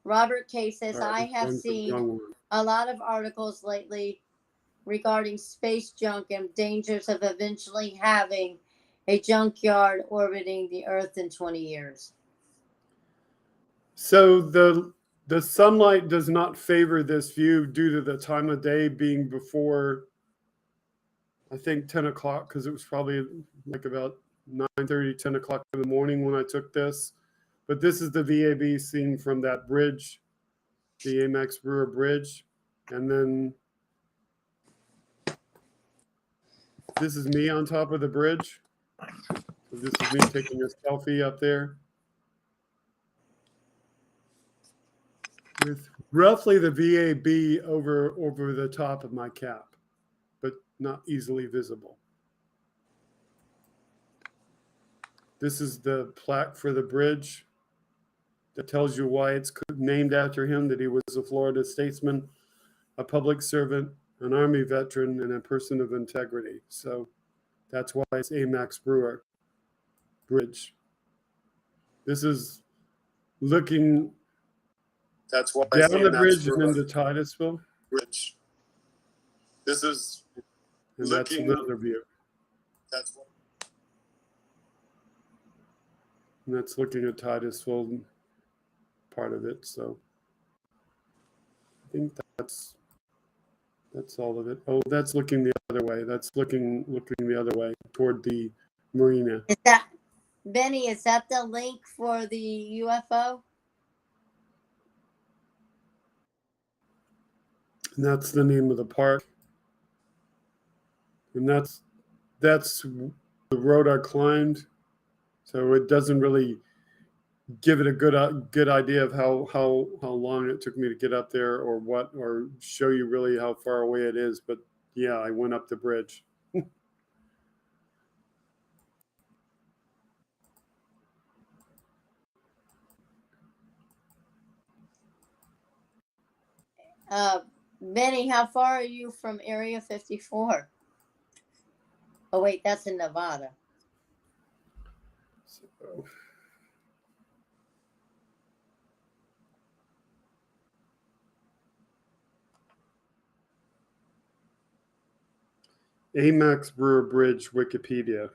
Robert K says, Sorry, I I'm have going to the seen wrong one. a lot of articles lately regarding space junk and dangers of eventually having a junkyard orbiting the Earth in 20 years. So the sunlight does not favor this view due to the time of day being before, I think, 10 o'clock, because it was probably like about 9:30, 10 o'clock in the morning when I took this. But this is the VAB seen from that bridge, the Amex Brewer Bridge. And then this is me on top of the bridge. So this is me taking a selfie up there with roughly the VAB over the top of my cap, but not easily visible. This is the plaque for the bridge that tells you why it's named after him, that he was a Florida statesman, a public servant, an Army veteran, and a person of integrity. So that's why it's Amex Brewer Bridge. This is looking That's why down the bridge and into Titusville, Rich. This is and that's looking. another view. That's what. And that's looking at Titusville, part of it. So I think that's all of it. Oh, that's looking the other way. That's looking the other way toward the marina. Is that, Benny, is that the link for the UFO? And that's the name of the park. And that's the road I climbed. So it doesn't really give it a good idea of how long it took me to get up there or what, or show you really how far away it is. But yeah, I went up the bridge. Benny, how far are you from Area 54? Oh, wait, that's in Nevada. So, Amex Brewer Bridge Wikipedia.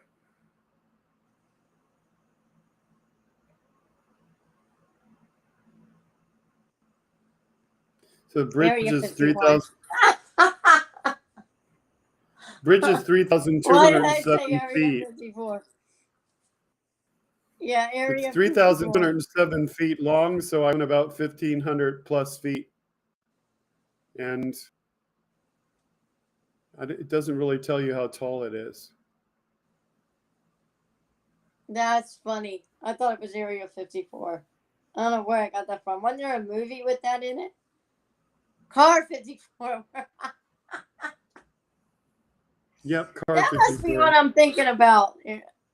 So the bridge Area is 51. 3,000. Bridge is Why did I say 3,207 Area feet. 54? Yeah, Area It's 54. 3,207 feet long, so I went about 1,500 plus feet. And it doesn't really tell you how tall it is. That's funny. I thought it was Area 54. I don't know where I got that from. Wasn't there a movie with that in it? Car 54. Yep, car That 54. must be what I'm thinking about,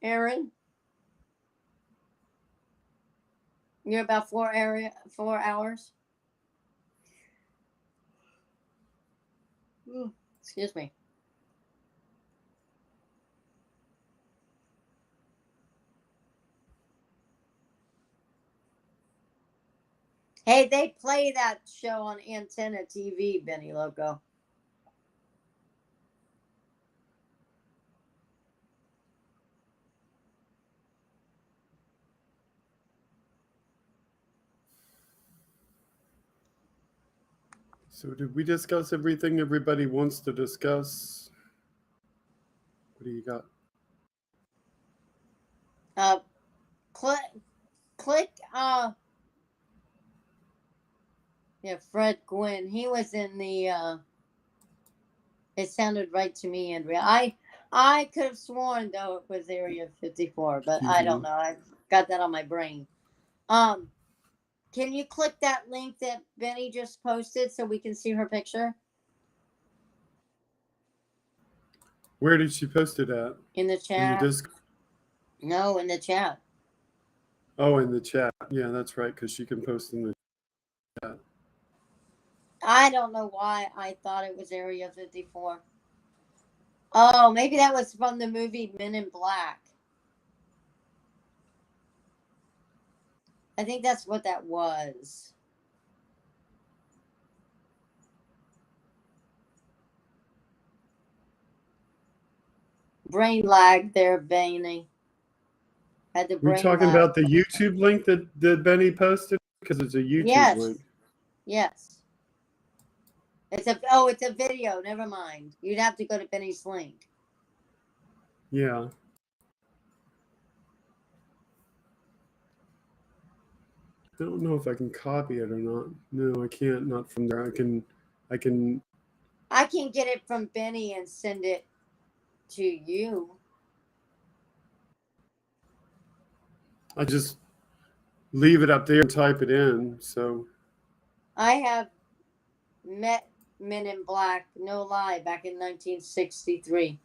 Aaron. You're about 4 hours. Excuse me. Hey, they play that show on Antenna TV, Benny Loco. So did we discuss everything everybody wants to discuss? What do you got? Click, yeah, Fred Gwynn. He was in the, it sounded right to me, Andrea. I could have sworn, though, it was Area 54, but I don't know. got that on my brain. Can you click that link that Benny just posted so we can see her picture Where did she post it at? in the In the chat? disc? No, in the chat. Oh, in the chat. Yeah, that's right, because she can post in the chat. I don't know why I thought it was Area 54. Oh, maybe that was from the movie Men in Black. I think that's what that was. Brain lag there, Benny. Had the We're brain talking lag. about the YouTube link that Benny posted? Because it's a YouTube Yes. link. Yes. It's a video. Never mind. You'd have to go to Benny's link. Yeah. I don't know if I can copy it or not. No, I can't. Not from there. I can I can get it from Benny and send it to you. I just leave it up there and type it in. So I have met Men in Black, no lie, back in 1963.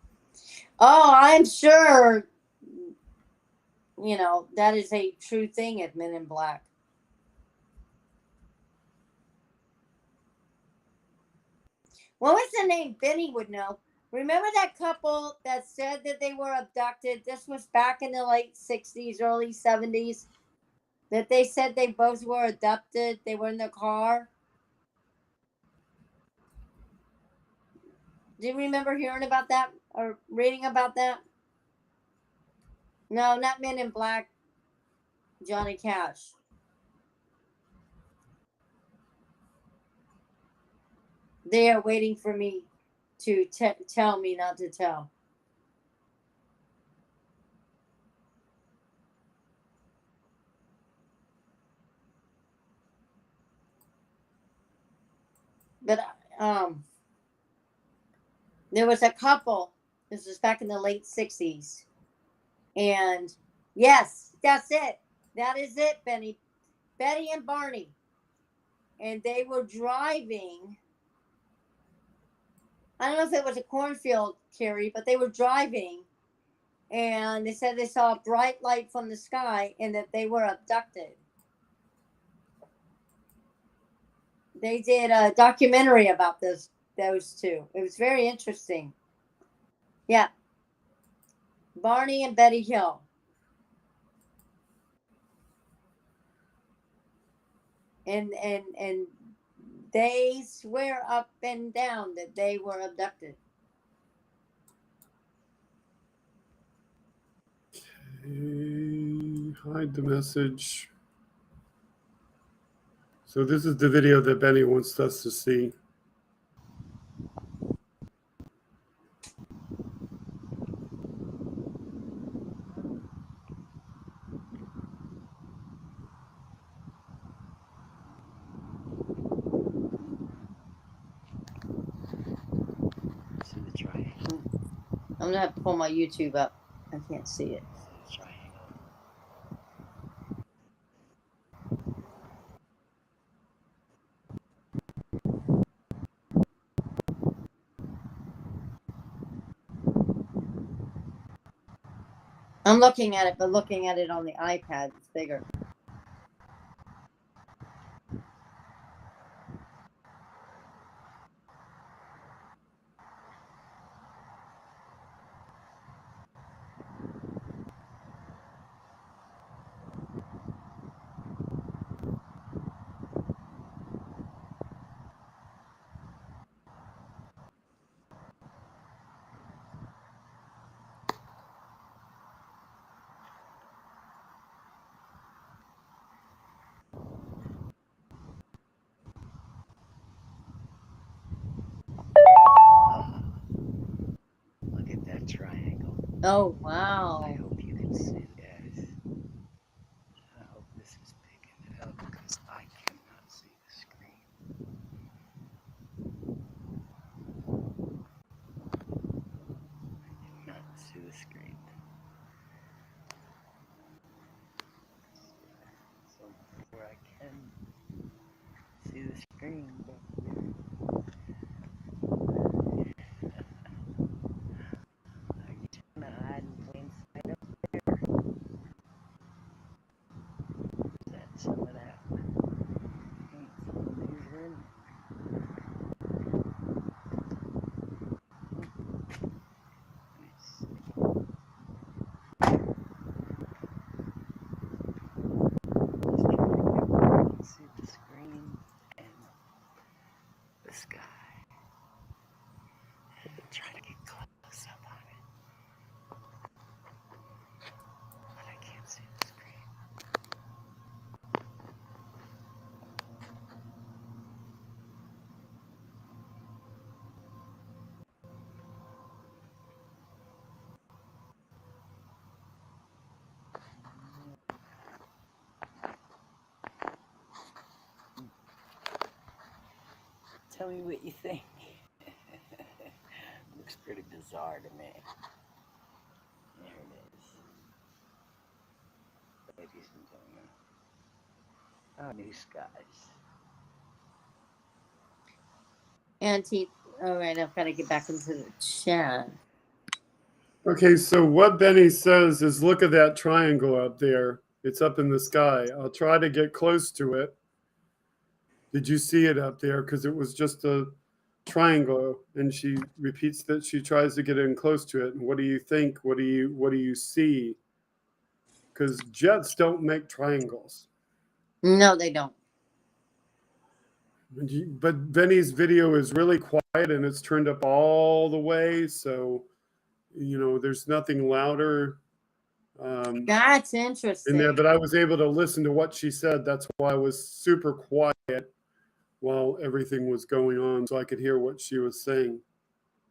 Oh, I'm sure, that is a true thing at Men in Black. What was the name? Benny would know. Remember that couple that said that they were abducted? This was back in the late 60s, early 70s. That they said they both were abducted. They were in the car. Do you remember hearing about that or reading about that? No, not Men in Black. Johnny Cash. They are waiting for me to tell me not to tell. But there was a couple. This was back in the late 60s. And yes, that's it. That is it, Benny. Betty and Barney. And they were driving. I don't know if it was a cornfield, Carrie, but they were driving. And they said they saw a bright light from the sky and that they were abducted. They did a documentary about those two. It was very interesting. Yeah. Barney and Betty Hill. And they swear up and down that they were abducted. okay, hide the message. So this is the video that Benny wants us to see. See the triangle? I'm going to have to pull my YouTube up. I can't see it. See the triangle? I'm looking at it, but looking at it on the iPad, it's bigger. Oh, look at that triangle. Oh, I wow. hope you can see that. I hope this is picking it up because I cannot see the screen. I cannot see the screen. screen back there. Are you trying to hide in plain sight up there? Is that some of that? Ain't some of these in? Let's see. Just trying to get where you can see the screen and the sky. Try to get close up on it, but I can't see the screen. Tell me what you think. Looks pretty bizarre to me. There it is. Ladies and gentlemen, our new skies. Auntie, all right, I've got to get back into the chat. Okay, so what Benny says is look at that triangle up there. It's up in the sky. I'll try to get close to it. Did you see it up there? Because it was just a triangle, and she repeats that she tries to get in close to it. And what do you think? What do you see? Because jets don't make triangles. No, they don't. But Benny's video is really quiet and it's turned up all the way, so there's nothing louder That's in interesting. there. But I was able to listen to what she said. That's why I was super quiet while everything was going on, so I could hear what she was saying.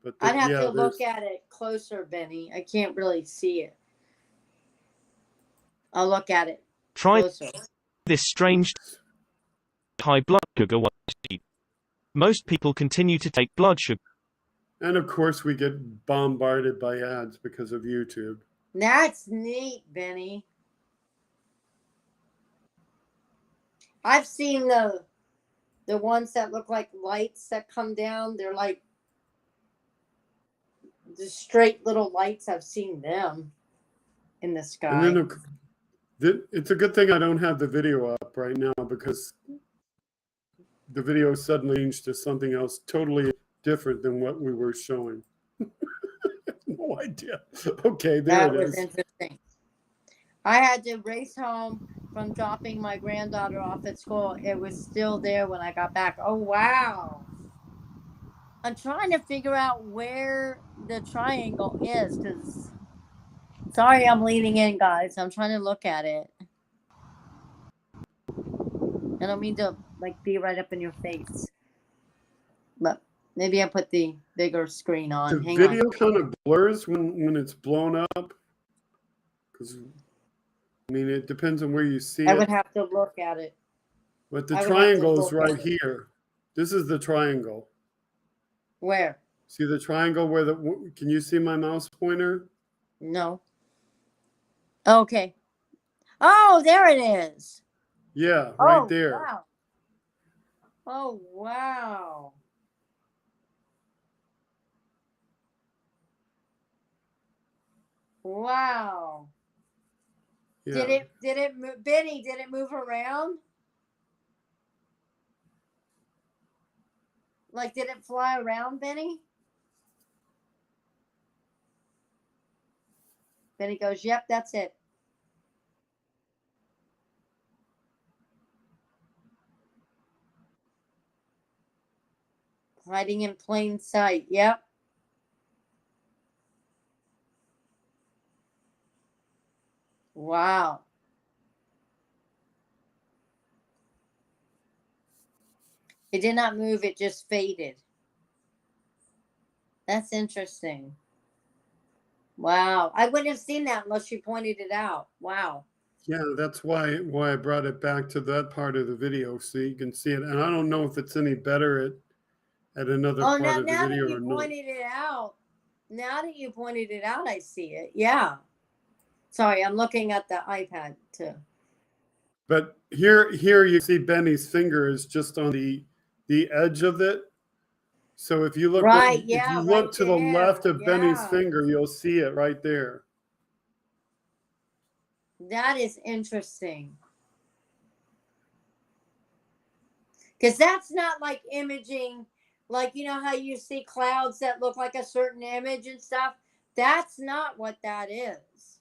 But I'd have to look at it closer, Benny. I can't really see it. I'll look at it Try closer. this strange high blood sugar one. Most people continue to take blood sugar. And of course, we get bombarded by ads because of YouTube. That's neat, Benny. I've seen the ones that look like lights that come down. They're like the straight little lights. I've seen them in the sky. And then it's a good thing I don't have the video up right now, because the video suddenly changed to something else totally different than what we were showing. No idea. Okay, there That it was is. interesting. I had to race home from dropping my granddaughter off at school. It was still there when I got back. Oh, wow. I'm trying to figure out where the triangle is, because sorry I'm leaning in, guys. I'm trying to look at it. I don't mean to be right up in your face, but maybe I put the bigger screen on. The Hang video on. kind of blurs when it's blown up, because it depends on where you see I it. would have to look at it. But the I would have to triangle is look right at it. here. This is the triangle. Where? See the triangle where can you see my mouse pointer? No. Okay. Oh, there it is. Yeah, right Oh, there. wow. Oh, wow. Wow. Yeah. Did it move, Benny, did it move around? Did it fly around, Benny? Benny goes, yep, that's it. Hiding in plain sight. Yep. Wow. It did not move. It just faded. That's interesting. Wow. I wouldn't have seen that unless you pointed it out. Wow. Yeah, that's why I brought it back to that part of the video so you can see it. And I don't know if it's any better at another part of the now video that or you not. pointed it out. Now that you pointed it out, I see it. Yeah. Sorry, I'm looking at the iPad too. But here you see Benny's finger is just on the the edge of it. So if you look Right, if yeah, you right look to the there. left of Benny's Yeah. finger, you'll see it right there. That is interesting. Because that's not like imaging, like, you know how you see clouds that look like a certain image and stuff? That's not what that is.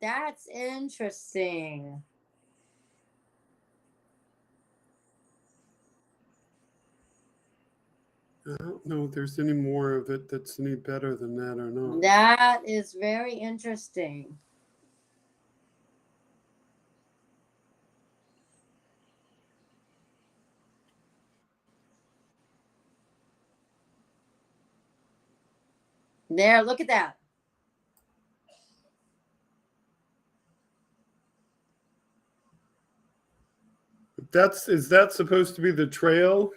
That's interesting. I don't know if there's any more of it that's any better than that or not. That is very interesting. There, look at that. Is that supposed to be the trail?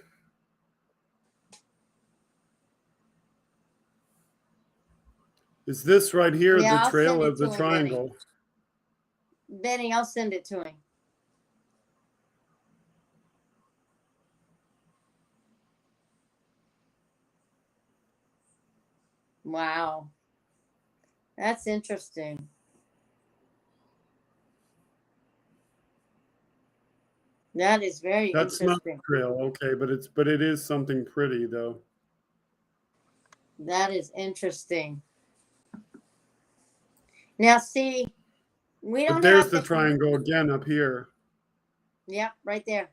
Is this right here Yeah, the I'll trail send it of the to him, Benny. triangle? Benny, I'll send it to him. Wow. That's interesting. That is very That's not the interesting. trail, okay, but it is something pretty though. That is interesting. Now, see, we But don't there's have the to. triangle again up here. Yep, right there.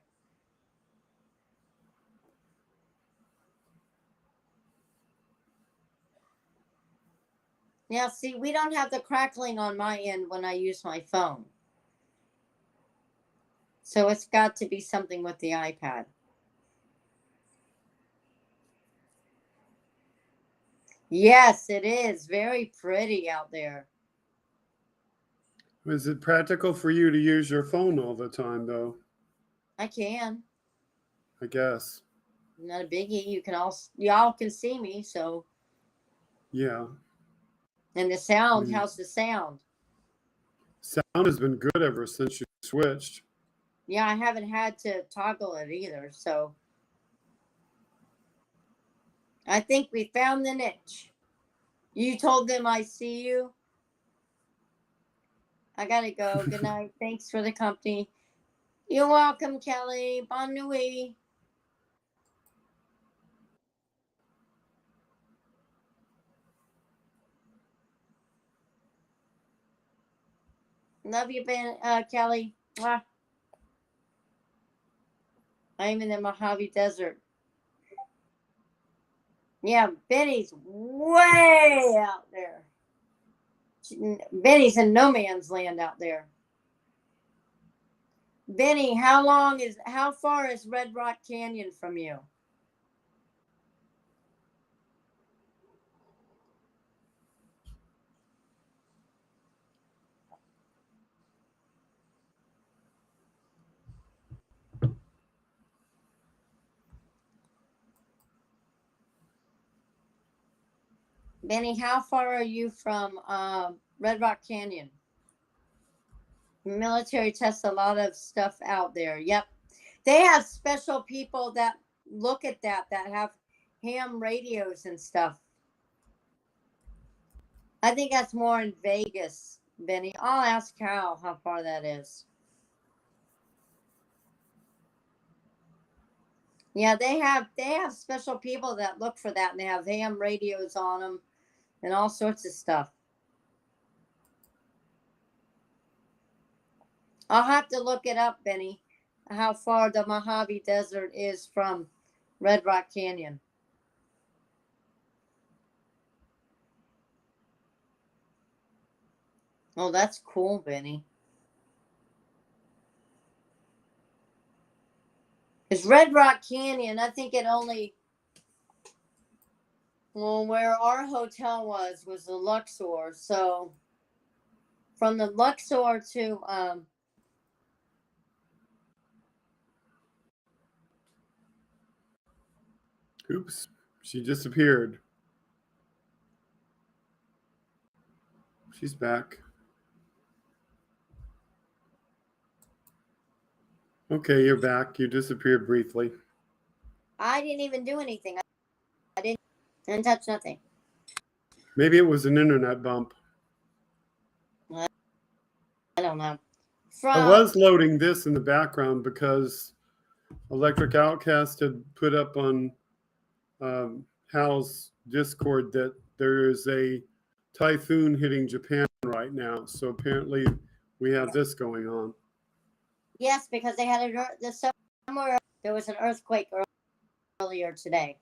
Now, see, we don't have the crackling on my end when I use my phone. So it's got to be something with the iPad. Yes, it is very pretty out there. Is it practical for you to use your phone all the time though? I can. I guess. Not a biggie. You can all y'all can see me, so Yeah. and the sound, Mm. how's the sound? Sound has been good ever since you switched. Yeah, I haven't had to toggle it either, so I think we found the niche. You told them I see you. I gotta go. Good night. Thanks for the company. You're welcome, Kelly. Bon nuit. Love you, Ben, Kelly. Mwah. I'm in the Mojave Desert. Yeah, Benny's way out there. Benny's in no man's land out there. Benny, how far is Red Rock Canyon from you? Benny, how far are you from Red Rock Canyon? Military tests a lot of stuff out there. Yep. They have special people that look at that have ham radios and stuff. I think that's more in Vegas, Benny. I'll ask Cal how far that is. Yeah, they have special people that look for that, and they have ham radios on them and all sorts of stuff. I'll have to look it up, Benny, how far the Mojave Desert is from Red Rock Canyon. Oh, that's cool, Benny. Because Red Rock Canyon, I think it only, well, where our hotel was the Luxor. So from the Luxor to Oops, she disappeared. She's back. Okay, you're back. You disappeared briefly. I didn't even do anything. I didn't touch nothing. Maybe it was an internet bump. I don't know. I was loading this in the background because Electric Outcast had put up on Hal's Discord that there is a typhoon hitting Japan right now. So apparently we have this going on. Yes, because they had somewhere there was an earthquake earlier today.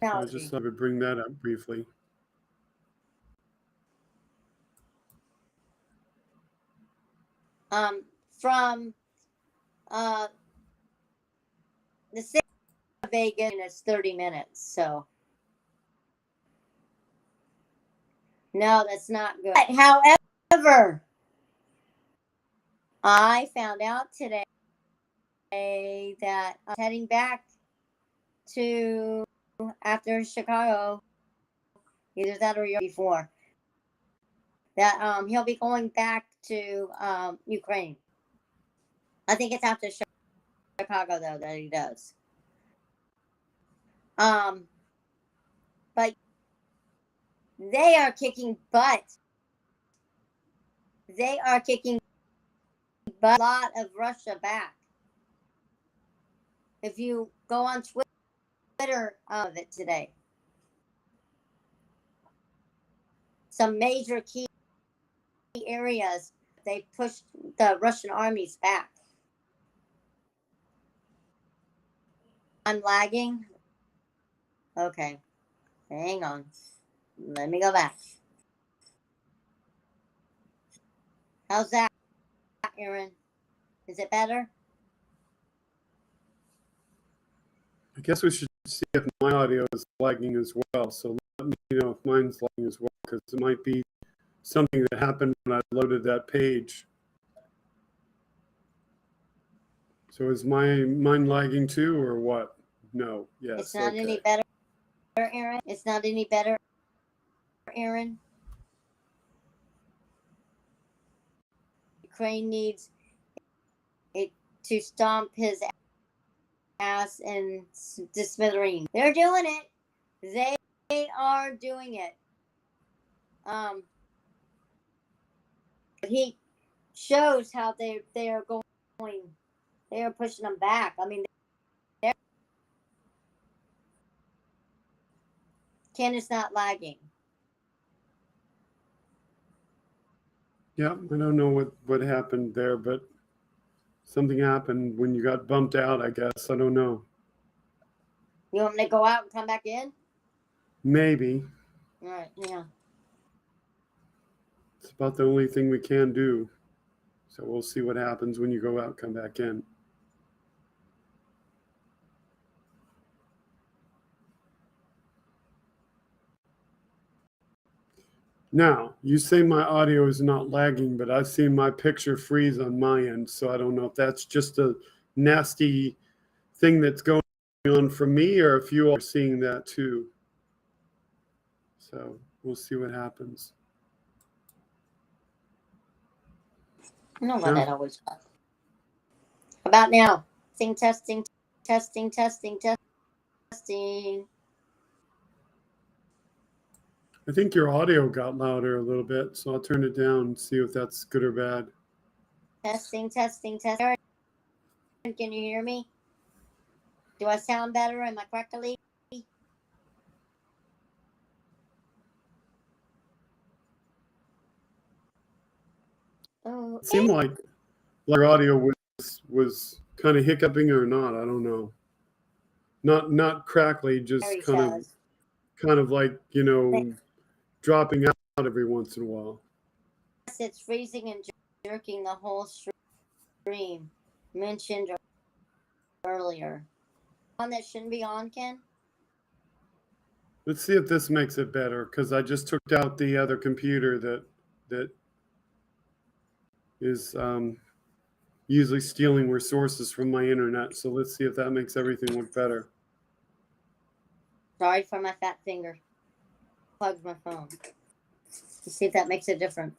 I just thought I would bring that up briefly. From the city of Vegas, and it's 30 minutes. So no, that's not good. However, I found out today that I'm heading back to after Chicago, either that or before that. He'll be going back to Ukraine. I think it's after Chicago though that he does. But they are kicking butt. They are kicking butt. A lot of Russia back. If you go on Twitter of it today, some major key areas they pushed the Russian armies back. I'm lagging. Okay, hang on. Let me go back. How's that, Aaron? Is it better? I guess we should see if my audio is lagging as well. So let me know if mine's lagging as well, because it might be something that happened when I loaded that page. So is mine lagging too, or what? No. Yes. It's not any better, Aaron. It's not any better, Aaron. Ukraine needs it to stomp his ass in the smithereens. They're doing it. They are doing it. He shows how they are going. They are pushing them back. I mean, Ken is not lagging. Yeah, I don't know what happened there, but something happened when you got bumped out, I guess. I don't know. You want me to go out and come back in? Maybe. All right, yeah. It's about the only thing we can do. So we'll see what happens when you go out, come back in. Now, you say my audio is not lagging, but I've seen my picture freeze on my end. So I don't know if that's just a nasty thing that's going on for me, or if you are seeing that too. So we'll see what happens. I know why that always does. How about now? Testing. I think your audio got louder a little bit, so I'll turn it down and see if that's good or bad. Testing. Can you hear me? Do I sound better? Am I correctly? Oh, It seemed like your audio was kind of hiccuping or not. I don't know. Not crackly, just kind of like, dropping out every once in a while. It's freezing and jerking the whole stream. Mentioned earlier. One that shouldn't be on, Ken? Let's see if this makes it better, because I just took out the other computer that is usually stealing resources from my internet. So let's see if that makes everything look better. Sorry for my fat finger. Plugged my phone. Let's see if that makes a difference.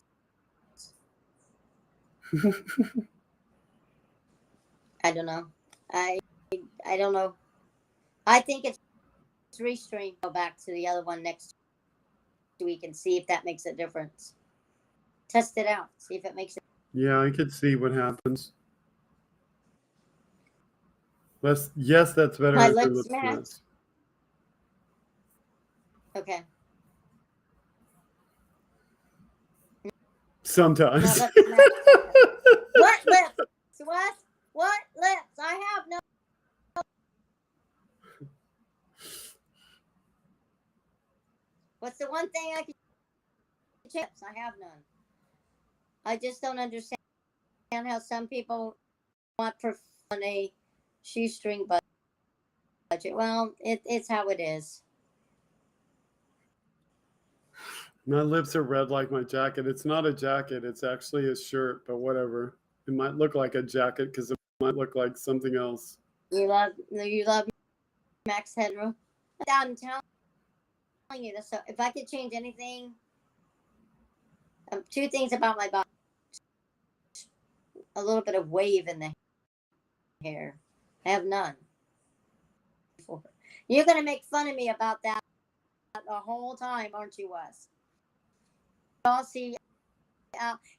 I don't know. I I don't know. I think it's restream. Go back to the other one next week and see if that makes a difference. Test it out. See if it makes it. Yeah, I could see what happens. Yes, that's better My as your lips lips match. match. Okay. Sometimes. My lips match. What lips? What? What lips? I have no. What's the one thing I can chips? I have none. I just don't understand how some people want on a shoestring budget. Well, it's how it is. My lips are red like my jacket. It's not a jacket. It's actually a shirt, but whatever. It might look like a jacket because it might look like something else. You love Max Headroom. I'm telling you this. So if I could change anything, two things about my body: a little bit of wave in the hair. I have none. You're gonna make fun of me about that the whole time, aren't you, Wes? I'll see.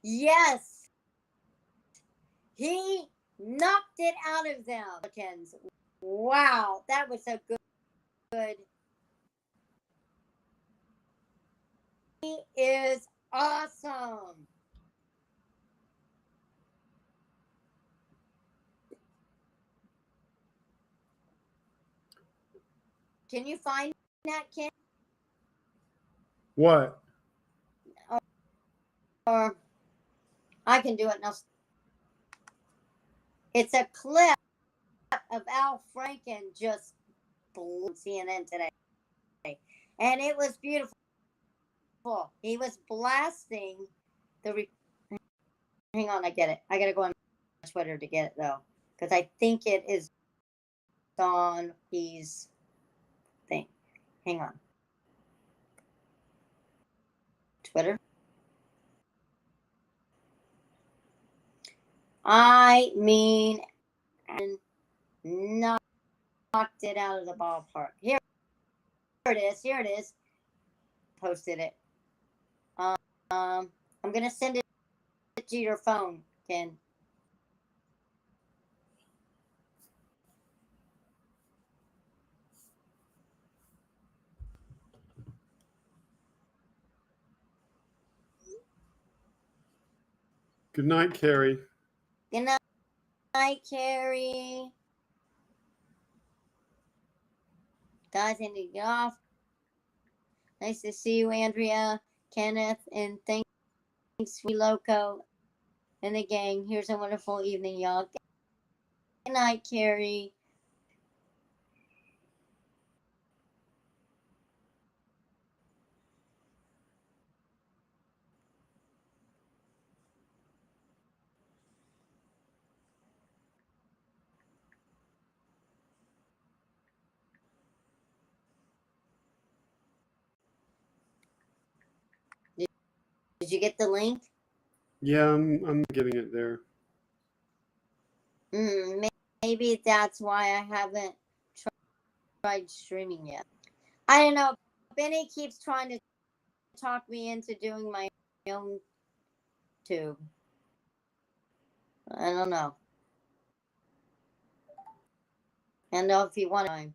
Yes, he knocked it out of them. Wow, that was a good. He is awesome. Can you find that, Ken? What? Or I can do it now. It's a clip of Al Franken just blew CNN today. And it was beautiful. He was blasting the. Hang on, I get it. I got to go on Twitter to get it, though. Because I think it is on his thing. Hang on. Twitter. I mean, and knocked it out of the ballpark. Here it is. Here it is. Posted it. I'm gonna send it to your phone, Ken. Good night, Carrie. Good night, Carrie. Guys, I need to get off. Nice to see you, Andrea, Kenneth, and thanks, Sweet Loco, and the gang. Here's a wonderful evening, y'all. Good night, Carrie. Did you get the link? Yeah, I'm getting it there. Maybe that's why I haven't tried streaming yet. I don't know. Benny keeps trying to talk me into doing my own tube. I don't know. I don't know if you want to.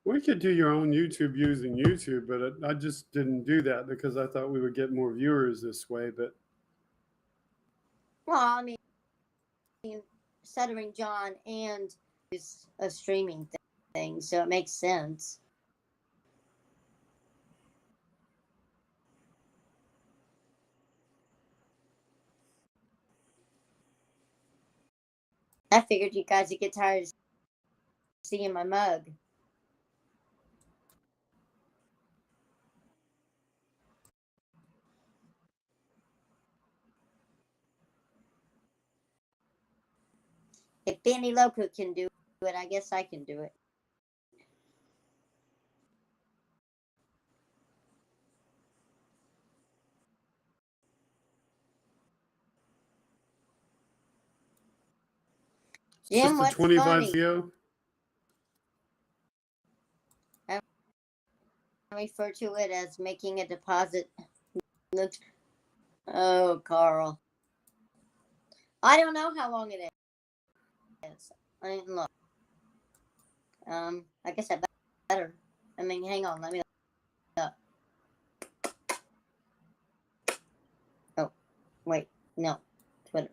We could do your own YouTube using YouTube, but I just didn't do that because I thought we would get more viewers this way. But Well, I mean, Stuttering John and is a streaming thing, so it makes sense. I figured you guys would get tired of seeing my mug. If Benny Loco can do it, I guess I can do it. It's Jim, just a what's 25 funny? CO. I refer to it as making a deposit. Oh, Carl. I don't know how long it is. I didn't look. I guess I better. I mean, hang on. Let me look. Oh, wait. No. Twitter.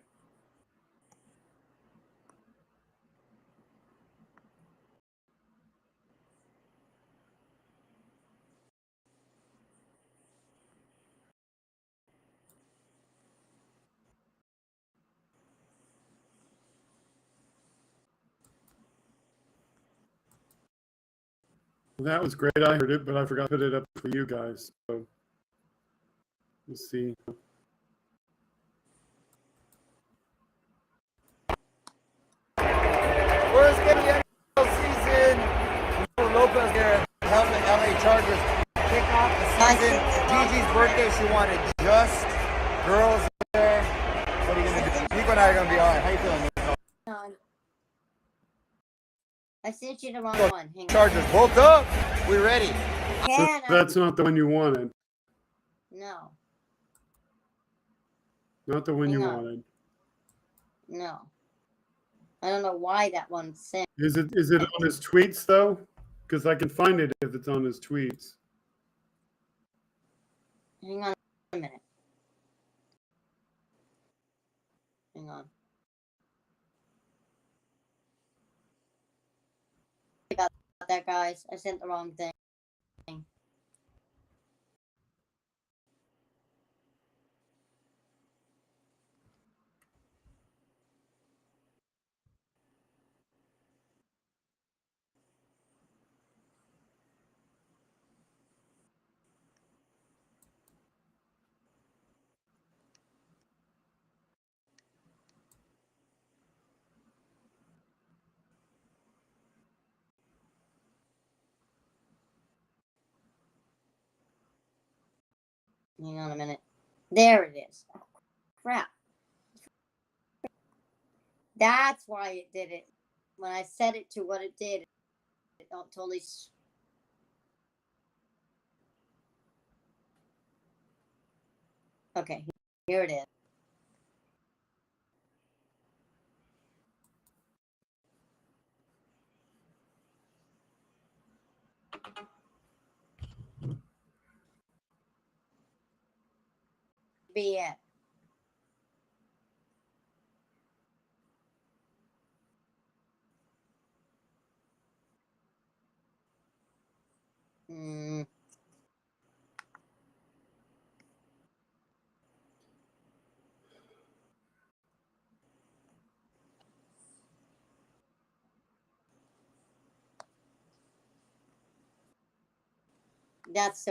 That was great. I heard it, but I forgot to put it up for you guys. So let's see. Where's going to be NFL season? Lopez here, help the LA Chargers kick off the season. Gigi's birthday, she wanted just girls there. What are you going to do? Nico and I are going to be all right. How you feeling, Nico? I sent you the wrong one. Hang on. Chargers, woke up. We ready. So that's not the one you wanted. No. Not the one Hang you on. wanted. No. I don't know why that one's sent. Is it on his tweets though? Because I can find it if it's on his tweets. Hang on a minute. Hang on. About that, guys. I sent the wrong thing. Hang on a minute. There it is. Oh, crap. That's why it did it. When I set it to what it did, it totally. Okay, here it is. Be it. That's so.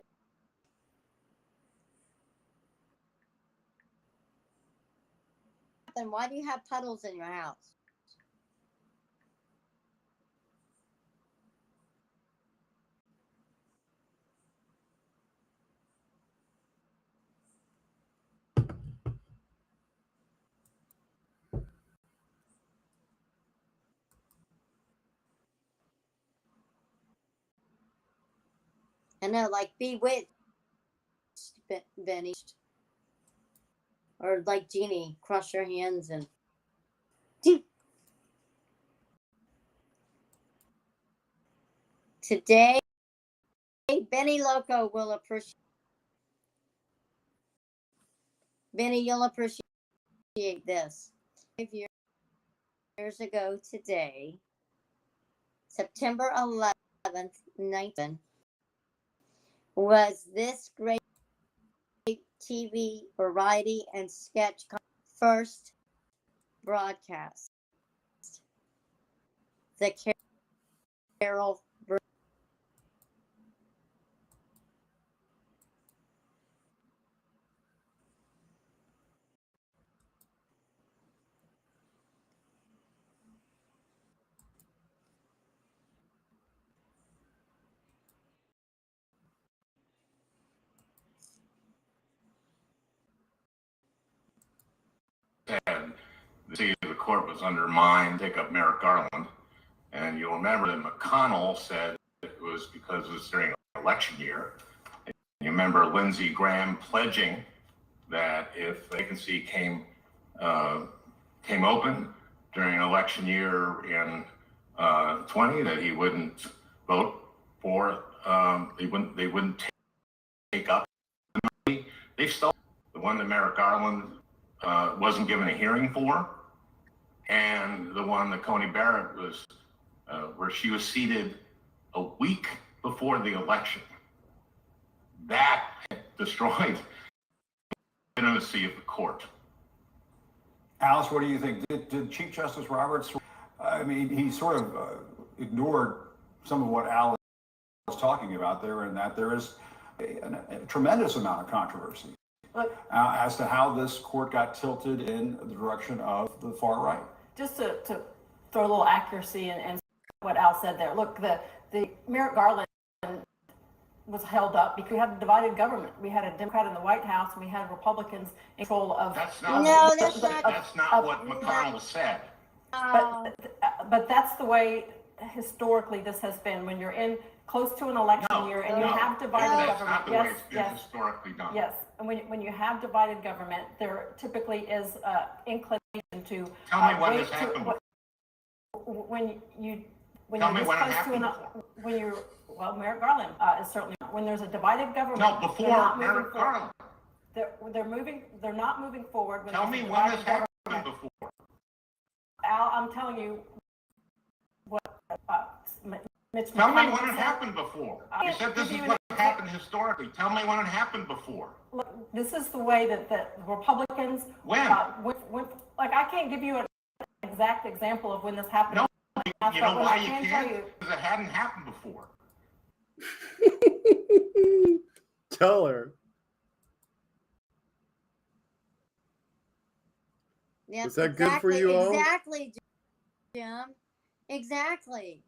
Then why do you have puddles in your house? I know, like Bewitched, Benny, or like Genie, crush your hands and. Today, Benny Loco will appreciate. Benny, you'll appreciate this. 5 years ago today, September 11th, 19, was this great TV variety and sketch first broadcast. The Carol. the seat of the court was undermined, take up Merrick Garland. And you'll remember that McConnell said it was because it was during an election year. And you remember Lindsey Graham pledging that if vacancy came open during an election year in 20, that he wouldn't vote for, they wouldn't take up the money. They stole the one that Merrick Garland wasn't given a hearing for, and the one that Coney Barrett was, where she was seated a week before the election. That destroyed the legitimacy of the court. Alice, what do you think? Did Chief Justice Roberts, I mean, he sort of ignored some of what Alice was talking about there, and that there is a tremendous amount of controversy as to how this court got tilted in the direction of the far right. Just to throw a little accuracy in what Al said there. Look, the Merrick Garland was held up because we had a divided government. We had a Democrat in the White House, and we had Republicans in control of. That's not what McConnell said. But that's the way historically this has been. When you're in close to an election year and you have divided government. That's not the way it's been historically done. Yes, and when you have divided government, there typically is inclination to. Tell me when this happened. When Merrick Garland is certainly, when there's a divided government. No, before Merrick Garland. They're not moving forward. Tell me when this happened before. Al, I'm telling you what Mitch Tell me McConnell when it happened before. You said this is what happened historically. Tell me when it happened before. Look, this is the way that the Republicans. When? Like, I can't give you an exact example of when this happened. No, you know why you can't? Because it hadn't happened before. Tell her. Yep, Is that good for you all? Exactly, Jim. Exactly.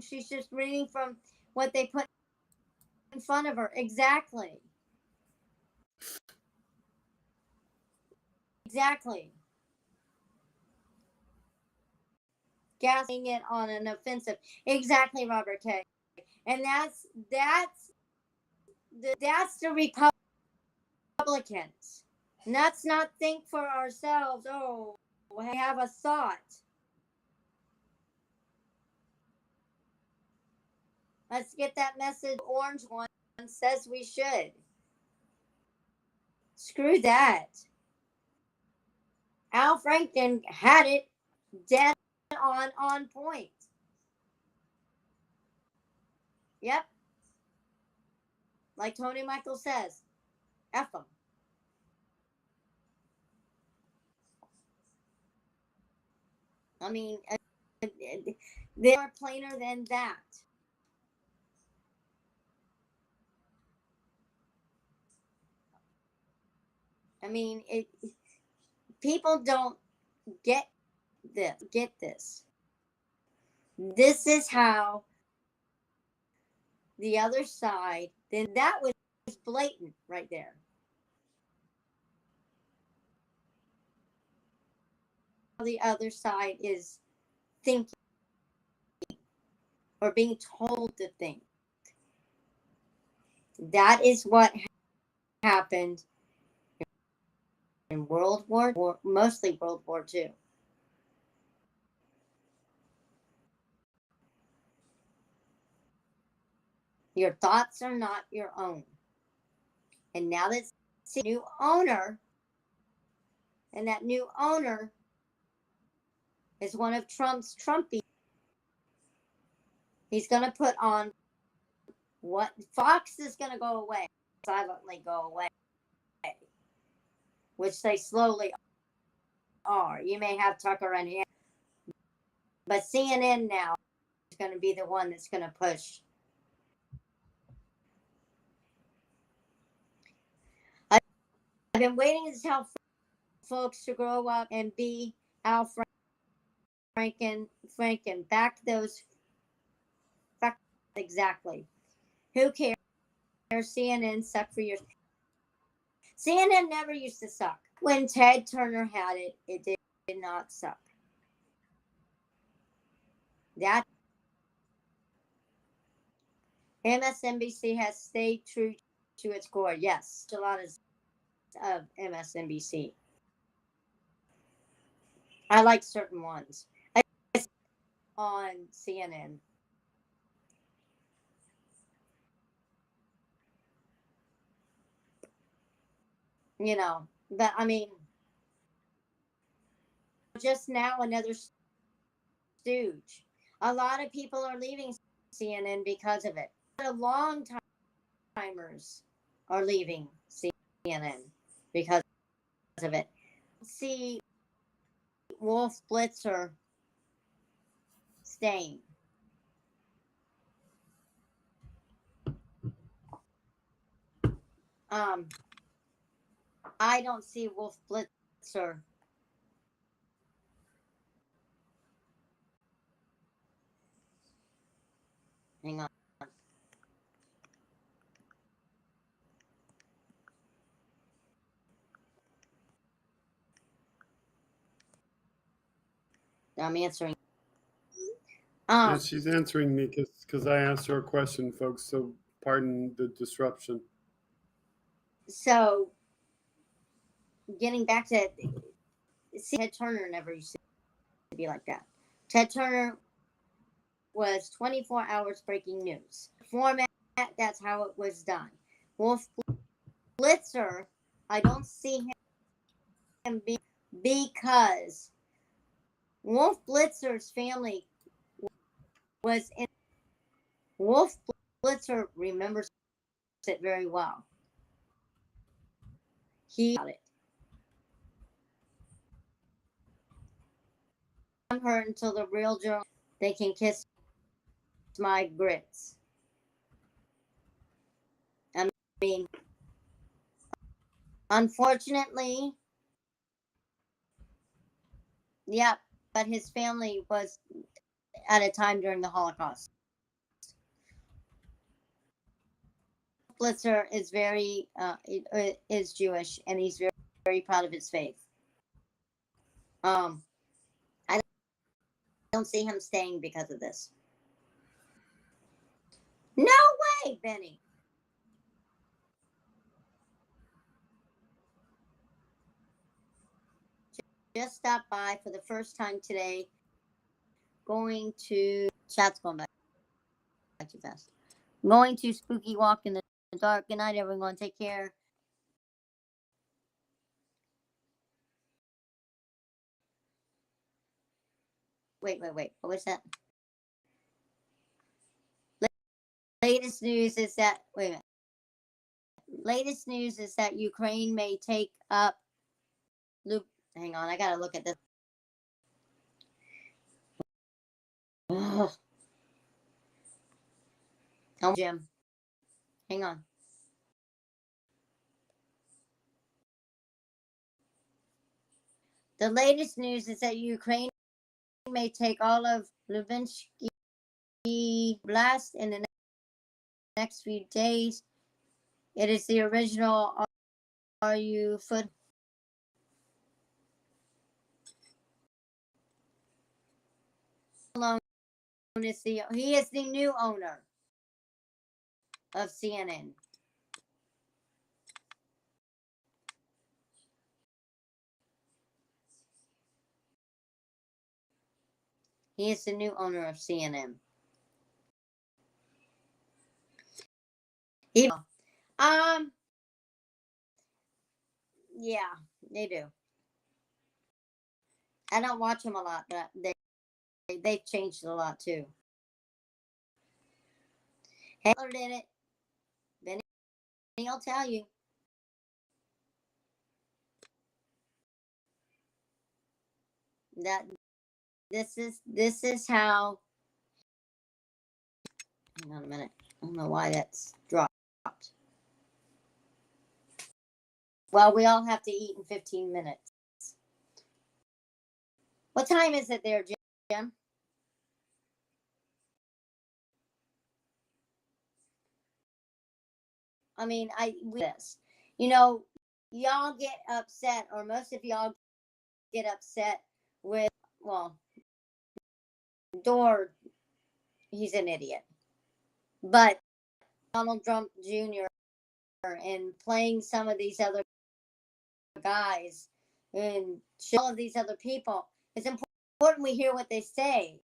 She's just reading from what they put in front of her. Exactly. Exactly. Gassing it on an offensive. Exactly, Robert K. And that's the Republicans. Let's not think for ourselves, oh, we have a thought. Let's get that message. Orange one says we should. Screw that. Al Franken had it dead on point. Yep. Like Tony Michael says, F them. I mean, they are plainer than that. I mean, people don't get this. This is how the other side, then that was blatant right there. The other side is thinking or being told to think. That is what happened in World War, mostly World War II. Your thoughts are not your own. And now that's a new owner, and that new owner is one of Trump's Trumpies. He's going to put on what Fox is going to go away, silently go away, which they slowly are. You may have Tucker and him, but CNN now is going to be the one that's going to push. I've been waiting to tell folks to grow up and be Al Franken, back those facts exactly. Who cares? CNN sucked for years. CNN never used to suck. When Ted Turner had it, it did not suck. That MSNBC has stayed true to its core. Yes, a lot of MSNBC. I like certain ones. On CNN. You know, but I mean, just now another stooge. A lot of people are leaving CNN because of it. A lot of long timers are leaving CNN because of it. See Wolf Blitzer staying. I don't see Wolf Blitzer. Hang on. I'm answering. Yeah, she's answering me because I asked her a question, folks. So pardon the disruption. So getting back to Ted Turner never used to be like that. Ted Turner was 24 hours breaking news. Format, that's how it was done. Wolf Blitzer, I don't see him because Wolf Blitzer's family was in. Wolf Blitzer remembers it very well. He got it. I'm hurt until the real journal. They can kiss my grits. I mean, unfortunately, yeah, but his family was at a time during the Holocaust. Blitzer is is Jewish, and he's very, very proud of his faith. I don't see him staying because of this. No way, Benny. Just stopped by for the first time today. Going to chat's going back too fast. Going to spooky walk in the dark. Good night, everyone. Take care. Wait. What was that? Latest news is that wait a minute. Latest news is that Ukraine may take up. Hang on, I gotta look at this. Oh, Jim, hang on. The latest news is that Ukraine may take all of Lubinsky blast in the next few days. It is the original RU foot. He is the new owner of CNN. He is the new owner of CNN. Yeah, they do. I don't watch them a lot, but they've changed a lot too. Hitler did it. Benny will tell you. That this is how. Hang on a minute. I don't know why that's dropped. Well, we all have to eat in 15 minutes. What time is it there, Jim? I mean, this. You know, y'all get upset, or most of y'all get upset with, well, Door, he's an idiot. But Donald Trump Jr. and playing some of these other guys and all of these other people, it's important we hear what they say.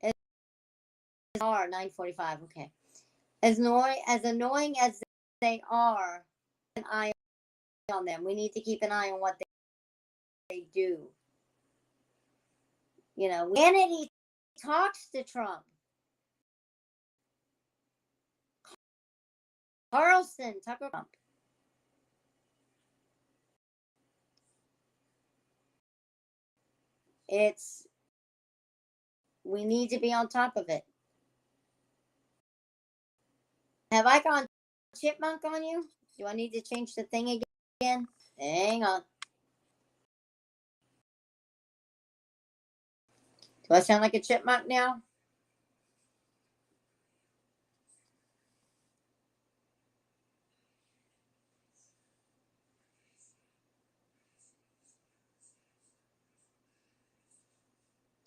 It's 9:45, okay. As annoying as they are, an eye on them. We need to keep an eye on what they do. You know, Hannity talks to Trump. Carlson, Tucker Trump. We need to be on top of it. Have I gone chipmunk on you? Do I need to change the thing again? Hang on. Do I sound like a chipmunk now?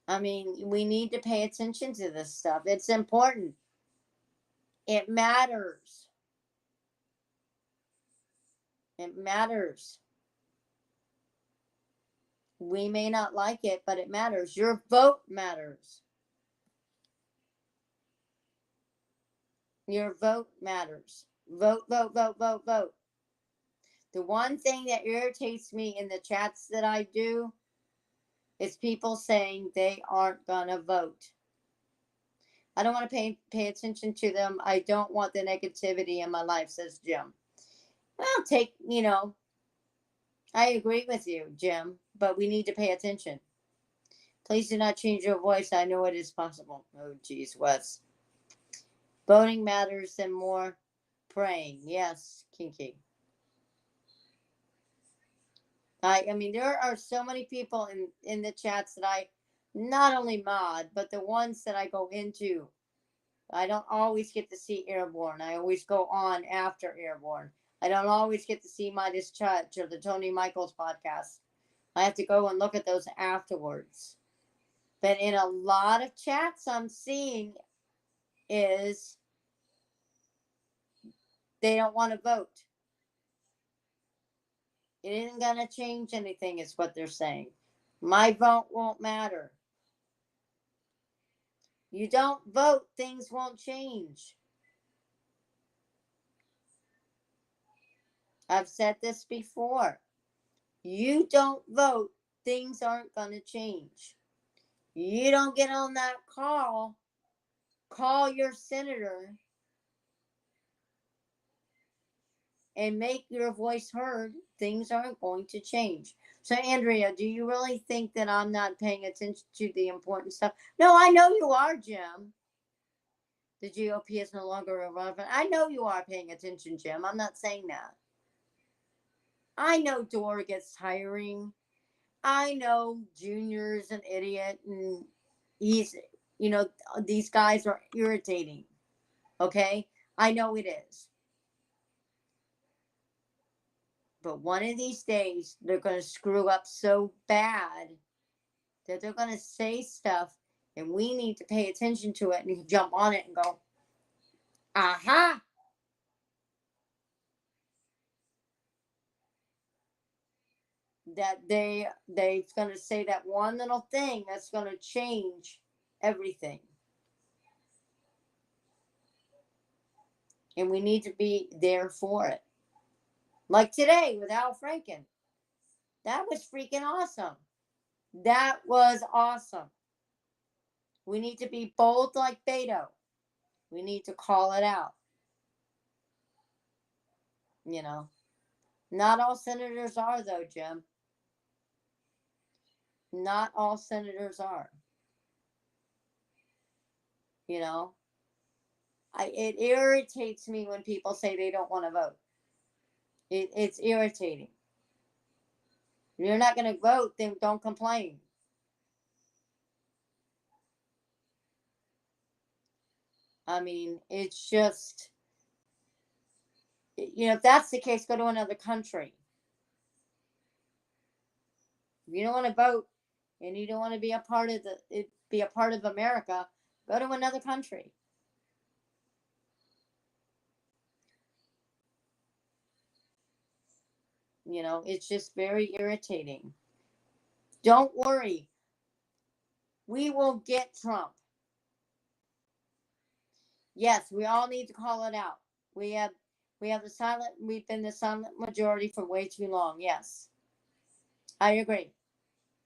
I mean, we need to pay attention to this stuff. It's important. It matters. It matters. We may not like it, but it matters. Your vote matters. Your vote matters. Vote, vote, vote, vote, vote. The one thing that irritates me in the chats that I do is people saying they aren't going to vote. I don't want to pay attention to them. I don't want the negativity in my life, says Jim. Well, I agree with you, Jim, but we need to pay attention. Please do not change your voice. I know it is possible. Oh, geez, Wes. Voting matters and more praying. Yes, Kinky. I mean, there are so many people in the chats that I not only mod, but the ones that I go into. I don't always get to see Airborne. I always go on after Airborne. I don't always get to see Midas Touch or the Tony Michaels podcast. I have to go and look at those afterwards. But in a lot of chats I'm seeing is they don't want to vote. It isn't going to change anything, is what they're saying. My vote won't matter. You don't vote, things won't change. I've said this before. You don't vote, things aren't going to change. You don't get on that call your senator and make your voice heard, things aren't going to change. So, Andrea, do you really think that I'm not paying attention to the important stuff? No, I know you are, Jim. The GOP is no longer irrelevant. I know you are paying attention, Jim. I'm not saying that. I know Dora gets tiring. I know Junior's an idiot and he's, these guys are irritating. Okay? I know it is. But one of these days, they're going to screw up so bad that they're going to say stuff, and we need to pay attention to it and jump on it and go, aha! That they're going to say that one little thing that's going to change everything. And we need to be there for it. Like today with Al Franken. That was freaking awesome. That was awesome. We need to be bold like Beto. We need to call it out. Not all senators are, though, Jim. Not all senators are. It irritates me when people say they don't want to vote. It's irritating. If you're not going to vote, then don't complain. I mean, it's just, if that's the case, go to another country. If you don't want to vote and you don't want to be a part of America, go to another country. It's just very irritating. Don't worry. We will get Trump. Yes, we all need to call it out. We've been the silent majority for way too long. Yes. I agree.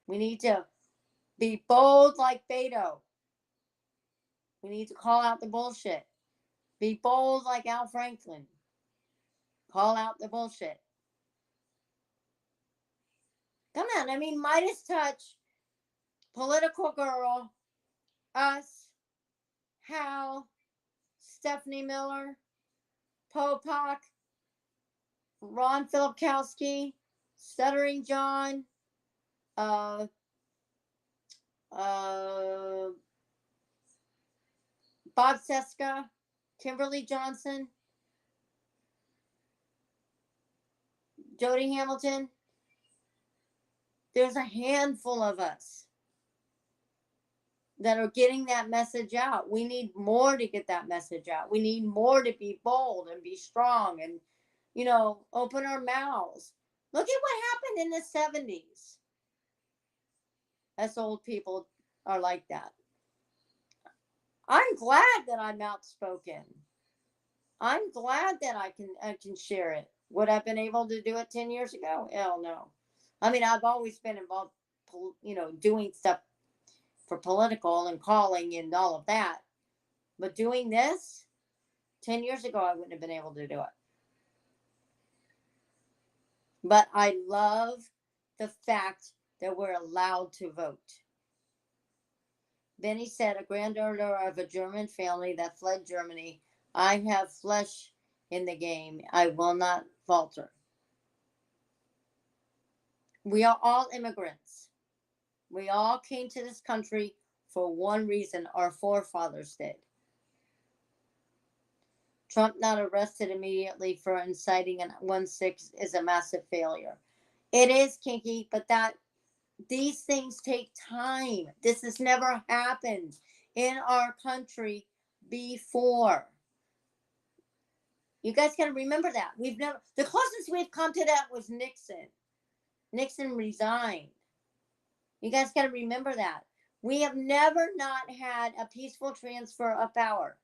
We need to be bold like Beto. We need to call out the bullshit. Be bold like Al Franklin. Call out the bullshit. Come on, Midas Touch, Political Girl, us, Hal, Stephanie Miller, Popak, Ron Filipkowski, Stuttering John, Bob Seska, Kimberly Johnson, Jody Hamilton. There's a handful of us that are getting that message out. We need more to get that message out. We need more to be bold and be strong and, open our mouths. Look at what happened in the 70s. Us old people are like that. I'm glad that I'm outspoken. I'm glad that I can share it. Would I have been able to do it 10 years ago? Hell no. I've always been involved, doing stuff for political and calling and all of that. But doing this 10 years ago, I wouldn't have been able to do it. But I love the fact that we're allowed to vote. Benny said, a granddaughter of a German family that fled Germany. I have flesh in the game. I will not falter. We are all immigrants. We all came to this country for one reason. Our forefathers did. Trump not arrested immediately for inciting an 1-6 is a massive failure. It is, Kinky, but these things take time. This has never happened in our country before. You guys got to remember that. The closest we've come to that was Nixon. Nixon resigned. You guys got to remember that. We have never not had a peaceful transfer of power.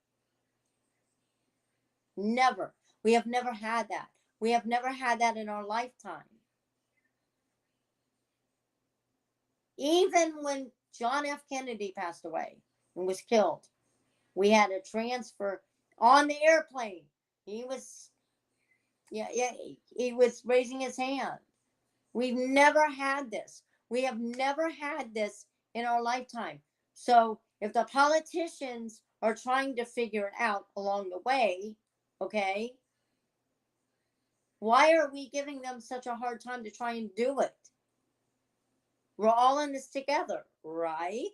Never. We have never had that. We have never had that in our lifetime. Even when John F. Kennedy passed away and was killed, we had a transfer on the airplane. He was raising his hand. We've never had this. We have never had this in our lifetime. So if the politicians are trying to figure it out along the way, okay, why are we giving them such a hard time to try and do it? We're all in this together, right?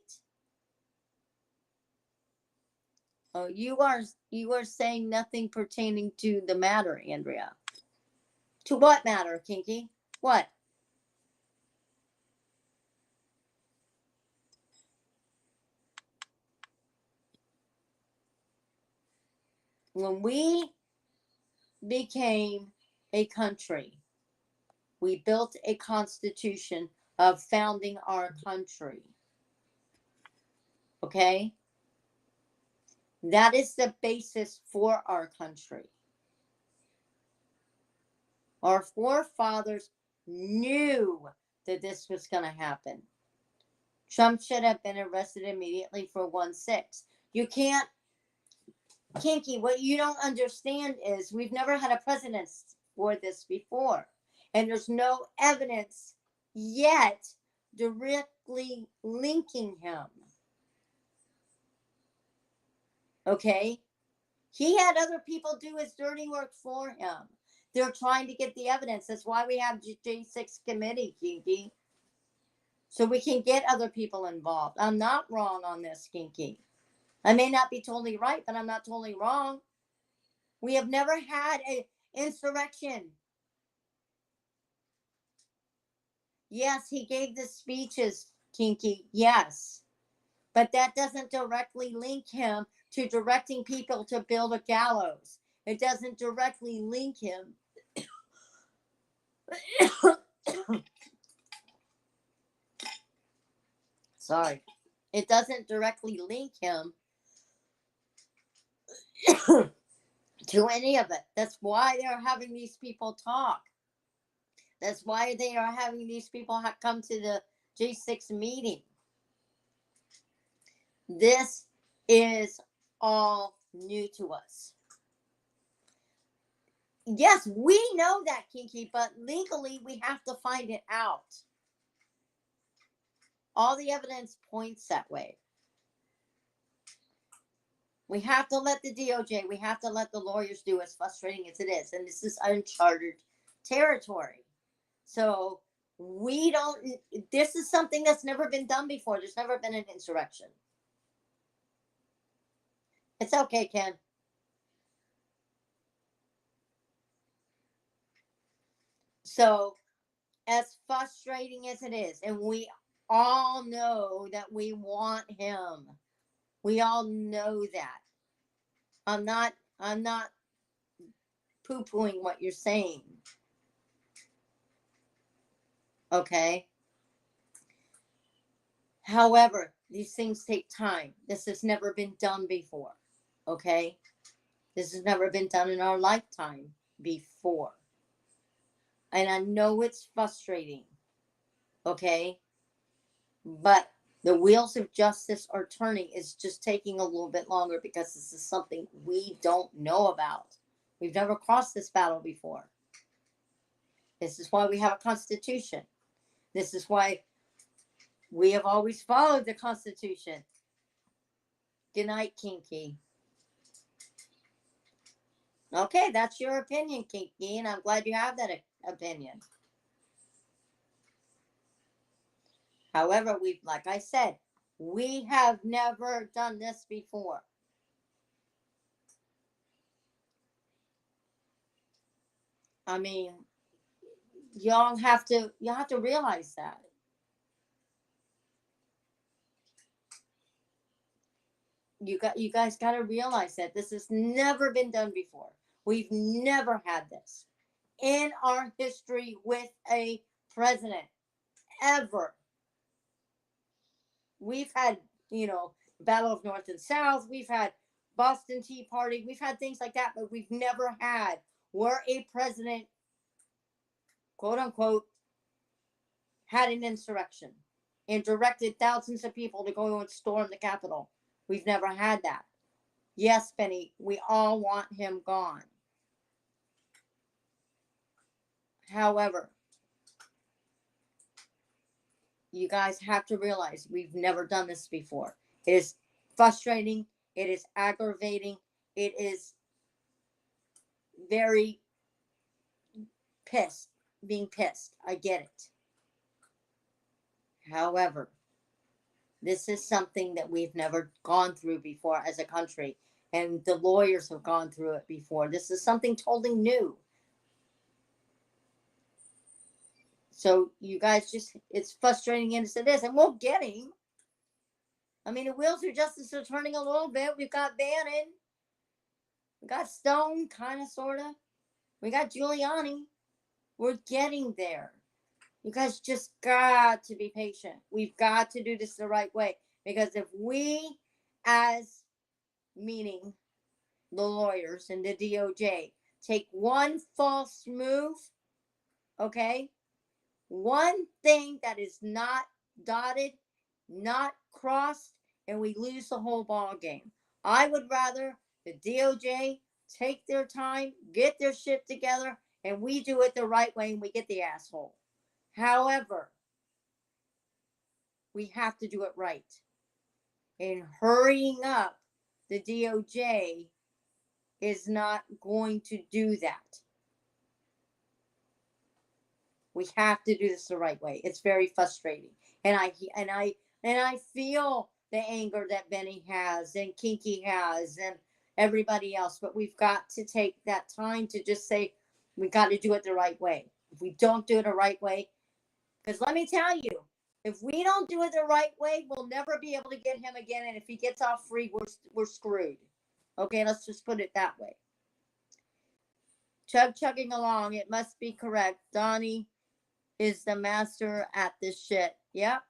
Oh, you are saying nothing pertaining to the matter, Andrea. To what matter, Kinky? What? When we became a country, we built a constitution of founding our country. Okay? That is the basis for our country. Our forefathers knew that this was going to happen. Trump should have been arrested immediately for 1-6. You can't, Kinky, what you don't understand is we've never had a precedent for this before. And there's no evidence yet directly linking him. Okay? He had other people do his dirty work for him. They're trying to get the evidence. That's why we have J6 committee, Kinky. So we can get other people involved. I'm not wrong on this, Kinky. I may not be totally right, but I'm not totally wrong. We have never had insurrection. Yes, he gave the speeches, Kinky. Yes. But that doesn't directly link him to directing people to build a gallows. It doesn't directly link him. Sorry. It doesn't directly link him to any of it. That's why they're having these people talk. That's why they are having these people come to the G6 meeting. This is all new to us. Yes, we know that, Kinky, but legally we have to find it out. All the evidence points that way. We have to let the DOJ, we have to let the lawyers do, as frustrating as it is. And this is uncharted territory. So we don't, this is something that's never been done before. There's never been an insurrection. It's okay, Ken. So, as frustrating as it is, and we all know that we want him. We all know that. I'm not poo-pooing what you're saying. Okay? However, these things take time. This has never been done before. Okay? This has never been done in our lifetime before. And I know it's frustrating. Okay? But the wheels of justice are turning. It's just taking a little bit longer because this is something we don't know about. We've never crossed this battle before. This is why we have a constitution. This is why we have always followed the Constitution. Good night, Kinky. Okay, that's your opinion, Kinky, and I'm glad you have that opinion. However, like I said, we have never done this before. I mean, you have to realize that. You guys got to realize that this has never been done before. We've never had this in our history with a president, ever. We've had, Battle of North and South. We've had Boston Tea Party. We've had things like that, but we've never had where a president, quote unquote, had an insurrection and directed thousands of people to go and storm the Capitol. We've never had that. Yes, Benny, we all want him gone. However, you guys have to realize we've never done this before. It is frustrating. It is aggravating. It is very being pissed. I get it. However, this is something that we've never gone through before as a country, and the lawyers have gone through it before. This is something totally new. So you guys it's frustrating as it is, and we'll get him. I mean, the wheels of justice are turning a little bit. We've got Bannon. We got Stone, kind of, sort of. We got Giuliani. We're getting there. You guys just got to be patient. We've got to do this the right way. Because if we, meaning the lawyers and the DOJ, take one false move, okay? One thing that is not dotted, not crossed, and we lose the whole ball game. I would rather the DOJ take their time, get their shit together, and we do it the right way and we get the asshole. However, we have to do it right. And hurrying up the DOJ is not going to do that. We have to do this the right way. It's very frustrating. And I feel the anger that Benny has and Kinky has and everybody else, but we've got to take that time to just say, We got to do it the right way. If we don't do it the right way, because let me tell you, if we don't do it the right way, we'll never be able to get him again. And if he gets off free, we're screwed. Okay, let's just put it that way. Chugging along, it must be correct. Donnie is the master at this shit. Yep.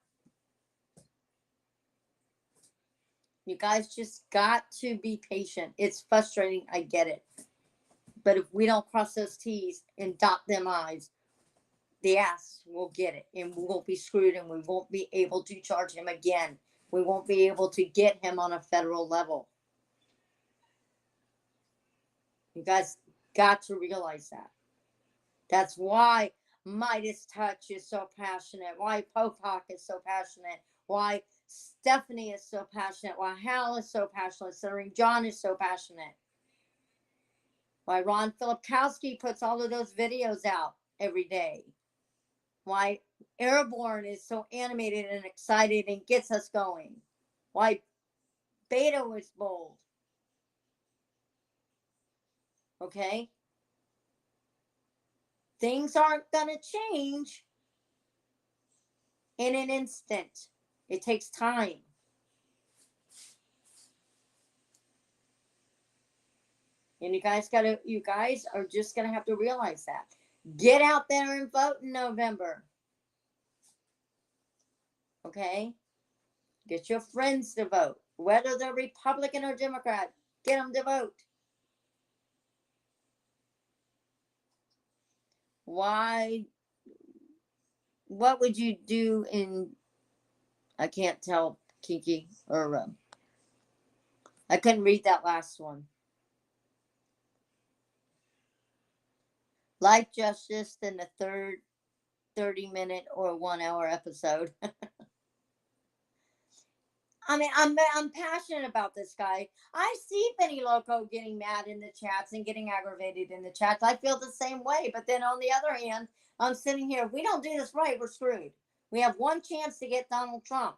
You guys just got to be patient. It's frustrating. I get it. But if we don't cross those T's and dot them I's, the ass will get it. And we won't be screwed, and we won't be able to charge him again. We won't be able to get him on a federal level. You guys got to realize that. That's why Midas Touch is so passionate. Why Popak is so passionate. Why Stephanie is so passionate. Why Hal is so passionate. Considering John is so passionate. Why Ron Filipkowski puts all of those videos out every day. Why Airborne is so animated and excited and gets us going. Why Beto is bold. Okay? Things aren't going to change in an instant. It takes time. And you guys are just going to have to realize that. Get out there and vote in November. Okay? Get your friends to vote. Whether they're Republican or Democrat, get them to vote. Why? What would you do in, I can't tell, Kiki, or I couldn't read that last one. Life Justice in the third 30-minute or 1 hour episode. I mean, I'm passionate about this guy. I see Benny Loco getting mad in the chats and getting aggravated in the chats. I feel the same way. But then on the other hand, I'm sitting here. If we don't do this right, we're screwed. We have one chance to get Donald Trump.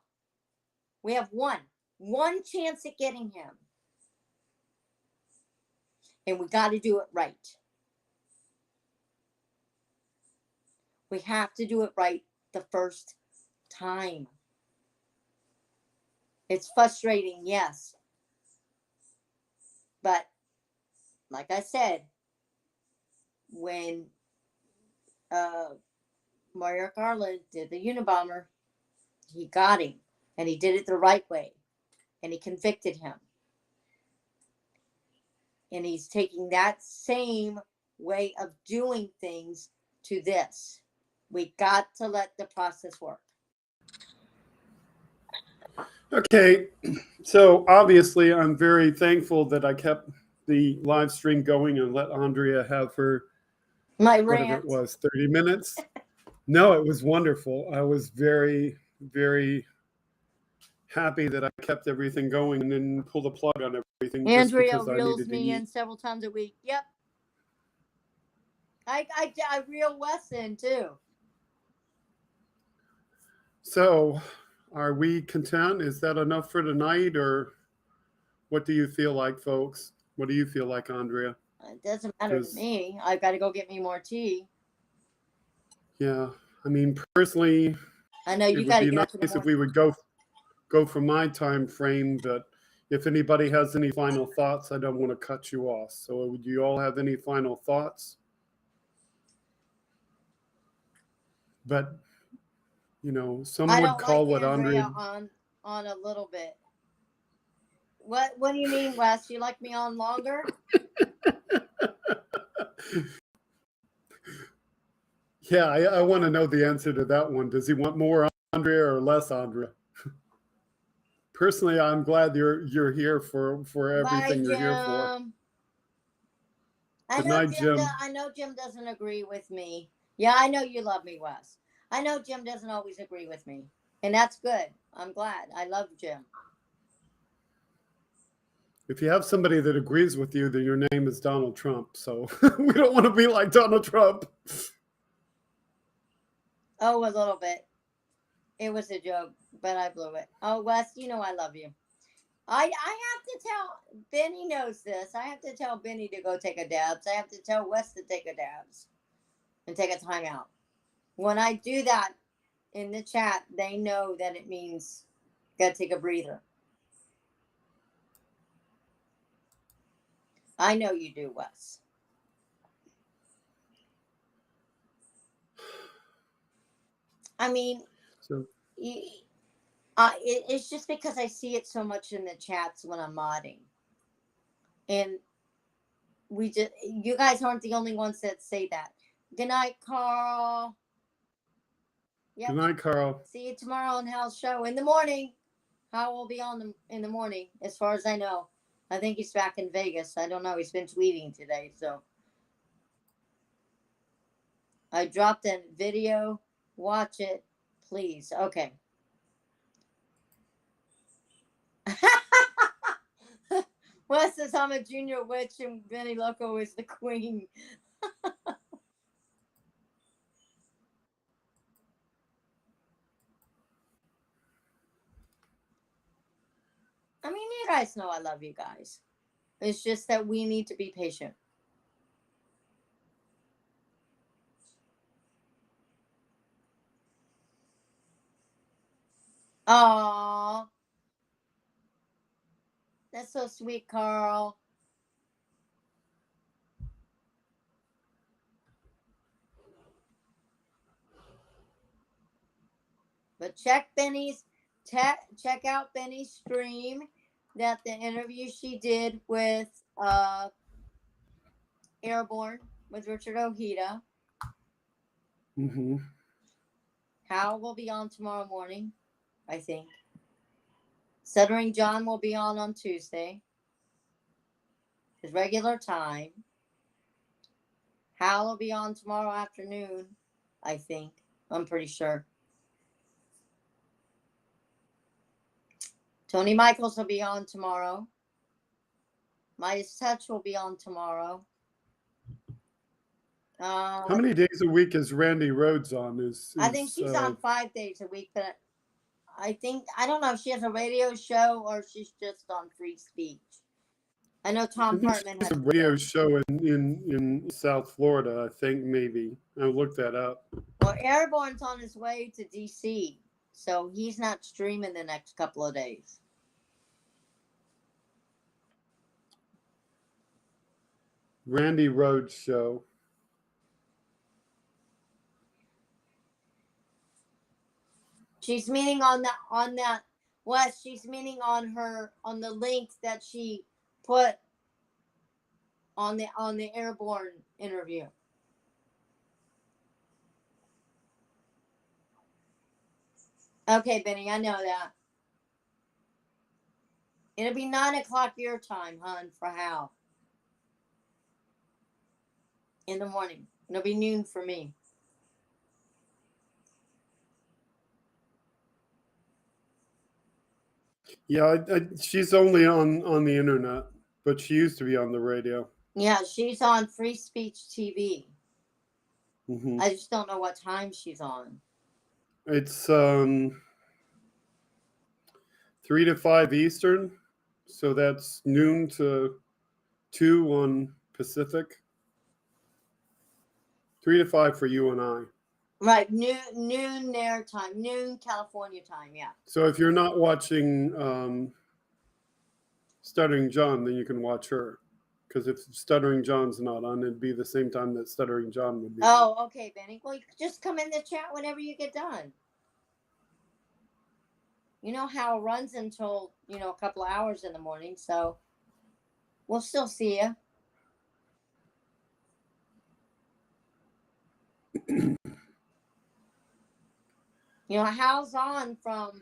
We have one chance at getting him. And we got to do it right. We have to do it right the first time. It's frustrating, yes. But like I said, when Merrick Garland did the Unabomber, he got him. And he did it the right way. And he convicted him. And he's taking that same way of doing things to this. We got to let the process work. Okay, so obviously I'm very thankful that I kept the live stream going and let Andrea have her, whatever it was, 30 minutes. No, it was wonderful. I was very, very happy that I kept everything going and then pull the plug on everything. Andrea just because reels I needed me to in several times a week. Yep. I reel Wes in too. So, are we content? Is that enough for tonight, or what do you feel like, folks? What do you feel like, Andrea? It doesn't matter to me. I've got to go get me more tea. Yeah, I mean, personally, I know you got to get up in the nice if morning. we would go from my time frame, but if anybody has any final thoughts, I don't want to cut you off. So, would you all have any final thoughts? But you know, some would call what Andrea on a little bit. What do you mean, Wes? You like me on longer? Yeah, I want to know the answer to that one. Does he want more Andrea or less Andrea? Personally, I'm glad you're here for everything you're here for. Good night, Jim. I know Jim doesn't agree with me. Yeah, I know you love me, Wes. I know Jim doesn't always agree with me, and that's good. I'm glad. I love Jim. If you have somebody that agrees with you, then your name is Donald Trump. So we don't want to be like Donald Trump. Oh, a little bit. It was a joke, but I blew it. Oh, Wes, you know I love you. I have to tell Benny knows this. I have to tell Benny to go take a dabs. I have to tell Wes to take a dabs and take a timeout. When I do that in the chat, they know that it means gotta take a breather. I know you do, Wes. I mean, So it's just because I see it so much in the chats when I'm modding. And you guys aren't the only ones that say that. Good night, Carl. Yep. good night, Carl. See you tomorrow on Hal's show in the morning. Hal will be on in the morning, as far as I know. I think he's back in Vegas. I don't know. He's been tweeting today, so I dropped a video. Watch it, please. Okay. Wes says I'm a junior witch and Benny Loco is the queen. I mean, you guys know I love you guys. It's just that we need to be patient. Aww. That's so sweet, Carl. But check out Benny's stream, that the interview she did with Airborne with Richard Ojeda. Mm-hmm. Hal will be on tomorrow morning, I think. Stuttering John will be on Tuesday, his regular time. Hal will be on tomorrow afternoon, I think. I'm pretty sure. Tony Michaels will be on tomorrow. Midas Touch will be on tomorrow. How many days a week is Randy Rhodes on? I think she's on 5 days a week, but I don't know if she has a radio show or she's just on free speech. I know Tom Hartman has a radio show in South Florida, I think, maybe. I'll look that up. Well, Airborne's on his way to DC, so he's not streaming the next couple of days. Randy Rhodes show. She's meaning on that Wes, she's meaning on the link that she put on the Airborne interview. Okay, Benny, I know that. It'll be 9 o'clock your time, hon, for Hal. In the morning. It'll be noon for me. Yeah, she's only on the internet, but she used to be on the radio. Yeah, she's on Free Speech TV. Mm-hmm. I just don't know what time she's on. It's 3 to 5 Eastern, so that's noon to 2 on Pacific. 3 to 5 for you and I. Right, noon their time, noon California time, yeah. So if you're not watching Stuttering John, then you can watch her. Because if Stuttering John's not on, it'd be the same time that Stuttering John would be. Oh, okay, Benny. Well, you just come in the chat whenever you get done. You know how it runs until, a couple of hours in the morning, so we'll still see you. Hal's on from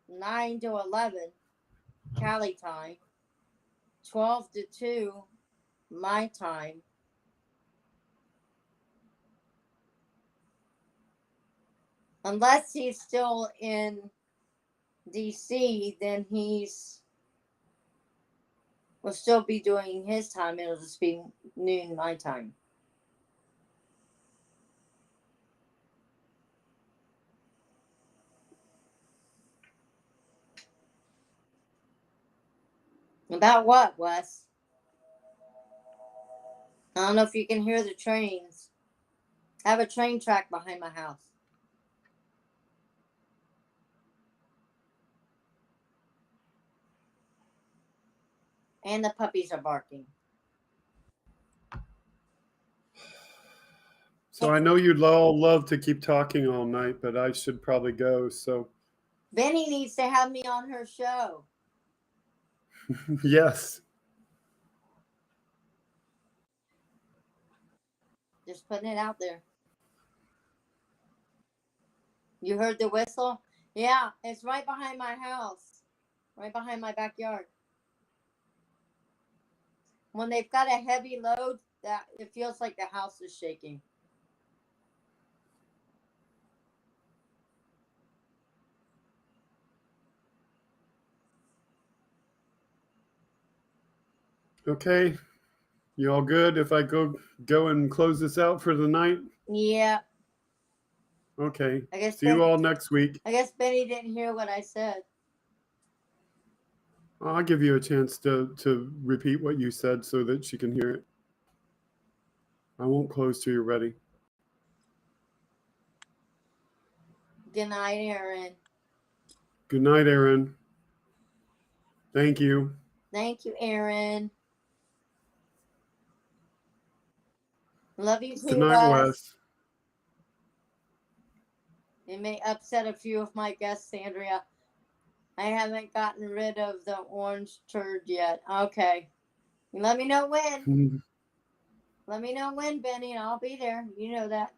9 to 11 Cali time, 12 to 2 my time. Unless he's still in DC, then will still be doing his time. It'll just be noon my time. About what, Wes? I don't know if you can hear the trains. I have a train track behind my house. And the puppies are barking. So I know you'd all love to keep talking all night, but I should probably go. So Benny needs to have me on her show. yes. Just putting it out there. You heard the whistle? Yeah, it's right behind my house. Right behind my backyard. When they've got a heavy load, that it feels like the house is shaking. Okay. You all good if I go and close this out for the night? Yeah. Okay. I guess See you all next week. I guess Benny didn't hear what I said. I'll give you a chance to repeat what you said so that she can hear it. I won't close till you're ready. Good night, Aaron. Good night, Aaron. Thank you. Thank you, Aaron. Love you too, Good night, Wes. It may upset a few of my guests, Andrea. I haven't gotten rid of the orange turd yet. Okay. Let me know when. Let me know when, Benny, and I'll be there. You know that.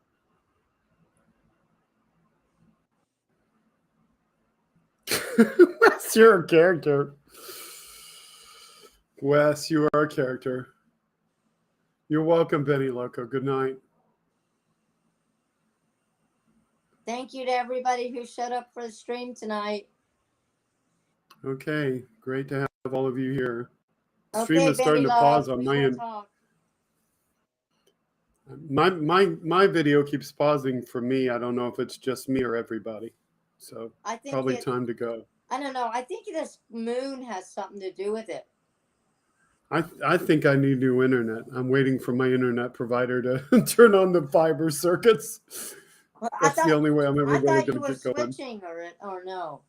Wes, you're a character. Wes, you are a character. You're welcome, Benny Loco. Good night. Thank you to everybody who showed up for the stream tonight. Okay, great to have all of you here. The Okay, stream is starting Benny to love, pause on we my will end. talk. My video keeps pausing for me. I don't know if it's just me or everybody. So I think probably time to go. I don't know. I think this moon has something to do with it. I think I need new internet. I'm waiting for my internet provider to turn on the fiber circuits. That's the only way I'm ever I going thought to you were get going. switching or no.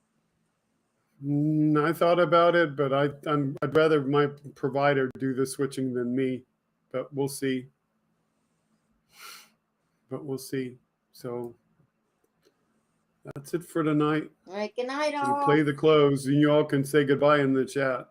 I thought about it, but I'd rather my provider do the switching than me. But we'll see. So that's it for tonight. All right, good night, I'll all. play the close, and you all can say goodbye in the chat.